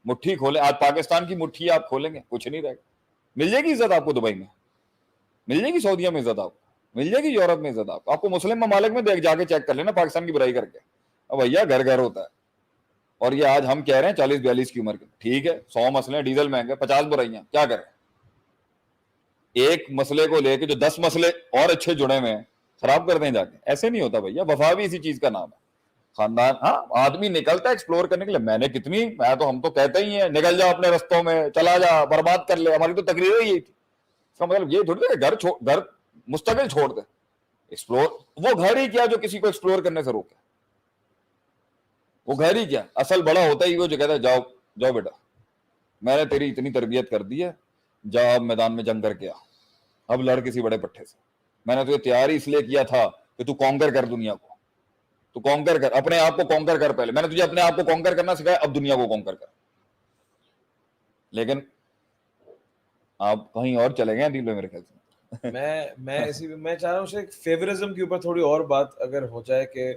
مٹھی کھولیں, آج پاکستان کی مٹھی آپ کھولیں گے کچھ نہیں رہے گا. مل جائے گی عزت آپ کو دبئی میں, مل جائے گی سعودیہ میں عزت آپ کو, مل جائے گی یورپ میں عزت آپ کو مسلم ممالک میں دیکھ جا کے چیک کر لینا پاکستان کی برائی کر کے. اب بھیا گھر گھر ہوتا ہے. اور یہ آج ہم کہہ رہے ہیں 40-42 کی عمر کے, ٹھیک ہے 100 مسئلے, ڈیزل مہنگا, 50 برائیاں, کیا کریں. ایک مسئلے کو لے کے جو 10 مسئلے اور اچھے جڑے ہوئے ہیں خراب کر دیں جا کے. ایسے نہیں ہوتا بھیا. وفا بھی اسی چیز کا نام ہے. خاندان, ہاں آدمی نکلتا ہے ایکسپلور کرنے کے لیے, میں نے کتنی, ہم تو کہتے ہی ہیں نکل جا اپنے رستوں میں, چلا جا, برباد کر لے. ہماری تو تقریر ہی یہی تھی. اس کا مطلب یہ تھوڑی ہے کہ گھر مستقل چھوڑ دے. ایکسپلور, وہ گھر ہی کیا جو کسی کو ایکسپلور کرنے سے روکے. وہ گھر ہی کیا, اصل بڑا ہوتا ہی وہ جو کہتا ہے جاؤ جاؤ بیٹا میں نے تیری اتنی تربیت کر دی ہے, جا اب میدان میں جنگ کر کے آ, اب لڑ کسی بڑے پٹھے سے. میں نے تجھے تیار ہی اس لیے کیا تھا کہ تو کانکر کر دنیا کو. تو کانکر کر, اپنے آپ کو کانکر کر. پہلے میں نے تجھے اپنے آپ کو کانکر کرنا سکھایا, اب دنیا کو کانکر کر. لیکن آپ کہیں اور چلے گئے دین پہ میرے خیال سے. میں چاہ رہا ہوں فیورزم کے اوپر تھوڑی اور بات اگر ہو جائے کہ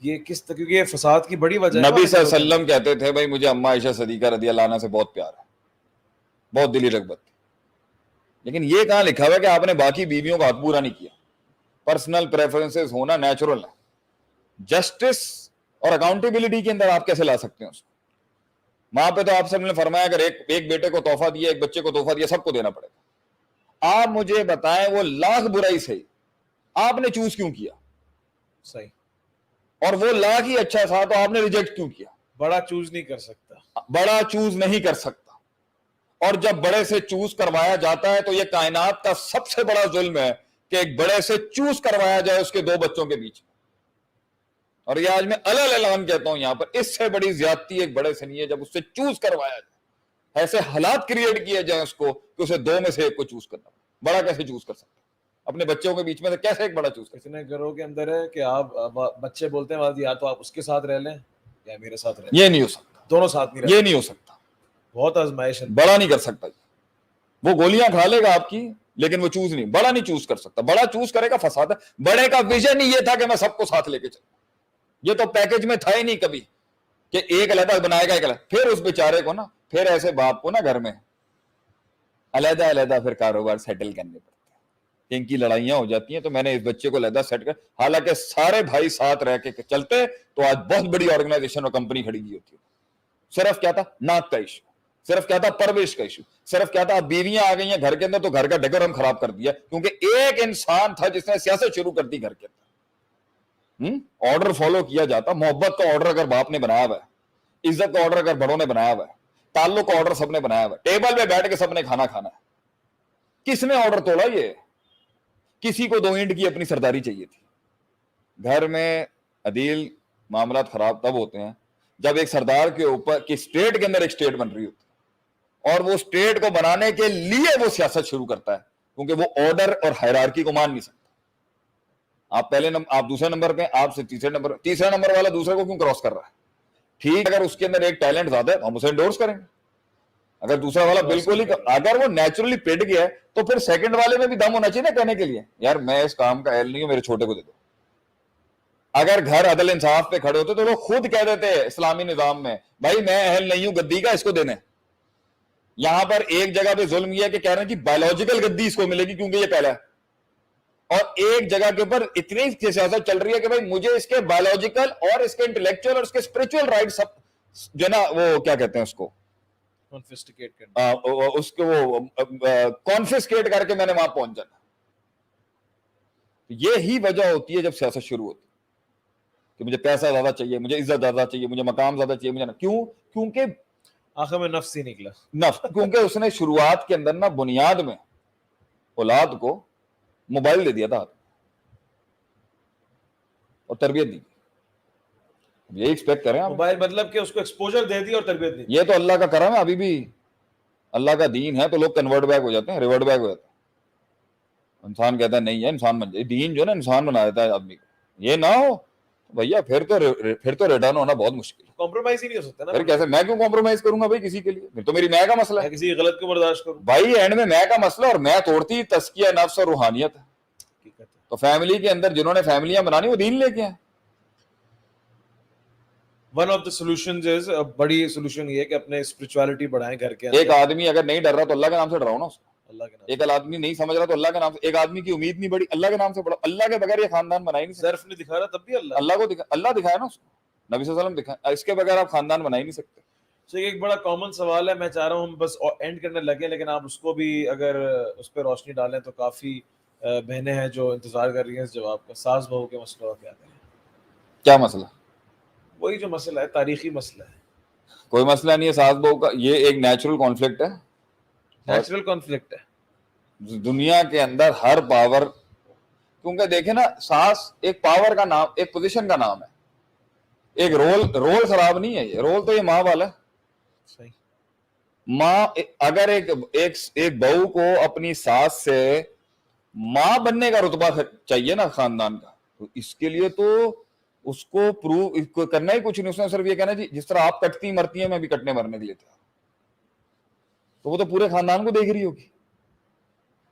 یہ کس کیونکہ یہ فساد کی بڑی وجہ ہے. نبی صلی اللہ علیہ وسلم کہتے تھے بھائی مجھے اماں عائشہ صدیقہ رضی اللہ عنہ سے بہت پیار ہے, بہت دلی رغبت تھی, لیکن یہ کہاں لکھا ہوا ہے کہ آپ نے باقی بیویوں کا حق پورا نہیں کیا. پرسنل پریفرنسز ہونا نیچرل ہے. جسٹس اور اکاؤنٹیبلٹی کے اندر آپ کیسے لا سکتے ہیں اس کو؟ وہاں پہ تو آپ سب نے فرمایا اگر ایک بیٹے کو تحفہ دیا, ایک بچے کو تحفہ دیا, سب کو دینا پڑے گا. آپ مجھے بتائیں وہ لاکھ برائی سے آپ نے چوز کیوں کیا؟ صحیح. اور وہ لاکھ ہی اچھا تھا تو آپ نے ریجیکٹ کیوں کیا؟ بڑا چوز نہیں کر سکتا, بڑا چوز نہیں کر سکتا. اور جب بڑے سے چوز کروایا جاتا ہے تو یہ کائنات کا سب سے بڑا ظلم ہے کہ ایک بڑے سے چوز کروایا جائے اس کے دو بچوں کے بیچ. اور یہ آج میں اعلان کہتا ہوں یہاں پر, اس سے بڑی زیادتی ایک بڑے سے نہیں ہے جب اس سے چوز کروایا جائے. ایسے حالات کریٹ کیے جائیں اس کو کہ اسے دو میں سے ایک کو چوز کرنا. بڑا کیسے چوز کر سکتا ہے اپنے بچوں کے بیچ میں سے؟ کیسے ایک بڑا چوز کر سکتا اتنے گھروں کے اندر ہے کہ آپ بچے بولتے ہیں یا تو آپ اس کے ساتھ رہ لیں یا میرے ساتھ رہ لیں. یہ نہیں ہو سکتا, دونوں ساتھ نہیں رہ یہ نہیں ہو سکتا. بہت آزمائش ہے. بڑا نہیں کر سکتا. وہ گولیاں کھا لے گا آپ کی لیکن وہ چوز نہیں, بڑا نہیں چوز کر سکتا. بڑا چوز کرے گا فساد ہے. بڑے کا ویژن ہی یہ تھا کہ میں سب کو ساتھ لے کے چلوں. یہ تو پیکج میں تھا ہی نہیں کبھی کہ ایک علیحدہ بنائے گا ایک علیحدہ. پھر اس بیچارے کو نا, پھر ایسے باپ کو نا گھر میں علیحدہ علیحدہ پھر کاروبار سیٹل کرنے پڑتے ہیں, ان کی لڑائیاں ہو جاتی ہیں. تو میں نے اس بچے کو علیحدہ سیٹ کر, حالانکہ سارے بھائی ساتھ رہ کے چلتے تو آج بہت بڑی آرگنائزیشن اور کمپنی کھڑی کی ہوتی ہے. صرف کیا تھا, ناک کا ایشو, صرف کیا تھا, پرورش کا ایشو, صرف کیا تھا, بیویاں آ گئی ہیں گھر کے اندر تو گھر کا ڈیکورم خراب کر دیا کیونکہ ایک انسان تھا جس نے سیاست شروع کر دی گھر کے اندر. آرڈر فالو کیا جاتا. محبت کا آرڈر اگر باپ نے بنایا ہوا ہے, عزت کا آرڈر اگر بڑوں نے بنایا ہوا ہے, تعلق کا آرڈر سب نے بنایا ہوا ہے, ٹیبل پہ بیٹھ کے سب نے کھانا کھانا ہے. کس نے آرڈر توڑا؟ یہ کسی کو 2 اینٹ کی اپنی سرداری چاہیے تھی. گھر میں عدیل معاملات خراب تب ہوتے ہیں جب ایک سردار کے اوپر کی اسٹیٹ کے اندر ایک اسٹیٹ بن رہی ہوتی ہے اور وہ اسٹیٹ کو بنانے کے لیے وہ سیاست شروع کرتا ہے کیونکہ وہ آرڈر اور ہائرارکی کو مان نہیں سکتا. آپ آپ دوسرے نمبر پہ, آپ سے تیسرے نمبر والا دوسرے کو کیوں کراس کر رہا ہے؟ ٹھیک, اگر اس کے اندر ایک ٹیلنٹ زیادہ ہے تو ہم اسے انڈورس کریں گے. اگر دوسرا والا بالکل ہی, اگر وہ نیچرلی پٹ گیا ہے تو پھر سیکنڈ والے میں بھی دم ہونا چاہیے نا کہنے کے لیے یار میں اس کام کا اہل نہیں ہوں, میرے چھوٹے کو دے دو. اگر گھر عدل انصاف پہ کھڑے ہوتے تو لوگ خود کہہ دیتے اسلامی نظام میں بھائی میں اہل نہیں ہوں گدی کا, اس کو دینے. یہاں پر ایک جگہ پہ ظلم یہ ہے کہ کہہ رہے ہیں کہ بایولوجیکل گدی اس کو ملے گی کیونکہ یہ پہلا ہے, اور ایک جگہ کے اوپر اتنی سیاست چل رہی ہے کہ بھائی مجھے اس کے بایولوجیکل اور اس کے انٹلیکچوئل اور اس کے اسپرچل رائٹ سب جو نا وہ کیا کہتے ہیں اس کو اس کو وہ کانفسکیٹ کر کے میں نے وہاں پہنچ جانا. یہی وجہ ہوتی ہے جب سیاست شروع ہوتی ہے کہ مجھے پیسہ زیادہ چاہیے, مجھے عزت زیادہ چاہیے, مجھے مقام زیادہ چاہیے, مجھے کیوں؟ کیونکہ آخر میں نفس ہی نکلا. نفس, کیونکہ اس نے شروعات کے اندر نا بنیاد میں اولاد کو موبائل دے دیا تھا اور تربیت دی. یہی ایکسپیکٹ کریں آپ, موبائل مطلب کہ اس کو ایکسپوجر دے دی اور تربیت دی. یہ تو اللہ کا کرم ہے. ابھی بھی اللہ کا دین ہے تو لوگ کنورٹ بیک ہو جاتے ہیں, ریورٹ بیک ہو جاتے ہیں. انسان کہتا ہے نہیں ہے, انسان بن جائے. دین جو ہے نا انسان بنا دیتا ہے آدمی کو. یہ نہ ہو بھیا پھر تو ریٹرن ہونا بہت مشکل ہے. کمپرومائز ہی نہیں ہو سکتا نا. پھر کیسے, میں کیوں کمپرومائز کروں گا بھائی کسی کے لیے؟ پھر تو میری میں کا مسئلہ ہے. میں کسی غلط کو برداشت کروں بھائی اینڈ میں کا مسئلہ, اور میں توڑتی تزکیہ نفس اور روحانیت ہے. تو فیملی کے اندر جنہوں نے فیملیاں بنانی وہ دین لے کے ہیں. ون آف دا سولوشنز از, بڑی سولوشن یہ ہے کہ اپنے اسپرچوالٹی بڑھائیں گھر کے اندر. ایک آدمی اگر نہیں ڈر رہا تو اللہ کے نام سے ڈراؤ نا اس کو. اللہ کے نام. ایک آدمی نہیں سمجھ رہا تو اللہ کے نام سے. ایک آدمی کی امید نہیں بڑی, اللہ کے نام سے بڑھاؤ. اللہ کے بغیر یہ خاندان بنا ہی نہیں سکتے. صرف نہیں دکھا رہا تب بھی اللہ کو اللہ دکھایا نا اس کو, نبی صلی اللہ علیہ وسلم دکھایا. اس کے بغیر آپ خاندان بنا ہی نہیں سکتے. تو ایک بڑا کامن سوال ہے, میں چاہ رہا ہوں ہم بس اینڈ کرنے لگے, لیکن آپ اس کو بھی اگر اس پہ روشنی ڈالیں تو کافی بہنیں ہیں جو انتظار کر رہی ہیں اس جواب کا. ساس بہو کے مسئلہ کیا کریں؟ کیا مسئلہ؟ وہی جو مسئلہ ہے, تاریخی مسئلہ ہے. کوئی مسئلہ نہیں ہے ساس بہو کا, یہ ایک نیچرل کانفلکٹ ہے. نیچرل کانفلکٹ ہے دنیا کے اندر ہر پاور, کیونکہ دیکھیں نا ساس ایک پاور کا نام, ایک پوزیشن کا نام ہے, ایک رول خراب نہیں ہے. یہ رول تو یہ ماں والا ہے. صحیح. ماں اگر ایک بہو کو اپنی ساس سے ماں بننے کا رتبہ چاہیے نا خاندان کا, تو اس کے لیے تو اس کو پروو کرنا ہی کچھ نہیں, اس نے صرف یہ کہنا جی جس طرح آپ کٹتی مرتی ہیں میں بھی کٹنے مرنے کے لیے تیار. تو وہ تو پورے خاندان کو دیکھ رہی ہوگی.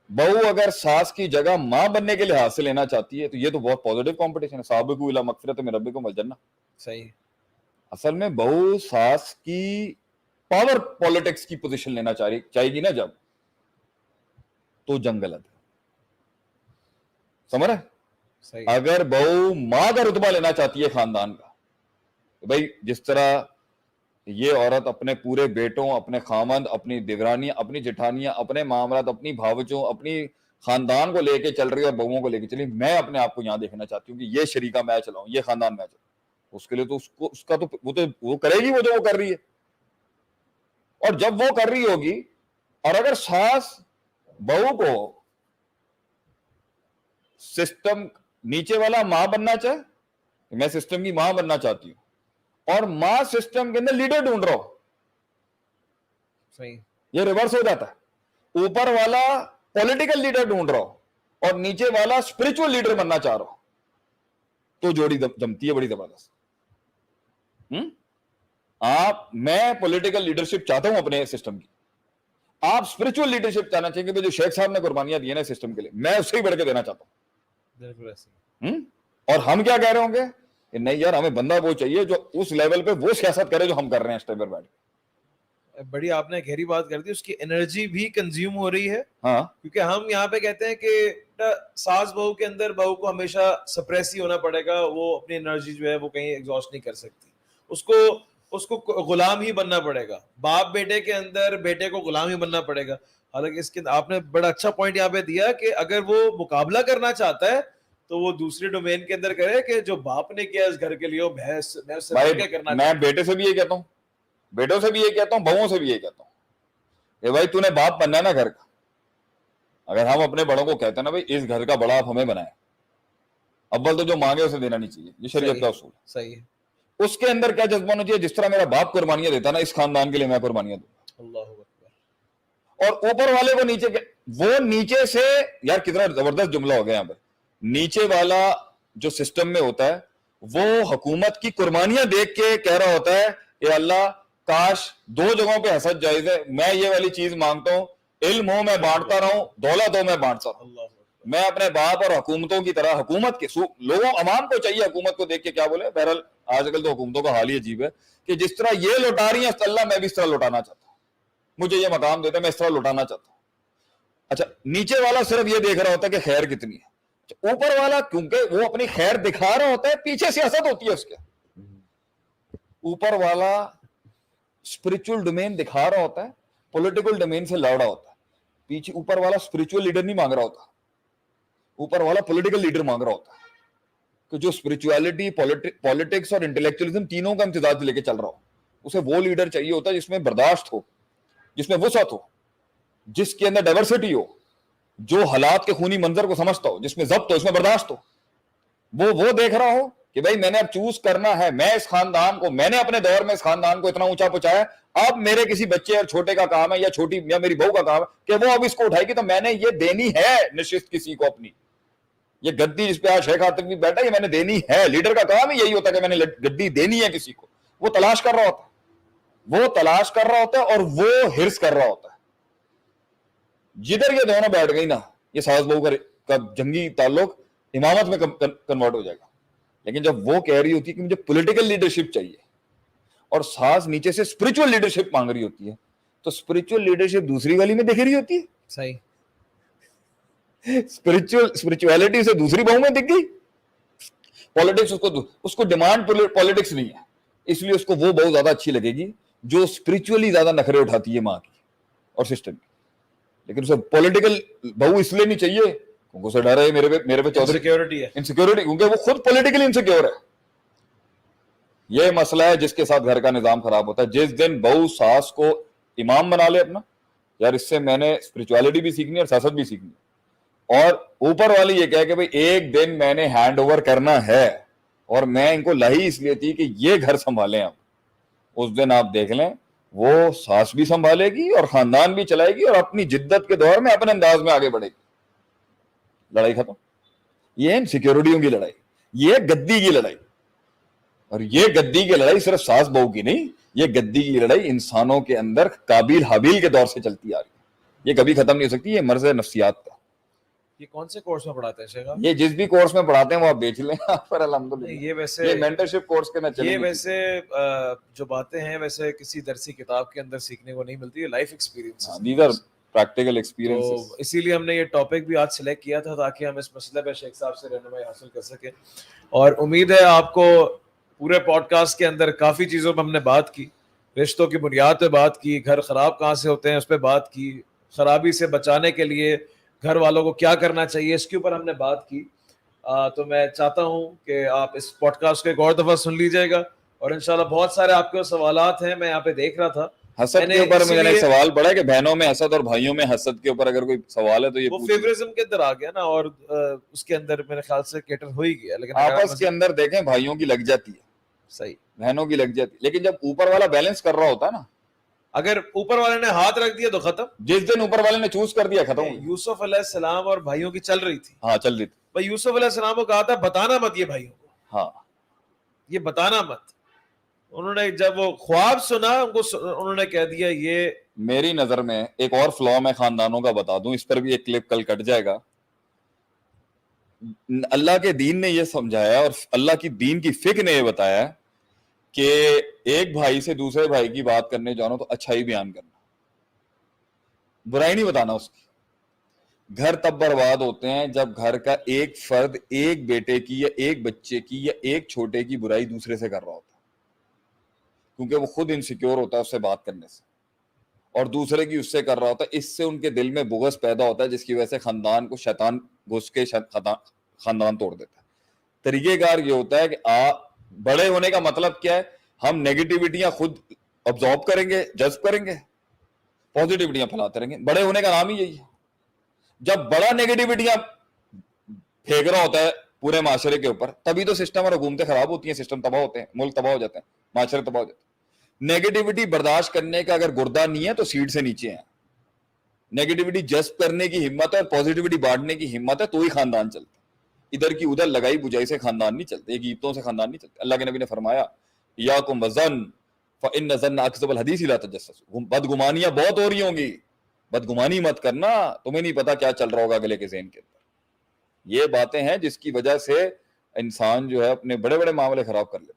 بہو اگر ساس کی جگہ ماں بننے کے لحاظ سے لینا چاہتی ہے تو یہ تو بہت پازیٹیو کمپٹیشن ہے. سابقوا الی مغفرۃ من ربکم والجنہ. صحیح. اصل میں بہو ساس کی پاور پالیٹکس کی پوزیشن لینا چاہیے گی نا جب, تو جنگ غلط ہے. سمجھ رہے؟ صحیح. اگر بہو ماں کا رتبہ لینا چاہتی ہے خاندان کا, بھائی جس طرح یہ عورت اپنے پورے بیٹوں, اپنے خامند, اپنی دیورانیاں, اپنی جٹھانیاں, اپنے معاملات, اپنی بھاوچوں, اپنی خاندان کو لے کے چل رہی ہے اور بہوؤں کو لے کے چلی, میں اپنے آپ کو یہاں دیکھنا چاہتی ہوں کہ یہ شریکہ میں چلاؤں, یہ خاندان میں چلاؤں. اس کے لیے تو اس کا تو وہ کرے گی وہ جو وہ کر رہی ہے. اور جب وہ کر رہی ہوگی, اور اگر ساس بہو کو سسٹم نیچے والا ماں بننا چاہے, میں سسٹم کی ماں بننا چاہتی ہوں, اور ماں سسٹم کے اندر لیڈر ڈھونڈ رہا ہو, صحیح. یہ ریورس ہو جاتا ہے. اوپر والا پولیٹیکل لیڈر ڈھونڈ رہا ہو اور نیچے والا اسپرچل لیڈر بننا چاہ رہا ہو, تو جوڑی جمتی ہے بڑی زبردست. میں پولیٹیکل لیڈرشپ چاہتا ہوں اپنے سسٹم کی, آپ اسپرچل لیڈرشپ چاہنا چاہیے کہ جو شیخ صاحب نے قربانیاں دی ہیں نا سسٹم کے لیے, میں اس سے ہی بڑھ کے دینا چاہتا ہوں. بالکل ایسے. اور ہم کیا کہہ رہے ہوں گے کہ نہیں یار ہمیں بندہ وہ چاہیے جو اس لیول پہ وہ سیاست کرے جو ہم کر رہے ہیں اسٹیج پر بیٹھ کے. بڑی آپ نے گہری بات کر دی, اس کی انرجی بھی کنزیوم ہو رہی ہے. ہاں, کیونکہ ہم یہاں پہ کہتے ہیں کہ ساس بہو کے اندر بہو کو ہمیشہ سپریس ہی ہونا پڑے گا, وہ اپنی انرجی جو ہے وہ کہیں ایگزاسٹ نہیں کر سکتی, اس کو غلام ہی بننا پڑے گا. باپ بیٹے کے اندر بیٹے کو غلام ہی بننا پڑے گا. حالانکہ اس کے آپ نے بڑا اچھا پوائنٹ یہاں پہ دیا کہ اگر وہ مقابلہ کرنا چاہتا ہے تو وہ دوسرے ڈومین کے اندر کرے کہ جو باپ نے کیا اس گھر کے لیے میں اس سے بڑھ کے کرنا. میں بیٹے سے بھی یہ کہتا ہوں, بیٹوں سے بھی یہ کہتا ہوں, بہووں سے بھی یہ کہتا ہوں کہ بھائی تو نے باپ بننا ہے نا گھر کا. اگر ہم اپنے بڑوں کو کہتے ہیں نا بھائی اس گھر کا بڑا آپ ہمیں بنائیں, اول تو جو مانگے اسے دینا نہیں چاہیے, یہ شریعت کا اصول ہے. صحیح. اس کے اندر کیا جذبہ ہونا چاہیے, جس طرح میرا باپ قربانیاں دیتا نا اس خاندان کے لیے میں قربانیاں دوں. اللہ اکبر. اور اوپر والے کو نیچے وہ نیچے سے, یار کتنا زبردست جملہ ہو گیا یہاں پہ, نیچے والا جو سسٹم میں ہوتا ہے وہ حکومت کی قربانیاں دیکھ کے کہہ رہا ہوتا ہے کہ اللہ کاش دو جگہوں پہ حسد جائز ہے, میں یہ والی چیز مانگتا ہوں, علم ہو میں بانٹتا رہوں, دولت ہو میں بانٹتا رہوں. میں اپنے باپ اور حکومتوں کی طرح حکومت کے لوگوں عوام کو چاہیے حکومت کو دیکھ کے کیا بولے. بہرحال آج کل تو حکومتوں کا حال ہی عجیب ہے کہ جس طرح یہ لوٹا رہی ہیں اللہ میں بھی اس طرح لوٹانا چاہتا ہوں, مجھے یہ مقام دیتا ہے میں اس طرح لوٹانا چاہتا ہوں. اچھا نیچے والا صرف یہ دیکھ رہا ہوتا ہے کہ خیر کتنی ہے, اوپر والا کیونکہ وہ اپنی خیر دکھا رہا ہوتا ہے, پیچھے سیاست ہوتی ہے اس کے. اوپر والا اسپرچل ڈومین دکھا رہا ہوتا ہے, پولیٹیکل ڈومین سے لڑ رہا ہوتا ہے. پیچھے اوپر والا اسپرچل لیڈر نہیں مانگ رہا ہوتا, اوپر والا پولیٹیکل لیڈر مانگ رہا ہوتا ہے کہ جو اسپرچولیٹی, پولیٹکس اور انٹلیکچوئلزم تینوں کا امتزاج لے کے چل رہا ہو. اسے وہ لیڈر چاہیے ہوتا ہے جس میں برداشت ہو, جس میں وسعت ہو, جس کے اندر ڈائیورسٹی ہو, جو حالات کے خونی منظر کو سمجھتا ہو, جس میں ضبط ہو, اس میں برداشت ہو. وہ دیکھ رہا ہو کہ بھائی میں نے اب چوز کرنا ہے, میں اس خاندان کو, میں نے اپنے دور میں اس خاندان کو اتنا اونچا پہنچایا, اب میرے کسی بچے اور چھوٹے کا کام ہے یا چھوٹی یا میری بہو کا کام ہے کہ وہ اب اس کو اٹھائے گی, تو میں نے یہ دینی ہے نشست کسی کو اپنی. یہ گدی جس پہ آج شیخ آتم بھی بیٹھا, یہ میں نے دینی ہے. لیڈر کا کام ہی یہی ہوتا ہے کہ میں نے گدی دینی ہے کسی کو. وہ تلاش کر رہا ہوتا ہے, وہ تلاش کر رہا ہوتا ہے اور وہ ہرس کر رہا ہوتا ہے. جدھر یہ دونوں بیٹھ گئی نا, یہ ساس بہو کا جنگی تعلق امامت میں کنورٹ ہو جائے گا. لیکن جب وہ کہہ رہی ہوتی ہے کہ مجھے پولیٹیکل لیڈرشپ چاہیے اور ساس نیچے سے اسپرچل لیڈرشپ مانگ رہی ہوتی ہے, تو اسپرچل لیڈرشپ دوسری والی میں دکھ رہی ہوتی ہے. صحیح. اسپرچولیٹی سے دوسری بہو میں دکھ گئی. پالیٹکس اس کو ڈیمانڈ پالیٹکس نہیں ہے, اس لیے اس کو وہ بہت زیادہ اچھی لگے گی جو اسپرچولی زیادہ نخرے اٹھاتی ہے ماں کی اور سسٹم کی. لیکن اسے پولیٹیکل بہو اس لیے نہیں چاہیے کیونکہ اسے ڈر ہے میرے پہ انسیکیورٹی ہے, انسیکیورٹی, کیونکہ وہ خود پولیٹیکلی انسیکیور ہے. یہ مسئلہ ہے جس کے ساتھ گھر کا نظام خراب ہوتا ہے. جس دن بہو ساس کو امام بنا لے اپنا, یار اس سے میں نے اسپرچولیٹی بھی سیکھنی اور سیاست بھی سیکھنی, اور اوپر والی یہ کہے کہ بھئی ایک دن میں نے ہینڈ اوور کرنا ہے اور میں ان کو لاہی اس لیے تھی کہ یہ گھر سنبھالیں, آپ اس دن آپ دیکھ لیں وہ ساس بھی سنبھالے گی اور خاندان بھی چلائے گی اور اپنی جدت کے دور میں اپنے انداز میں آگے بڑھے گی. لڑائی ختم. یہ انسیکیورٹیوں کی لڑائی, یہ گدی کی لڑائی. اور یہ گدی کی لڑائی صرف ساس بہو کی نہیں, یہ گدی کی لڑائی انسانوں کے اندر قابیل حابیل کے دور سے چلتی آ رہی ہے, یہ کبھی ختم نہیں ہو سکتی. یہ مرض نفسیات کا. یہ کون سے کورس میں پڑھاتے ہیں شیخ آپ؟ یہ جس بھی کورس میں پڑھاتے ہیں وہ آپ بیچ لیں پر الحمدللہ. یہ ویسے یہ مینٹرشپ کورس کے نہ چلیں. یہ ویسے جو باتیں ہیں ویسے کسی درسی کتاب کے اندر سیکھنے کو نہیں ملتی ہے, life experience. These are practical experiences. تو اسی لیے ہم نے یہ ٹاپک بھی آج سلیکٹ کیا تھا تاکہ ہم اس مسئلے پہ شیخ صاحب سے رہنمائی حاصل کر سکیں. اور امید ہے آپ کو پورے پوڈ کاسٹ کے اندر کافی چیزوں پہ ہم نے بات کی, رشتوں کی بنیاد پہ بات کی, گھر خراب کہاں سے ہوتے ہیں اس پہ بات کی, خرابی سے بچانے کے لیے گھر والوں کو کیا کرنا چاہیے اس کے اوپر ہم نے بات کی. تو میں چاہتا ہوں کہ آپ اس پوڈ کاسٹ کو ایک اور دفعہ سن لیجیے گا, اور انشاءاللہ بہت سارے آپ کے سوالات ہیں, میں یہاں پہ دیکھ رہا تھا. حسد کے اوپر میں نے ایک سوال پڑھا کہ بہنوں میں حسد اور بھائیوں میں حسد کے اوپر اگر کوئی سوال ہے تو یہ وہ فیورزم کے اندر آ گیا نا, اور اس کے اندر میرے خیال سے کیٹر ہو ہی گیا. لیکن آپس کے اندر دیکھیں بھائیوں کی لگ جاتی ہے, صحیح, بہنوں کی لگ جاتی ہے, لیکن جب اوپر والا بیلنس کر رہا ہوتا ہے نا, اگر اوپر والے نے ہاتھ رکھ دیا تو ختم. جس دن اوپر والے نے چوز کر دیا ختم. یوسف علیہ السلام اور بھائیوں کی چل رہی تھی. ہاں چل رہی تھی. بھائی یوسف علیہ السلام کو کہا تھا بتانا مت یہ بھائیوں کو, ہاں یہ بتانا مت. انہوں نے جب وہ خواب سنا انہوں نے کہہ دیا یہ. میری نظر میں ایک اور فلاو میں خاندانوں کا بتا دوں, اس پر بھی ایک کلپ کل کٹ جائے گا. اللہ کے دین نے یہ سمجھایا اور اللہ کی دین کی فکر نے یہ بتایا کہ ایک بھائی سے دوسرے بھائی کی بات کرنے جانا تو اچھائی بیان کرنا, برائی نہیں بتانا اس کی. گھر تب برباد ہوتے ہیں جب گھر کا ایک فرد ایک بیٹے کی یا ایک بچے کی یا ایک چھوٹے کی برائی دوسرے سے کر رہا ہوتا ہے, کیونکہ وہ خود انسیکیور ہوتا ہے اس سے بات کرنے سے, اور دوسرے کی اس سے کر رہا ہوتا ہے. اس سے ان کے دل میں بغض پیدا ہوتا ہے جس کی وجہ سے خاندان کو شیطان گھس کے خاندان توڑ دیتا ہے. طریقہ کار یہ ہوتا ہے کہ بڑے ہونے کا مطلب کیا ہے, ہم نیگیٹیوٹیاں خود ابزارب کریں گے, جذب کریں گے, پازیٹیوٹیاں پھیلاتے رہیں گے. بڑے ہونے کا نام ہی یہی ہے. جب بڑا نیگیٹیوٹیاں پھینک رہا ہوتا ہے پورے معاشرے کے اوپر, تبھی تو سسٹم اور حکومتیں خراب ہوتی ہیں, سسٹم تباہ ہوتے ہیں, ملک تباہ ہو جاتے ہیں, معاشرے تباہ ہو جاتے ہیں. نیگیٹیوٹی برداشت کرنے کا اگر گردہ نہیں ہے تو سیٹ سے نیچے ہیں. نیگیٹیوٹی جذب کرنے کی ہمت ہے اور پازیٹیوٹی بانٹنے کی ہمت ہے تو ہی خاندان چلتا ہے. ادھر کی ادھر لگائی بجائی سے خاندان نہیں چلتے, غیبتوں سے خاندان نہیں چلتے. اللہ کے نبی نے فرمایا یاکم وظن فإن الظن اکذب الحدیث لا تجسسوا. بدگمانیاں بہت ہو رہی ہوں گی, بدگمانی مت کرنا, تمہیں نہیں پتا کیا چل رہا ہوگا اگلے کے ذہن کے اندر. یہ باتیں ہیں جس کی وجہ سے انسان جو ہے اپنے بڑے بڑے معاملے خراب کر لیتا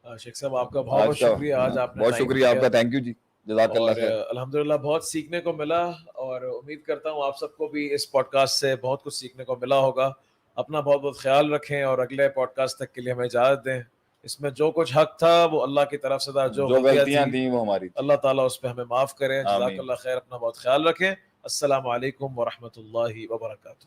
ہے. شیخ صاحب آپ کا بہت بہت شکریہ, آج آپ نے بہت شکریہ آپ کا, تھینک یو جی, جزاک اللہ خیر. الحمدللہ بہت سیکھنے کو ملا, اور امید کرتا ہوں آپ سب کو بھی اس پوڈ کاسٹ سے بہت کچھ سیکھنے کو ملا ہوگا. اپنا بہت بہت خیال رکھیں, اور اگلے پوڈ کاسٹ تک کے لیے ہمیں اجازت دیں. اس میں جو کچھ حق تھا وہ اللہ کی طرف سے تھا, جو غلطیاں تھیں وہ ہماری, اللہ تعالیٰ اس پہ ہمیں معاف کرے. جزاک اللہ خیر, اپنا بہت خیال رکھیں. السلام علیکم ورحمۃ اللہ وبرکاتہ.